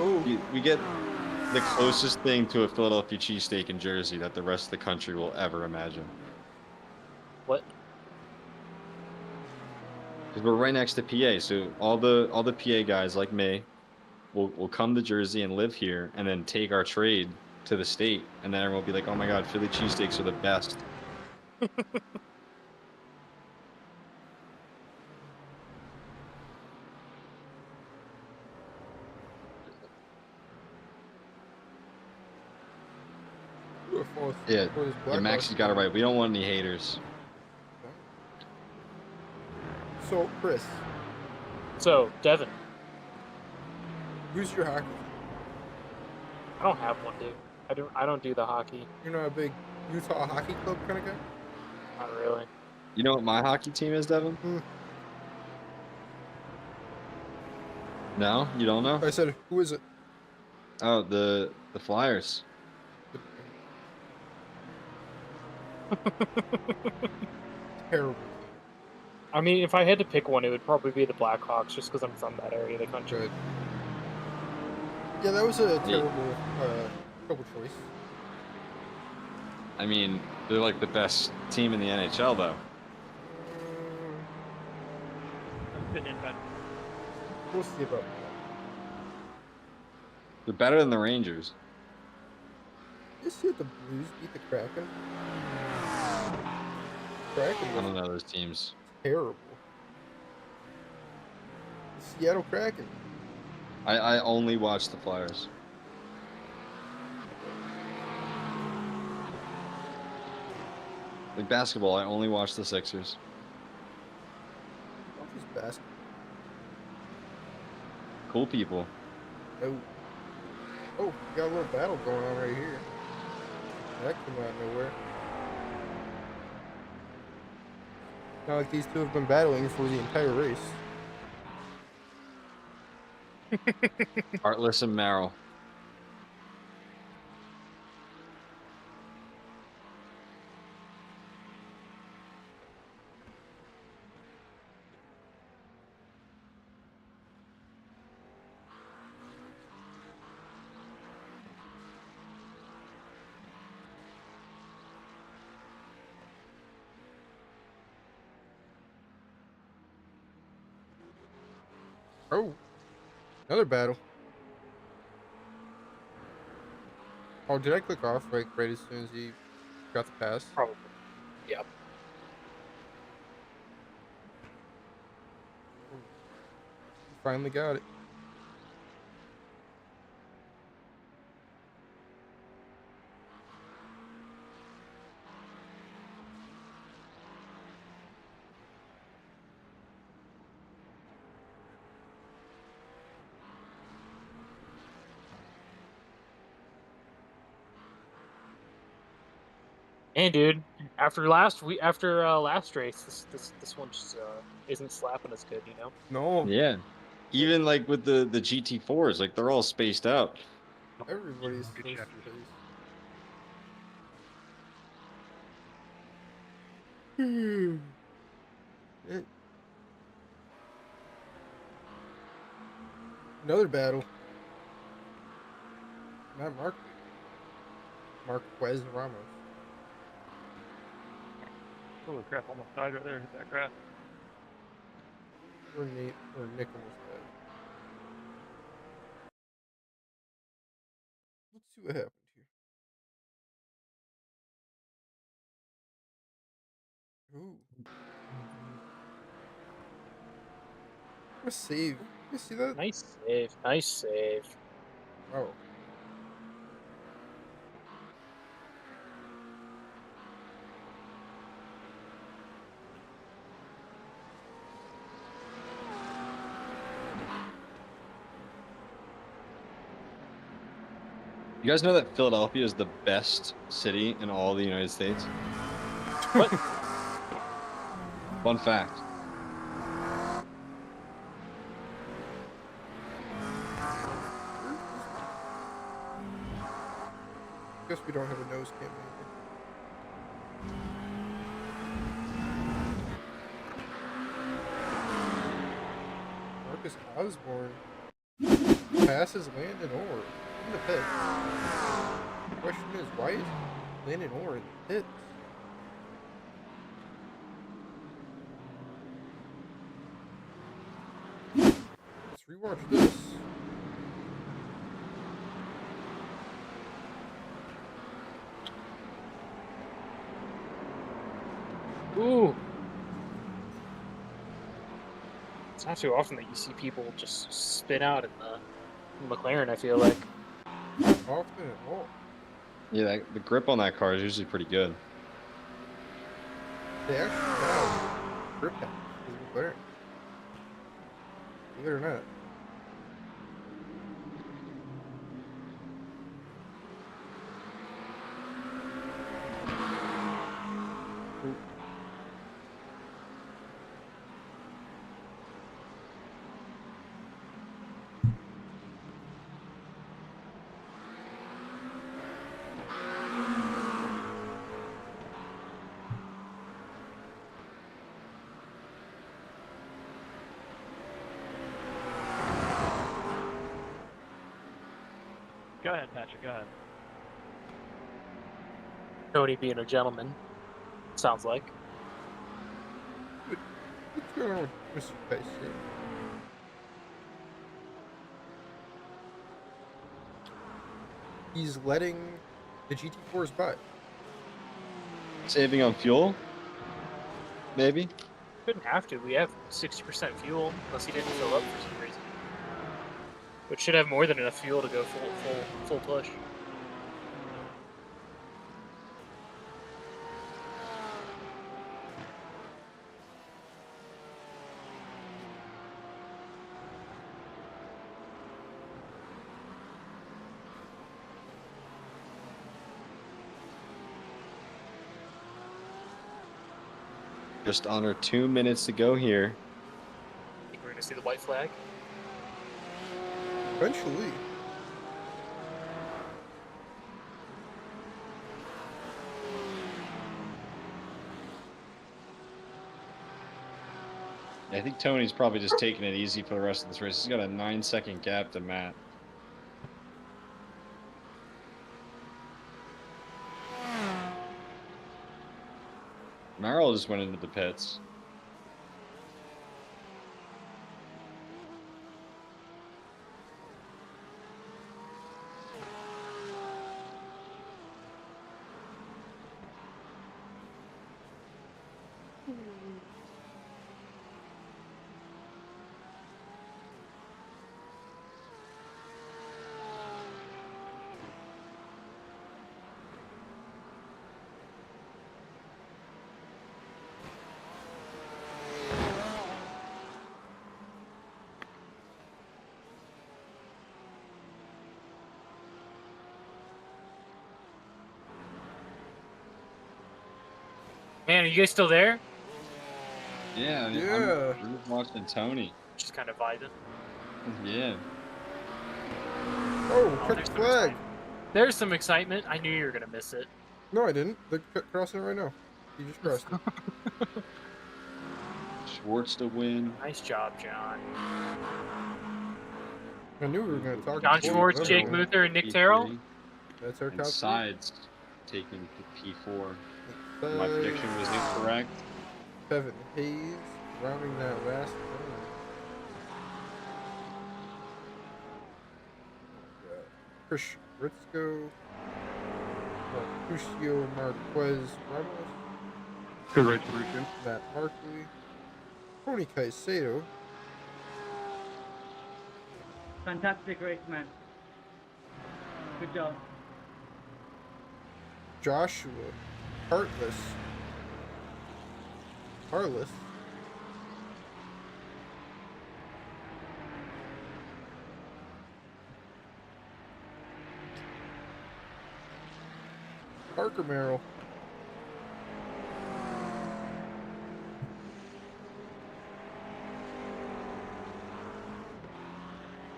Oh. We get the closest thing to a Philadelphia cheesesteak in Jersey that the rest of the country will ever imagine. What? Because we're right next to PA, so all the PA guys like me will come to Jersey and live here, and then take our trade to the state, and then everyone will be like, "Oh my God, Philly cheesesteaks are the best." Yeah, Maxie's got it right. We don't want any haters. So, Chris. So, Devin. Who's your hockey? I don't have one, dude. I don't do the hockey. You're not a big Utah Hockey Club kind of guy? Not really. You know what my hockey team is, Devin? No, you don't know? I said, who is it? Oh, the Flyers. Terrible. I mean, if I had to pick one, it would probably be the Blackhawks, just because I'm from that area of the country. Good. Yeah, that was a terrible choice. I mean, they're like the best team in the NHL, though. We'll see about that. They're better than the Rangers. You see the Blues beat the Kraken? Kraken I don't know those teams. Terrible. The Seattle Kraken. I only watch the Flyers. Like basketball, I only watch the Sixers. Watch this basketball. Cool people. Oh. Oh, we got a little battle going on right here. That came out of nowhere. Not like these two have been battling for the entire race. Heartless and Merrill. Oh, another battle. Oh, did I click off like right as soon as he got the pass? Probably. Yep. Finally got it. And dude, after last race, this one just isn't slapping as good, you know? No. Yeah. Even like with the GT4s, like they're all spaced out. Everybody's Good face chapters. to face. Another battle. Not Marquez Ramos. Holy crap, almost died right there. Hit that grass. Or Nick almost died. Let's see what happened here. Ooh. What a save. You see that? Nice save. Nice save. Oh. You guys know that Philadelphia is the best city in all the United States? What? Fun fact. Guess we don't have a nose cam anymore. Marcus Osborne passes Landon Orr in the pit. The question is, why is Landon Orr in the pit? Let's rewatch this. Ooh. It's not too often that you see people just spin out in the McLaren, I feel like. Not often at all. Yeah, the grip on that car is usually pretty good. They actually have grip pads for the McLaren. Believe it or not. Go ahead, Patrick, go ahead. Cody being a gentleman, sounds like. What's going on with Mr. Pace here? He's letting the GT4s by. Saving on fuel? Maybe? Couldn't have to. We have 60% fuel, unless he didn't fill up for some reason. Which should have more than enough fuel to go full push. Just under 2 minutes to go here. I think we're gonna see the white flag. Eventually. I think Tony's probably just taking it easy for the rest of this race. He's got a 9-second gap to Matt. Merrill just went into the pits. Man, are you guys still there? Yeah, Yeah. I'm watching Tony. Just kind of vibing. Yeah. Oh, Oh, cut there's the some flag. excitement. There's some excitement. I knew you were gonna miss it. No, I didn't. They're crossing it right now. You just crossed it. Schwartz to win. Nice job, John. I knew we were going to talk John about Schwartz, it. Jake Luther, and Nick Terrell. That's our And top three. Sides taking P4. My Sides. prediction was incorrect. Kevin Hayes rounding that last one. Chris Ritzko. Marcusio Marquez Ramos. Congratulations. Matt Markley. Tony Caicedo. Fantastic race, man. Good job. Joshua Hartless. Parker Merrill.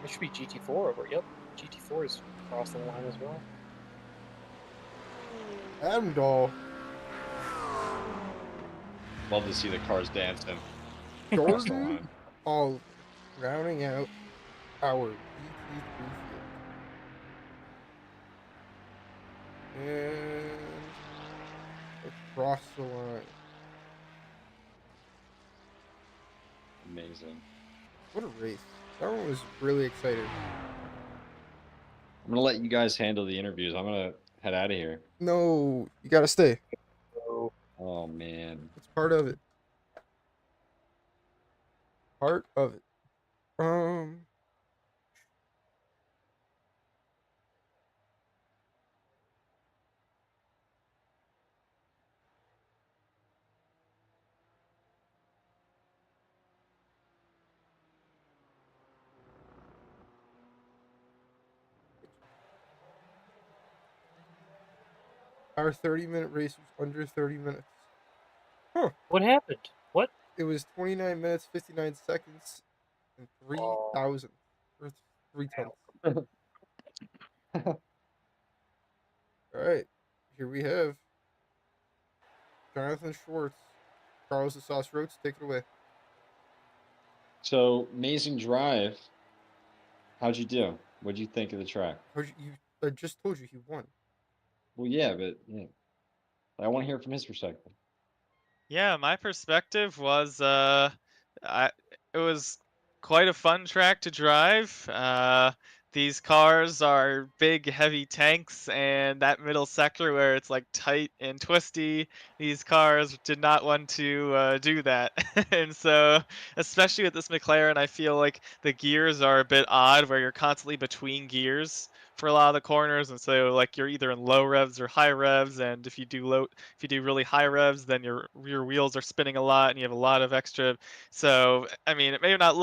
It should be GT4 over. Yep, GT4 is crossing the line as well. Adam Dahl. Love to see the cars dancing. Jordan all rounding out our GT3 field. And across the line. Amazing. What a race. That one was really exciting. I'm going to let you guys handle the interviews. I'm going to head out of here. No, you gotta stay. Oh, man. It's part of it. Part of it. Our 30-minute race was under 30 minutes. Huh. What happened? What? It was 29 minutes, 59 seconds, and 3,000. Or 3 tenths. Alright. Here we have Jonathan Schwartz. Carlos the Sauce Roach, take it away. So, amazing drive. How'd you do? What'd you think of the track? I just told you he won. Well, yeah, but yeah. I want to hear from his perspective. Yeah, my perspective was it was quite a fun track to drive. These cars are big, heavy tanks, and that middle sector where it's like tight and twisty, these cars did not want to do that. And so, especially with this McLaren, I feel like the gears are a bit odd, where you're constantly between gears for a lot of the corners, and so like you're either in low revs or high revs, and if you do really high revs, then your wheels are spinning a lot and you have a lot of extra. So I mean, it may not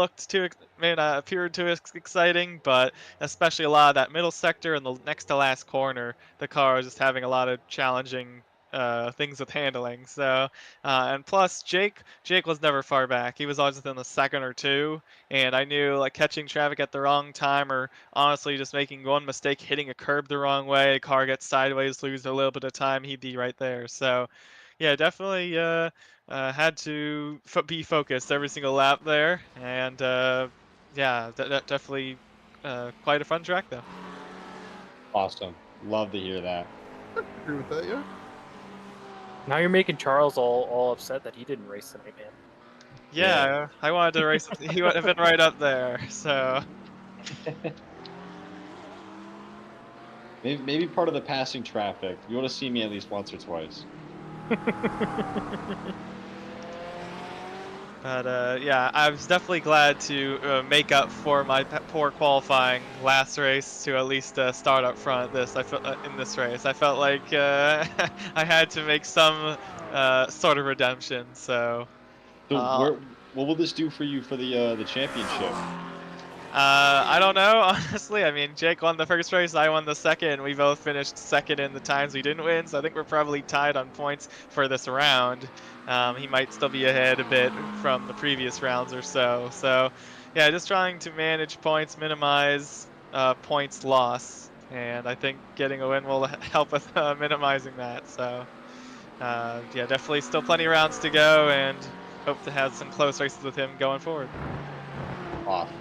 appear too exciting, but especially a lot of that middle sector and the next to last corner, the car is just having a lot of challenging things with handling. So, and plus Jake was never far back. He was always within the second or two, and I knew like catching traffic at the wrong time, or honestly just making one mistake, hitting a curb the wrong way, a car gets sideways, lose a little bit of time, he'd be right there. So, yeah, definitely had to be focused every single lap there, and yeah, definitely quite a fun track though. Awesome. Love to hear that. I agree with that, yeah. Now you're making Charles all upset that he didn't race tonight, man. Yeah, I wanted to race. He would have been right up there. So Maybe part of the passing traffic. You want to see me at least once or twice. But yeah, I was definitely glad to make up for my poor qualifying last race to at least start up front. In this race, I felt like I had to make some sort of redemption. So, what will this do for you for the championship? I don't know, honestly. I mean, Jake won the first race, I won the second. We both finished second in the times we didn't win, so I think we're probably tied on points for this round. He might still be ahead a bit from the previous rounds or so. So, yeah, just trying to manage points, minimize points loss, and I think getting a win will help with minimizing that. So, yeah, definitely still plenty of rounds to go, and hope to have some close races with him going forward. Awesome.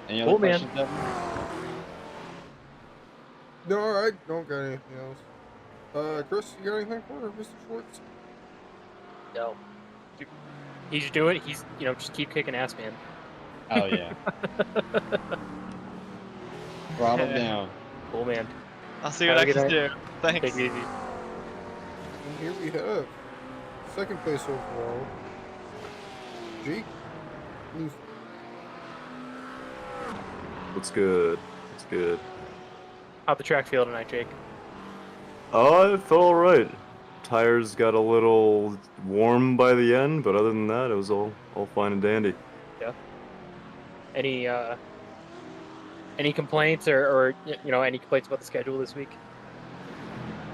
Any other questions, Devin? No, I don't got anything else. Chris, you got anything for Mr. Schwartz? No. He's doing it. He's, just keep kicking ass, man. Oh, yeah. Throttle down. Cool, man. I'll see what I can do. Thanks. Take it easy. And here we have second place overall, Jake Luther. What's good? What's good? How'd the track feel tonight, Jake? Oh, it felt alright. Tires got a little warm by the end, but other than that, it was all fine and dandy. Yeah. Any complaints or any complaints about the schedule this week?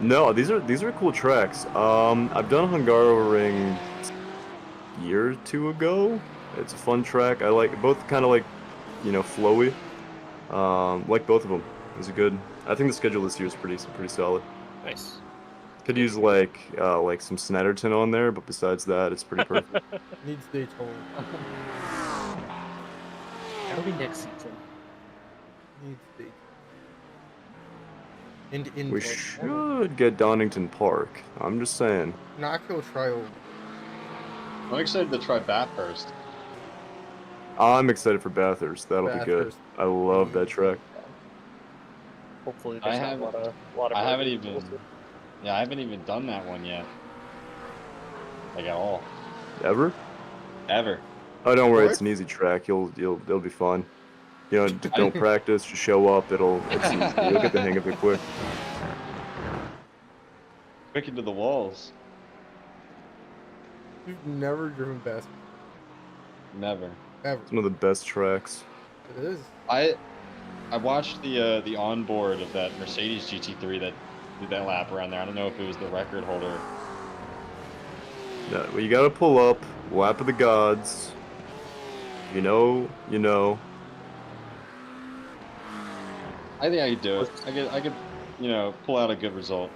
No, these are cool tracks. I've done Hungaroring a year or two ago. It's a fun track. I like both, kind of like, flowy. Like both of them. It was good. I think the schedule this year is pretty solid. Nice. Could use like some Snetterton on there, but besides that, it's pretty perfect. Needs Daytona. That'll be next season. Needs Daytona. We should get Donington Park. I'm just saying. Knockhill Trial. I'm excited to try Bathurst. I'm excited for Bathurst. That'll be good. I love that track. Hopefully, there's not a lot of. I haven't even done that one yet. Like at all. Ever? Ever. Oh, don't worry. It's an easy track. It'll be fun. Don't practice. Just show up. It's easy. You'll get the hang of it quick. Quick into the walls. You've never driven Bathurst. Never. Ever. It's one of the best tracks. It is. I watched the onboard of that Mercedes GT3 that did that lap around there. I don't know if it was the record holder. No, well, you gotta pull up, lap of the gods. You know. I think I could do it. I could, pull out a good result.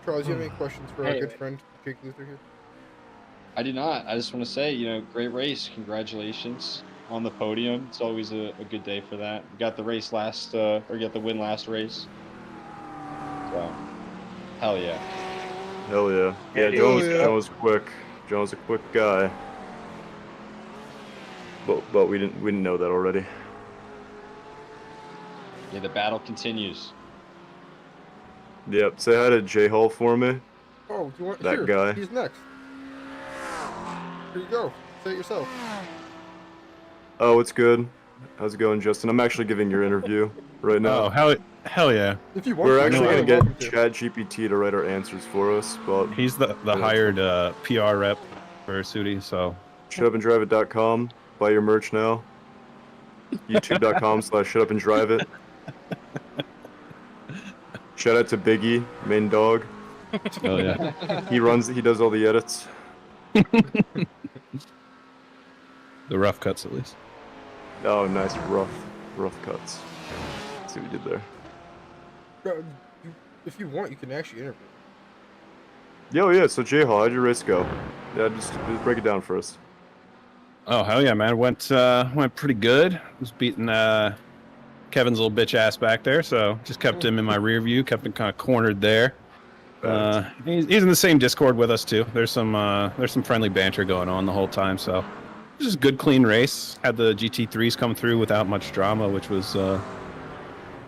Charles, you have any questions for our good friend Jake Luther here? I do not. I just want to say, great race. Congratulations on the podium. It's always a good day for that. We got the race got the win last race. So, hell yeah. Hell yeah. Yeah, John was quick. John was a quick guy. But we didn't know that already. Yeah, the battle continues. Yep. Say hi to J Hall for me. Oh, you want that guy? He's next. Here you go. Say it yourself. Oh, it's good. How's it going, Justin? I'm actually giving your interview right now. Oh, hell yeah. If you want We're actually gonna get ChatGPT to write our answers for us, but he's the hired PR rep for Sudi, so shovupanddrive.com. Buy your merch now. YouTube.com/shutupandriveit. Shout out to Biggie, main dog. Oh yeah. He does all the edits. The rough cuts, at least. Oh, nice rough cuts. Let's see what we did there. If you want, you can actually interview. Yeah. So J-Hall, how'd your race go? Yeah, just break it down for us. Oh hell yeah, man! Went pretty good. Was beating Kevin's little bitch ass back there, so just kept him in my rear view, kept him kind of cornered there. He's in the same Discord with us too. There's some friendly banter going on the whole time, so it was just a good, clean race. Had the GT3s come through without much drama, which was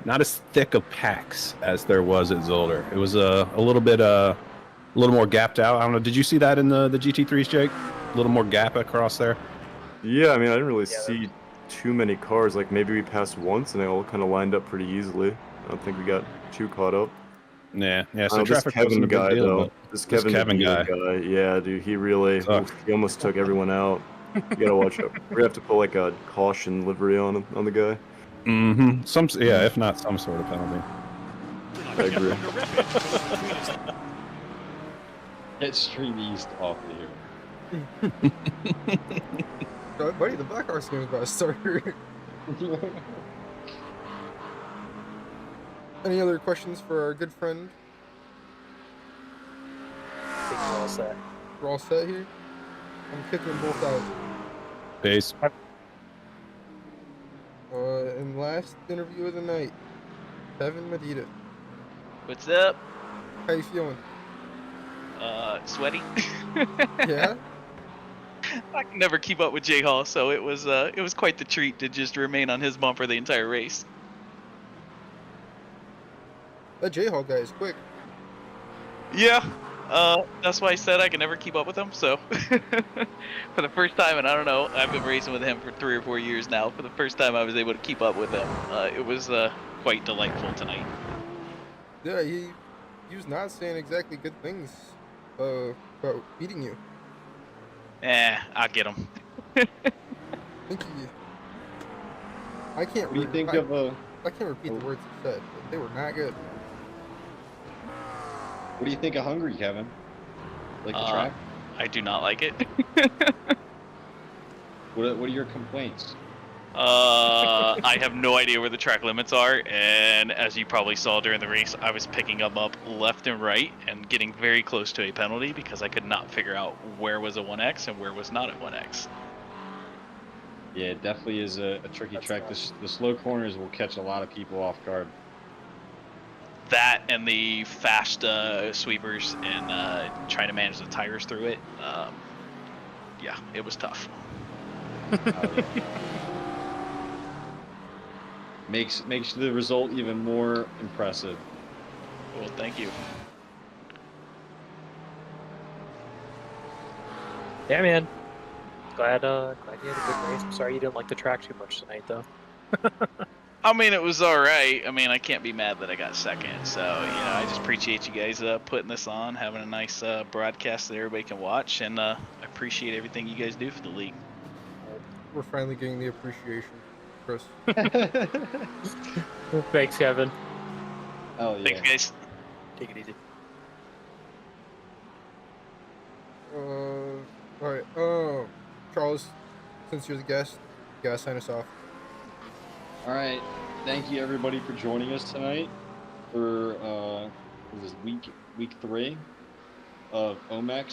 not as thick of packs as there was at Zolder. It was a little more gapped out. I don't know. Did you see that in the GT3s, Jake? A little more gap across there. Yeah, I mean, I didn't really see too many cars. Like maybe we passed once, and they all kind of lined up pretty easily. I don't think we got too caught up. Yeah. So this traffic Kevin wasn't a big guy deal, though. but This Kevin guy. Yeah, dude, he really he almost took everyone out. You gotta watch out. We have to put like a caution livery on the guy. Mm-hmm. If not some sort of penalty. I agree. Get Stream East off of here. Buddy, the Black Horse game is about to start. Any other questions for our good friend? I think we're all set. We're all set here? I'm kicking them both out. Peace. And last interview of the night, Kevin Medina. What's up? How you feeling? Sweaty. Yeah? I can never keep up with J Hall, so it was quite the treat to just remain on his bumper the entire race. That J Hall guy is quick. Yeah. That's why I said I can never keep up with him. So for the first time, and I don't know, I've been racing with him for 3 or 4 years now. For the first time, I was able to keep up with him. It was quite delightful tonight. Yeah, he was not saying exactly good things about beating you. I'll get him. Thank you. I can't. What do you think of I can't repeat the words he said, but they were not good. What do you think of Hungary, Kevin? Like the track? I do not like it. What are your complaints? I have no idea where the track limits are, and as you probably saw during the race, I was picking them up left and right and getting very close to a penalty because I could not figure out where was a 1X and where was not a 1X. Yeah, it definitely is a tricky track. The slow corners will catch a lot of people off guard. That and the fast sweepers and trying to manage the tires through it. Yeah, it was tough. Makes the result even more impressive. Well, thank you. Yeah, man. Glad you had a good race. I'm sorry you didn't like the track too much tonight, though. I mean, it was alright. I mean, I can't be mad that I got second. So, I just appreciate you guys putting this on, having a nice broadcast that everybody can watch, and I appreciate everything you guys do for the league. We're finally getting the appreciation, Chris. Thanks, Kevin. Oh, yeah. Thanks, guys. Take it easy. Alright, Charles, since you're the guest, you gotta sign us off. All right, thank you everybody for joining us tonight for this week 3 of OMEC.